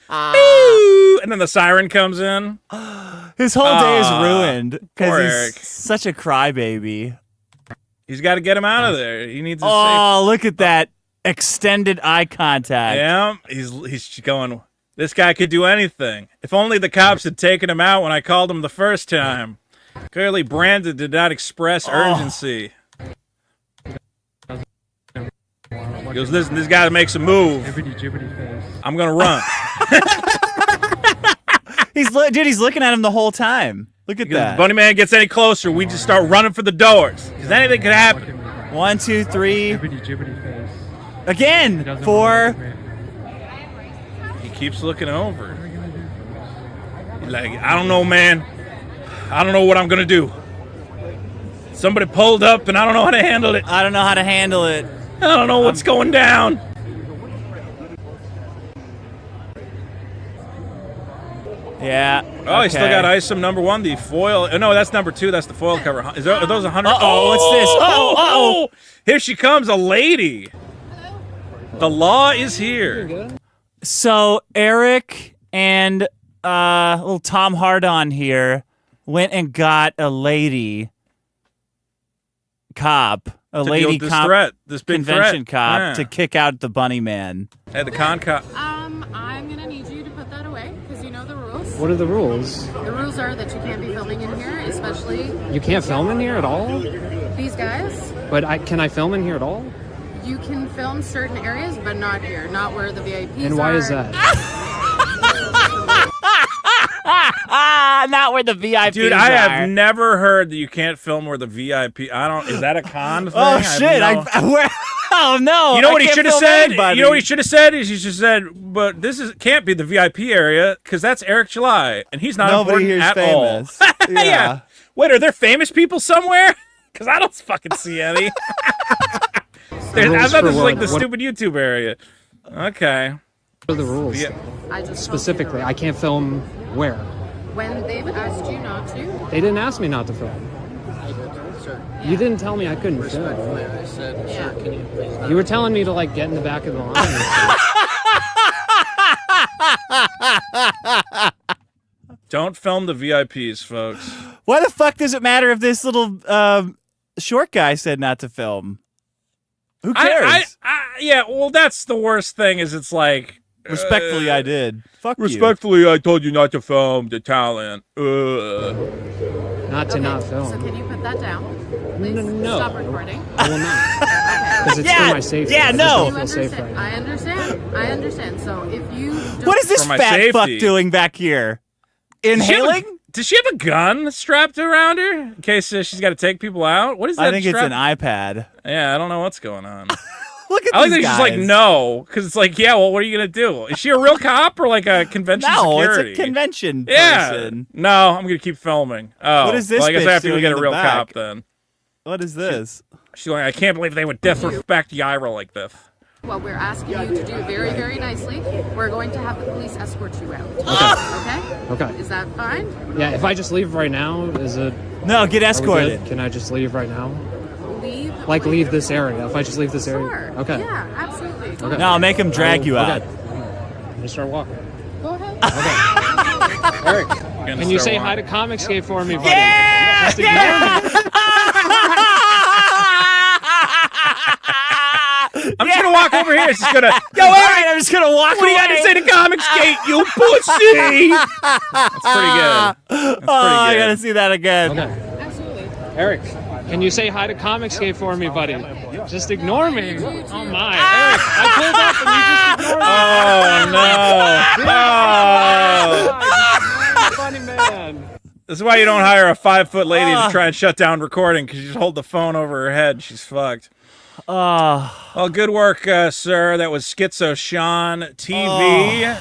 And then the siren comes in. His whole day is ruined poor because Eric. he's such a crybaby. He's got to get him out of there. He needs a safe. Oh, look at that extended eye contact. Yeah, he's going, this guy could do anything. If only the cops had taken him out when I called him the first time. Clearly, Brandon did not express urgency. He goes, listen, this guy makes a move. I'm going to run. He's looking at him the whole time. Look at If that. the bunny man gets any closer, we just start running for the doors. Because anything could happen. 1, 2, 3. Again. 4. He keeps looking over. He's like, I don't know, man. I don't know what I'm going to do. Somebody pulled up and I don't know how to handle it. I don't know how to handle it. I don't know what's going down. Yeah. Oh, he still got Isom #1, the foil. Oh, no, that's #2. That's the foil cover. Are those 100? Uh-oh, what's this? Uh-oh. Here she comes, a lady. The law is here. So Eric and little Tom Hardon here went and got a lady cop, To deal with this threat, this big convention threat. cop Yeah. to kick out the bunny man. Hey, the con cop. I'm gonna need you to put that away because you know the rules. What are the rules? The rules are that you can't be filming in here, especially You can't film in here at all? these guys. But can I film in here at all? You can film certain areas, but not here, not where the VIPs are. And why is that? Not where the VIPs Dude, I have never heard that you can't film where the VIP. Is that a con thing? Oh shit! Oh no! You know what I he can't should have film said? anybody. You know what he should have said? Is he should have said, but can't be the VIP area because that's Eric July and he's not Nobody important here's at famous. all. Yeah. Wait, are there famous people somewhere? Because I don't fucking see any. I Rules thought for this was like what? the stupid YouTube area. Okay. What are the rules? Yeah. I just Specifically, I can't film where? when they've asked you not to. They didn't ask me not to film. You didn't tell me I couldn't film. I said, Yeah. sir, can you please not? You were telling me to like get in the back of the line. Don't film the VIPs, folks. Why the fuck does it matter if this little short guy said not to film? Who cares? Yeah, well, that's the worst thing is it's like... Respectfully, I did. Fuck you. Respectfully, I told you not to film the talent. Not to not So film. can you put that down? Please No. stop recording. I will not. Because it's Yeah, for my safety. yeah, I just no. don't You feel safe right understand. now. I understand. So if you don't, What is this For my fat safety. fuck doing back here? Inhaling? Does she have a gun strapped around her in case she's got to take people out? What is that? I think it's an strapped- iPad. Yeah, I don't know what's going on. Look at I like these that she's guys. like no, because it's like yeah. Well, what are you gonna do? Is she a real cop or like a convention No, security? it's a convention Yeah. person. No, I'm gonna keep filming. Oh, What is this Well, I guess bitch I have to go doing get in a the real back? cop then. What is this? She's like, I can't believe they would disrespect Yaira like this. what we're asking you to do very, very nicely, we're going to have the police escort you out. Okay? Okay. Is that fine? Yeah, if I just leave right now, is it... No, get are we escorted. good? Can I just leave right now? Leave. Like leave this area. If I just leave this area? Sure. Okay. Yeah, absolutely. Okay. No, I'll make him drag you out. Okay. I'm gonna start walking. Go ahead. Eric, can you say hi to Comicscape for me, buddy? Yeah! Just ignore me. I'm just gonna walk over here. She's gonna go. All right, I'm just gonna walk What do you got to say to Comicsgate, you pussy? That's pretty good. That's Oh, I pretty gotta good. see that again. Okay. Absolutely. Eric, can you say hi to Comicscape for me, buddy? Just ignore me. Oh my, Eric, I pulled up and you just ignored me. Oh no! Oh. Funny man. This is why you don't hire a 5-foot lady to try and shut down recording because you just hold the phone over her head. She's fucked. Oh, Well, good work, sir. That was Schizo Sean TV.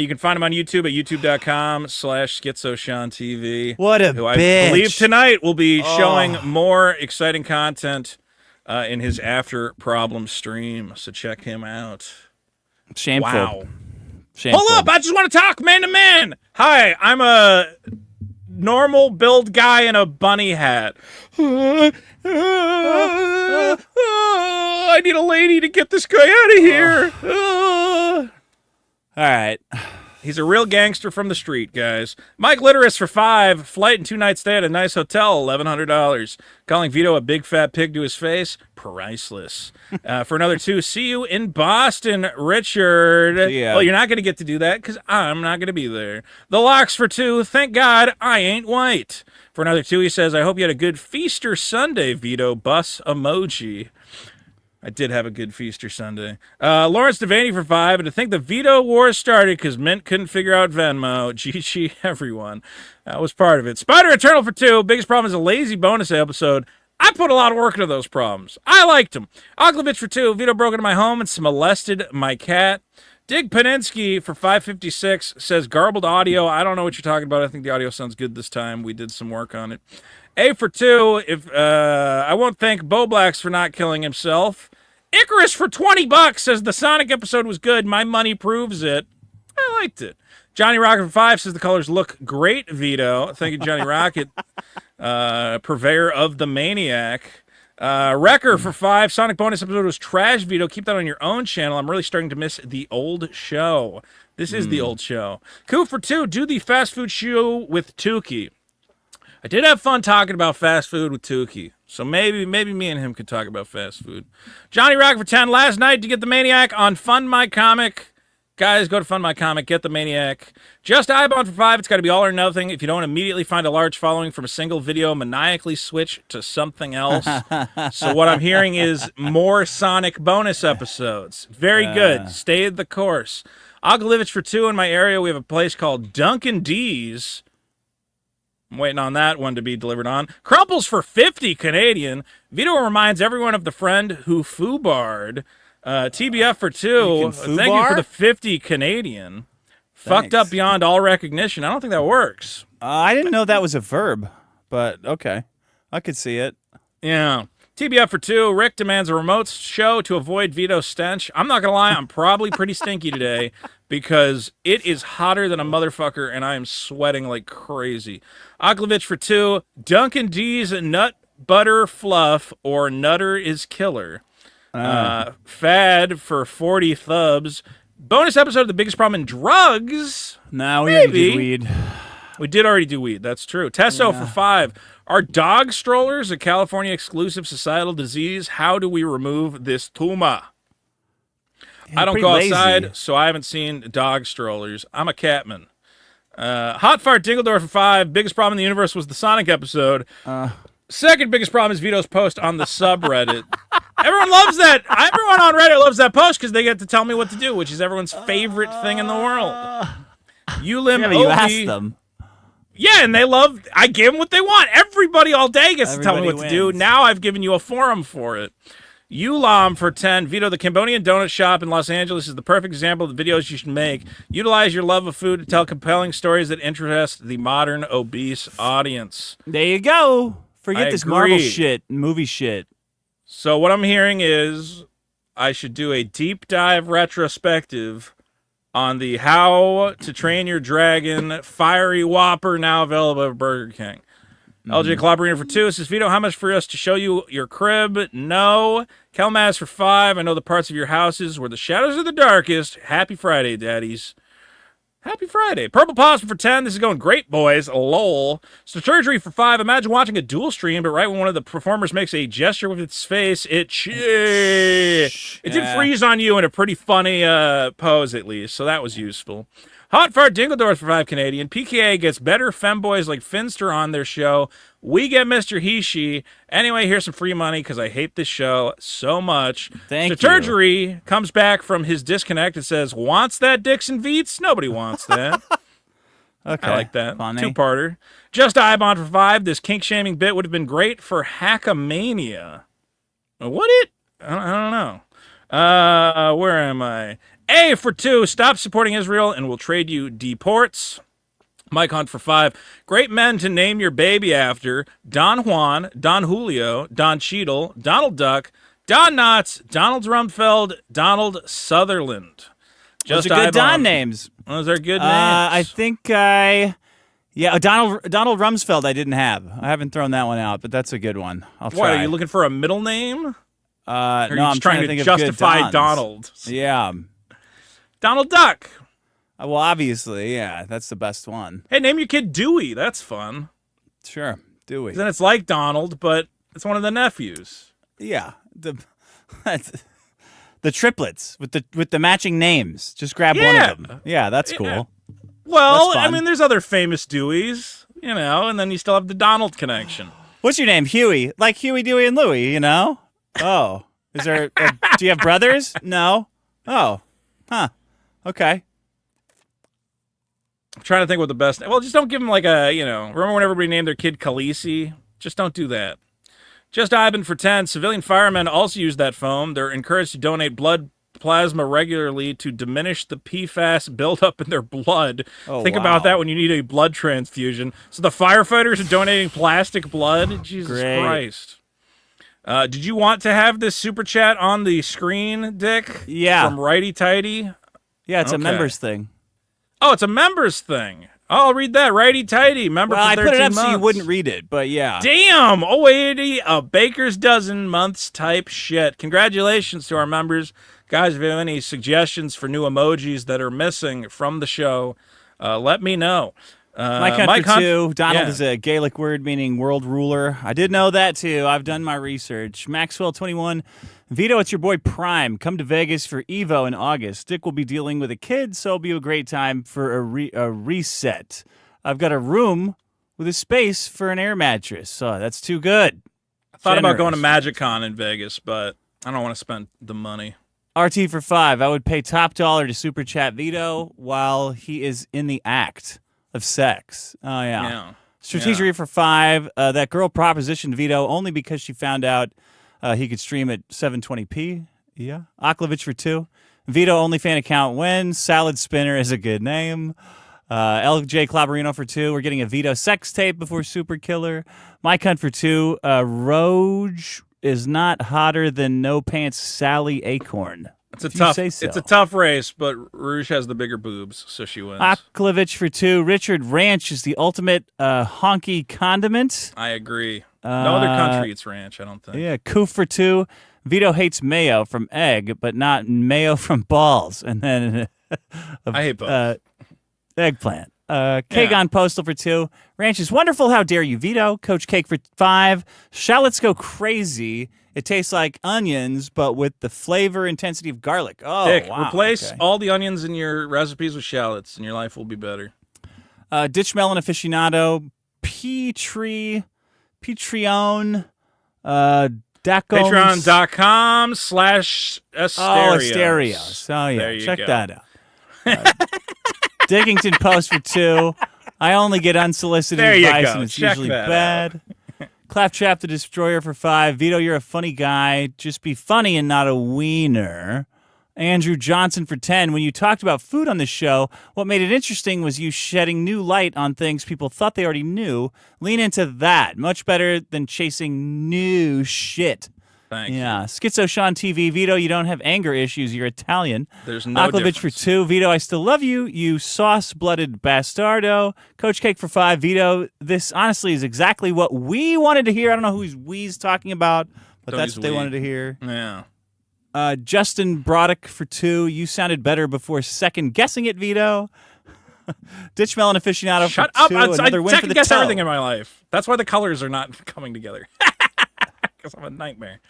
You can find him on YouTube at youtube.com/Schizo Sean TV. what a Who I bitch. believe tonight will be showing more exciting content in his After Problem stream. So check him out. Shameful. Wow. Shameful. Hold up. I just want to talk man to man. Hi, I'm a normal build guy in a bunny hat. I need a lady to get this guy out of here. All right. He's a real gangster from the street, guys. Mike Litteris for 5. Flight and 2-night stay at a nice hotel, $1,100. Calling Vito a big fat pig to his face, priceless. For another 2, see you in Boston, Richard. Yeah. Well, you're not going to get to do that because I'm not going to be there. The Locks for 2. Thank God I ain't white. For another 2, he says, I hope you had a good Feaster Sunday, Vito. Bus emoji. I did have a good Feaster Sunday. Lawrence Devaney for 5. And to think the Vito war started because Mint couldn't figure out Venmo. GG, everyone. That was part of it. Spider Eternal for 2. Biggest problem is a lazy bonus episode. I put a lot of work into those problems. I liked them. Oglovich for 2. Vito broke into my home and molested my cat. Dig Paninsky for 556 says garbled audio. I don't know what you're talking about. I think the audio sounds good this time. We did some work on it. A for 2. If I won't thank Bo Blacks for not killing himself. Icarus for $20 says the Sonic episode was good. My money proves it. I liked it. Johnny Rocket for 5 says the colors look great, Vito. Thank you, Johnny Rocket, purveyor of the Maniac. Wrecker for 5. Sonic bonus episode was trash, Vito. Keep that on your own channel. I'm really starting to miss the old show. This is the old show. Koo for 2. Do the fast food show with Tukey. I did have fun talking about fast food with Tukey. So maybe me and him could talk about fast food. Johnny Rock for 10. Last night to get the Maniac on Fund My Comic. Guys, go to Fund My Comic. Get the Maniac. Just Ibon for 5. It's got to be all or nothing. If you don't immediately find a large following from a single video, maniacally switch to something else. So what I'm hearing is more Sonic bonus episodes. Very good. Stay the course. Oglovich for 2. In my area, we have a place called Dunkin' D's. I'm waiting on that one to be delivered on. Crumples for 50 Canadian. Vito reminds everyone of the friend who foobarred. TBF for 2. Thank you for the 50 Canadian. Thanks. Fucked up beyond all recognition. I don't think that works. I didn't know that was a verb, but okay. I could see it. Yeah. TBF for 2. Rick demands a remote show to avoid Vito's stench. I'm not going to lie. I'm probably pretty stinky today because it is hotter than a motherfucker and I am sweating like crazy. Oglovich for 2. Dunkin' D's nut butter fluff or nutter is killer. Fad for 40 thubs. Bonus episode of The Biggest Problem in Drugs. No, we already did weed. We did already do weed. That's true. Testo for 5. Are dog strollers a California exclusive societal disease? How do we remove this tumor? I don't go outside, so I haven't seen dog strollers. I'm a catman. Hot Fart Dingledor for 5. Biggest problem in the universe was the Sonic episode. Second biggest problem is Vito's post on the subreddit. Everyone loves that. Everyone on Reddit loves that post because they get to tell me what to do, which is everyone's favorite thing in the world. You asked them. Yeah, and they love. I give them what they want. Everybody all day gets to tell me what to do. Now I've given you a forum for it. Ulam for 10. Vito, the Cambodian donut shop in Los Angeles is the perfect example of the videos you should make. Utilize your love of food to tell compelling stories that interest the modern obese audience. There you go. Forget this agree. Marvel shit, movie shit. So what I'm hearing is I should do a deep dive retrospective on the How to Train Your Dragon Fiery Whopper, now available at Burger King. LJ Clobberina for 2 says, Vito, how much for us to show you your crib? No. Kelmaz for 5. I know the parts of your houses where the shadows are the darkest. Happy Friday, daddies. Happy Friday. Purple Possum for 10. This is going great, boys. Lol. Surgery for 5. Imagine watching a dual stream, but right when one of the performers makes a gesture with its face, it did freeze on you in a pretty funny pose, at least, so that was useful. Hot Fart Dingledorf for 5 Canadian. PKA gets better femboys like Finster on their show. We get Mr. He-She. Anyway, here's some free money because I hate this show so much. Thank you. Surgery comes back from his disconnect and says, wants that Dixon Veets? Nobody wants that. Okay. I like that. Funny. Two-parter. Just Ibon for 5. This kink-shaming bit would have been great for Hackamania. Would it? I don't know. Where am I? A for 2. Stop supporting Israel and we'll trade you deports. Mike Hunt for 5. Great men to name your baby after. Don Juan, Don Julio, Don Cheadle, Donald Duck, Don Knotts, Donald Rumfeld, Donald Sutherland. Those are good Don names. Those are good names. I think Donald Rumsfeld I didn't have. I haven't thrown that one out, but that's a good one. I'll try. What, are you looking for a middle name? No, I'm I'm trying to think justify of good Dons. Donald. Yeah. Donald Duck. Well, obviously, yeah, that's the best one. Hey, name your kid Dewey. That's fun. Sure, Dewey. Then it's like Donald, but it's one of the nephews. Yeah, the triplets with the matching names. Just grab one of them. Yeah, that's cool. Well, That's I fun. mean, there's other famous Deweys, and then you still have the Donald connection. What's your name? Huey. Like Huey, Dewey, and Louie, you know? Oh. Is there do you have brothers? No. Oh. Huh. Okay. I'm trying to think what the best. Well, just don't give them like a, remember when everybody named their kid Khaleesi? Just don't do that. Just Ivan for 10. Civilian firemen also use that foam. They're encouraged to donate blood plasma regularly to diminish the PFAS buildup in their blood. Oh, Think wow. about that when you need a blood transfusion. So the firefighters are donating plastic blood? Jesus Great. Christ. Did you want to have this super chat on the screen, Dick? Yeah. From Righty Tighty? Yeah, it's a Okay. members thing. Oh, it's a members thing. Oh, I'll read that. Righty Tighty, member Well, for I 13 put it up months. so you wouldn't read it, but yeah. Damn! 080, a baker's dozen months type shit. Congratulations to our members. Guys, if you have any suggestions for new emojis that are missing from the show, let me know. My country too. Donald yeah. is a Gaelic word meaning world ruler. I did know that too. I've done my research. Maxwell 21. Vito, it's your boy Prime. Come to Vegas for Evo in August. Dick will be dealing with a kid, so it'll be a great time for a reset. I've got a room with a space for an air mattress. Oh, that's too good. I thought about going to Generous. MagicCon in Vegas, but I don't want to spend the money. RT for 5. I would pay top dollar to super chat Vito while he is in the act of sex. Oh, yeah. Strategery for 5. That girl propositioned Vito only because she found out he could stream at 720p. Yeah. Aklovich for 2. Vito only fan account wins. Salad Spinner is a good name. LJ Clabarino for 2. We're getting a Vito sex tape before Super Killer. Mike Hunt for 2. Roge is not hotter than No Pants Sally Acorn. It's a If you tough say so. It's a tough race, but Rouge has the bigger boobs, so she wins. Aklovich for 2. Richard Ranch is the ultimate honky condiment. I agree. No other country eats ranch, I don't think. Yeah, Koof for 2. Vito hates mayo from egg, but not mayo from balls. And then I hate both. Eggplant. Kagon Postal for 2. Ranch is wonderful. How dare you, Vito? Coach Cake for 5. Shallots go crazy. It tastes like onions, but with the flavor intensity of garlic. Oh, Dick, wow. replace Okay. all the onions in your recipes with shallots, and your life will be better. Ditch Melon Aficionado. Patreon. Dacos. Patreon.com/Asterios. Oh, Asterios. Oh, yeah. There you Check go. that out. Diggington Post for 2. I only get unsolicited There you advice, go. and it's Check usually that bad. Claptrap the Destroyer for 5. Vito, you're a funny guy. Just be funny and not a wiener. Andrew Johnson for 10. When you talked about food on the show, what made it interesting was you shedding new light on things people thought they already knew. Lean into that. Much better than chasing new shit. Thank you. Yeah. Schizo Sean TV. Vito, you don't have anger issues. You're Italian. There's no Aklovich for difference. 2. Vito, I still love you. You sauce-blooded bastardo. Coach Cake for 5. Vito, this honestly is exactly what we wanted to hear. I don't know who we's talking about, but Don't that's use what they we. wanted to hear. Yeah. Justin Broddick for 2. You sounded better before second-guessing it, Vito. Ditch Melon Aficionado Shut for up. 2. I Another win for second the guess toe. everything in my life. That's why the colors are not coming together. Because I'm a nightmare.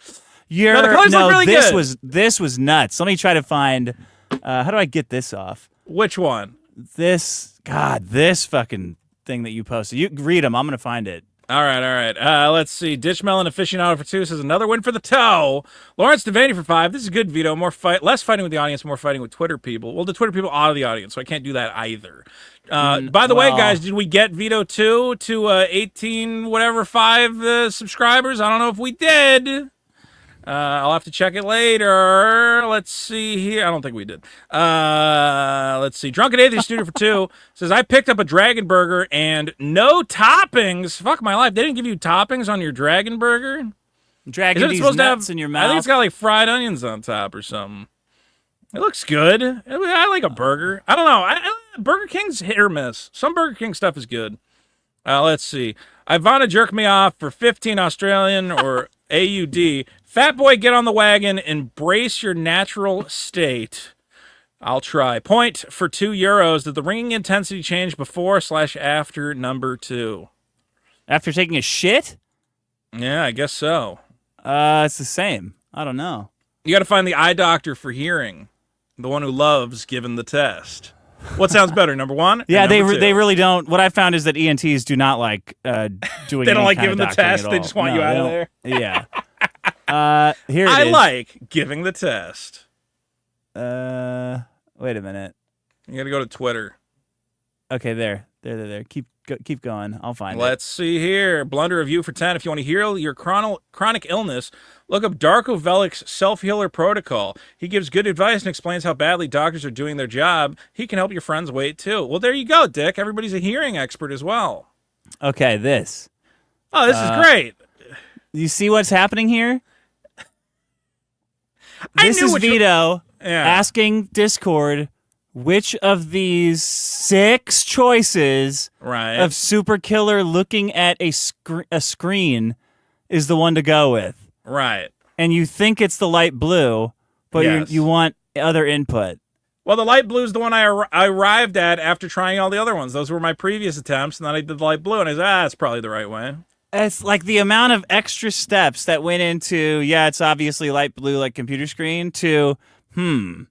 No, the colors look really good. This was nuts. Let me try to find. How do I get this off? Which one? This fucking thing that you posted. You read them. I'm gonna find it. All right. Let's see. Ditch Melon Aficionado for 2 says another win for the toe. Lawrence Devaney for 5. This is good, Vito. Less fighting with the audience, more fighting with Twitter people. Well, the Twitter people out of the audience, so I can't do that either. By the way, guys, did we get Vito 2 to 18 whatever 5 subscribers? I don't know if we did. I'll have to check it later. Let's see here. I don't think we did. Let's see. Drunken Atheist Studio for 2 says, I picked up a Dragon Burger and no toppings. Fuck my life. They didn't give you toppings on your Dragon Burger? Dragging Isn't it these supposed to nuts have, in your I mouth. think it's got like fried onions on top or something. It looks good. I like a burger. I don't know. Burger King's hit or miss. Some Burger King stuff is good. Let's see. Ivana jerk me off for 15 Australian or AUD. Fat boy, get on the wagon. Embrace your natural state. I'll try. Point for €2. Did the ringing intensity change before/after number 2? After taking a shit? Yeah, I guess so. It's the same. I don't know. You got to find the eye doctor for hearing, the one who loves giving the test. What sounds better, number 1? Yeah, they number 2? they really don't. What I found is that ENTs do not like doing. They don't any like kind giving the doctoring test. at They all. just want No, you out they of don't- there. Yeah. Here it I is. like giving the test. Wait a minute. You got to go to Twitter. Okay, there. Keep going. I'll find it. Let's see here. Blunder review for 10. If you want to heal your chronic illness, look up Darko Velik's Self-Healer Protocol. He gives good advice and explains how badly doctors are doing their job. He can help your friends wait, too. Well, there you go, Dick. Everybody's a hearing expert as well. Okay, this. Oh, this is great. You see what's happening here? I This knew is what you- Vito Yeah. asking Discord which of these 6 choices Right. of super killer looking at a screen is the one to go with. Right. And you think it's the light blue, but Yes. you want other input. Well, the light blue is the one I arrived at after trying all the other ones. Those were my previous attempts, and then I did the light blue, and I said, that's probably the right way. It's like the amount of extra steps that went into, yeah, it's obviously light blue like computer screen, to, I'm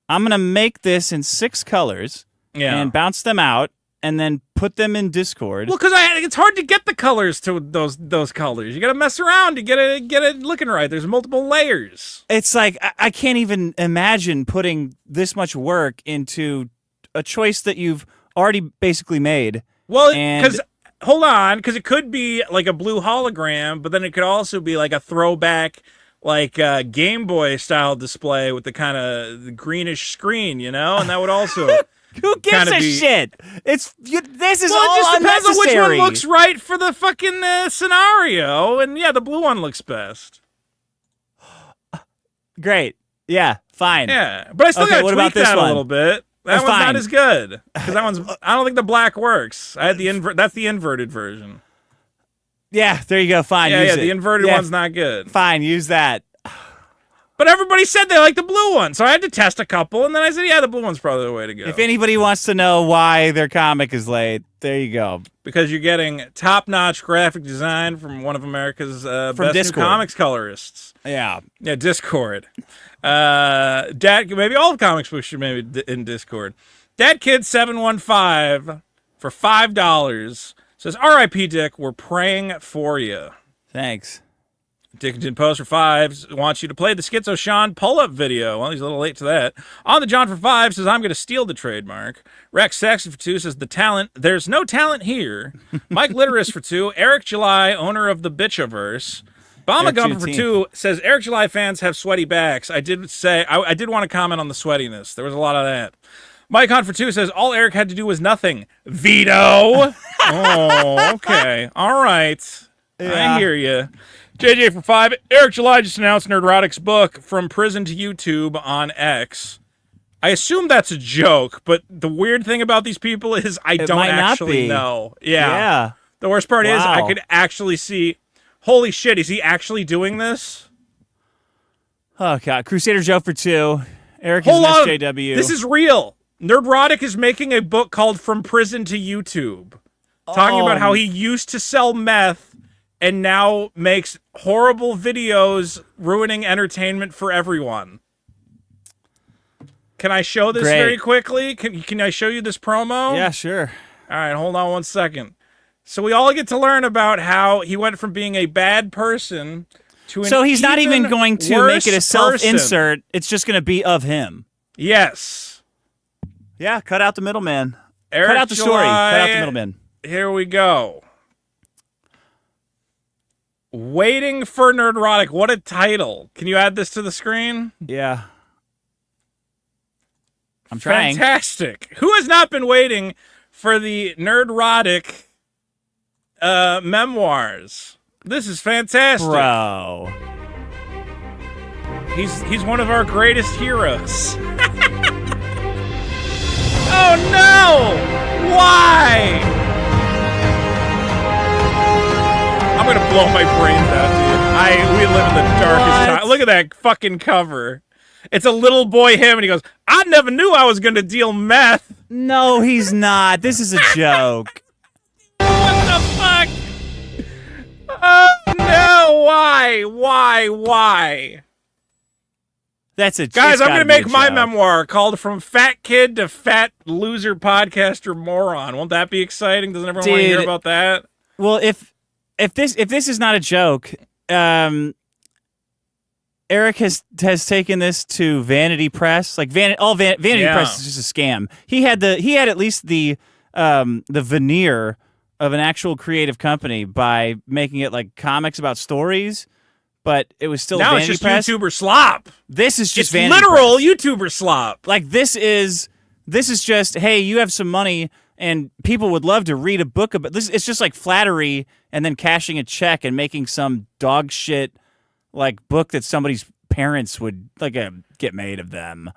going to make this in 6 colors and bounce them out and then put them in Discord. Well, because it's hard to get the colors to those colors. You got to mess around to get it looking right. There's multiple layers. It's like, I can't even imagine putting this much work into a choice that you've already basically made. Well, And- because hold on, because it could be like a blue hologram, but then it could also be like a throwback, like Game Boy style display with the kind of greenish screen, and that would also. Who gives kinda a be- shit? This is Well, all it just depends on which unnecessary. one looks right for the fucking scenario, and yeah, the blue one looks best. Great. Yeah, fine. Yeah, but I still Okay, gotta what tweak about this that one? a little bit. That one's Fine. not as good because that one's. I don't think the black works. I had the That's the inverted version. Yeah, there you go. Fine. Yeah, use yeah. it. The inverted Yeah, one's not good. Fine, use that. But everybody said they liked the blue one, so I had to test a couple, and then I said, yeah, the blue one's probably the way to go. If anybody wants to know why their comic is late, there you go. Because you're getting top-notch graphic design from one of America's best new Discord. comics colorists. Yeah. Yeah, Discord. Dad, maybe all the comics books should maybe in Discord. DadKid715 for $5 says, R.I.P. Dick, we're praying for you. Thanks. Dickinson Post for $5 wants you to play the Schizo Sean pull-up video. Well, he's a little late to that. On the John for $5 says, I'm going to steal the trademark. Rex Saxon for $2 says, the talent. There's no talent here. Mike Litteris for $2. Eric July, owner of the Bitchaverse. Bomba Eric Gumper for Giuntine. $2 says, Eric July fans have sweaty backs. I did say, I did want to comment on the sweatiness. There was a lot of that. Mike Hunt for $2 says, all Eric had to do was nothing. Vito. Oh, okay. All right. Yeah. I hear you. JJ for $5. Eric July just announced Nerdrotic's book, From Prison to YouTube, on X. I assume that's a joke, but the weird thing about these people is I don't might not actually be. know. Yeah. Yeah. The worst part is I Wow. could actually see, holy shit, is he actually doing this? Oh, God. Crusader Joe for $2. Eric Hold is on. an SJW. This is real. Nerdrotic is making a book called From Prison to YouTube, talking about how he used to sell meth and now makes horrible videos ruining entertainment for everyone. Can I show this Great. very quickly? Can I show you this promo? Yeah, sure. All right, hold on 1 second. So we all get to learn about how he went from being a bad person to an So he's not even going to worse make it a self-insert. person. It's just going to be of him. Yes. Yeah, cut out the middleman. Eric Cut out the story. July. Cut out the middleman. Here we go. Waiting for Nerdrotic. What a title. Can you add this to the screen? Yeah. I'm trying. Fantastic. Who has not been waiting for the Nerdrotic memoirs? This is fantastic. Bro. He's one of our greatest heroes. Oh no! Why? I'm gonna blow my brains out, dude. We live in the darkest time. Look at that fucking cover. It's a little boy him, and he goes, I never knew I was going to deal meth. No, he's not. This is a joke. What the fuck? Oh, no. Why? That's a Guys, I'm going to make my joke. memoir called From Fat Kid to Fat Loser Podcaster Moron. Won't that be exciting? Doesn't everyone want to hear about that? Well, if this is not a joke, Eric has taken this to Vanity Press. Like Vanity Press is just a scam. He had at least the veneer of an actual creative company by making it like comics about stories, but it was still now Vanity it's just Press. YouTuber slop. This is just It's Vanity literal Press. YouTuber slop. Like this is just, hey, you have some money and people would love to read a book about this. It's just like flattery and then cashing a check and making some dog shit like book that somebody's parents would like get made of them.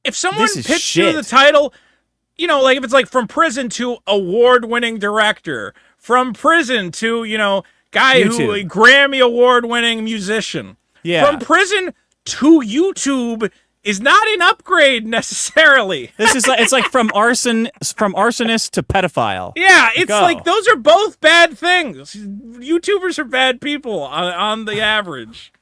If someone This is pitched you shit. the title, you know, like if it's like From Prison to Award-Winning Director, From Prison to, you know, guy who YouTube. Grammy Award-winning musician. Yeah. From Prison to YouTube is not an upgrade necessarily. This is like it's like from arsonist to pedophile. Yeah, it's Go. like those are both bad things. YouTubers are bad people on the average.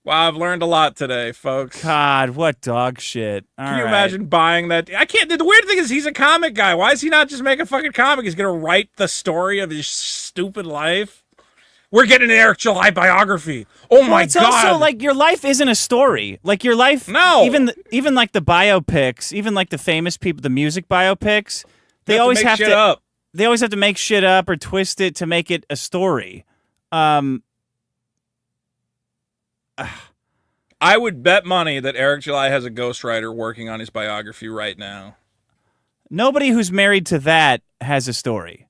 Wow, I've learned a lot today, folks. God, what dog shit. Can you imagine buying that? I can't. The weird thing is he's a comic guy. Why is he not just make a fucking comic? He's going to write the story of his stupid life. We're getting an Eric July biography. Oh my it's God. also like your life isn't a story. Like your life, No. even like the biopics, even like the famous people, the music biopics, they You always make have shit to up. they always have to make shit up or twist it to make it a story. I would bet money that Eric July has a ghostwriter working on his biography right now. Nobody who's married to that has a story.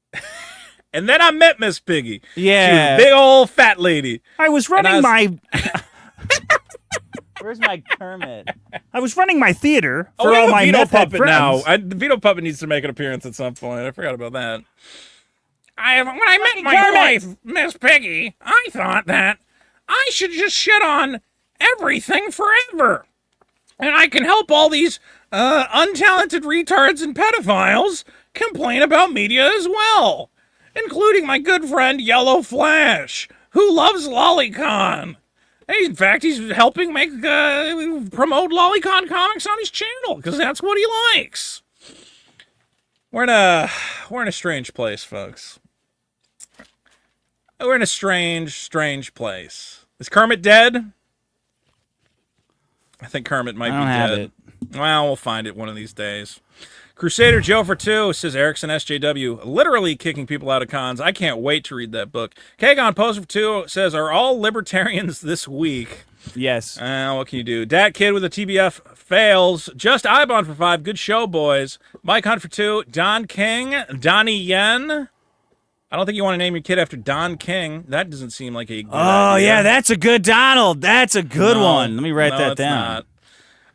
And then I met Miss Piggy. Yeah. She was a big old fat lady. I was running my. Where's my Kermit? I was running my theater Oh, for we have all a my Vito meth head puppet now. friends. The Vito puppet needs to make an appearance at some point. I forgot about that. When I met my wife, Miss Piggy, I thought that I should just shit on everything forever. And I can help all these untalented retards and pedophiles complain about media as well. Including my good friend Yellow Flash, who loves Lolicon. In fact, he's helping promote Lolicon comics on his channel, because that's what he likes. We're in a strange place, folks. We're in a strange place. Is Kermit dead? I think Kermit might I don't be have dead. it. Well, we'll find it one of these days. Crusader Joe for 2 says Erickson SJW literally kicking people out of cons. I can't wait to read that book. Kagon Poser for 2 says, are all libertarians this week? Yes. What can you do? Dat Kid with a TBF fails. Just Ibon for 5. Good show, boys. Mike Hunt for 2. Don King. Donnie Yen. I don't think you want to name your kid after Don King. That doesn't seem like a good idea. Yeah, that's a good Donald. That's a good No, one. Let me write no, that it's down.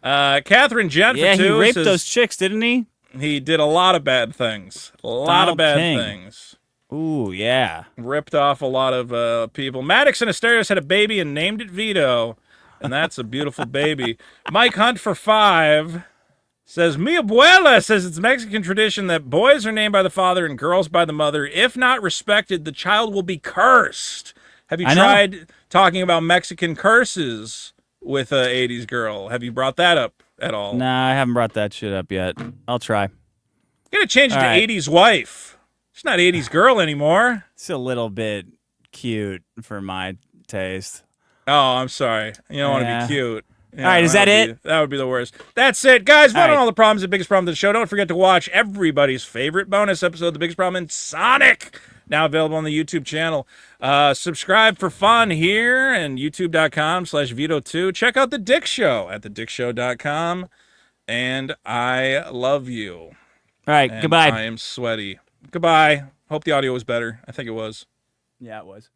not. Catherine Jen Yeah, for 2 he raped says, those chicks, didn't he? He did a lot of bad things. A lot Donald of bad King. things. Ooh, yeah. Ripped off a lot of people. Maddox and Asterios had a baby and named it Vito. And that's a beautiful baby. Mike Hunt for 5 says, Mi abuela says it's Mexican tradition that boys are named by the father and girls by the mother. If not respected, the child will be cursed. Have you I know. tried talking about Mexican curses with a 80s girl? Have you brought that up at all? Nah, I haven't brought that shit up yet. I'll try. Gotta change it All to right. 80s wife. She's not 80s girl anymore. It's a little bit cute for my taste. Oh, I'm sorry. You don't want to Yeah. be cute. Yeah, All right, is that it? That would be the worst. That's it. Guys, vote All on right. all the problems, the biggest problem of the show. Don't forget to watch everybody's favorite bonus episode, The Biggest Problem in Sonic, now available on the YouTube channel. Subscribe for fun here and youtube.com/Vito2. Check out The Dick Show at thedickshow.com. And I love you. All right, And goodbye. I am sweaty. Goodbye. Hope the audio was better. I think it was. Yeah, it was.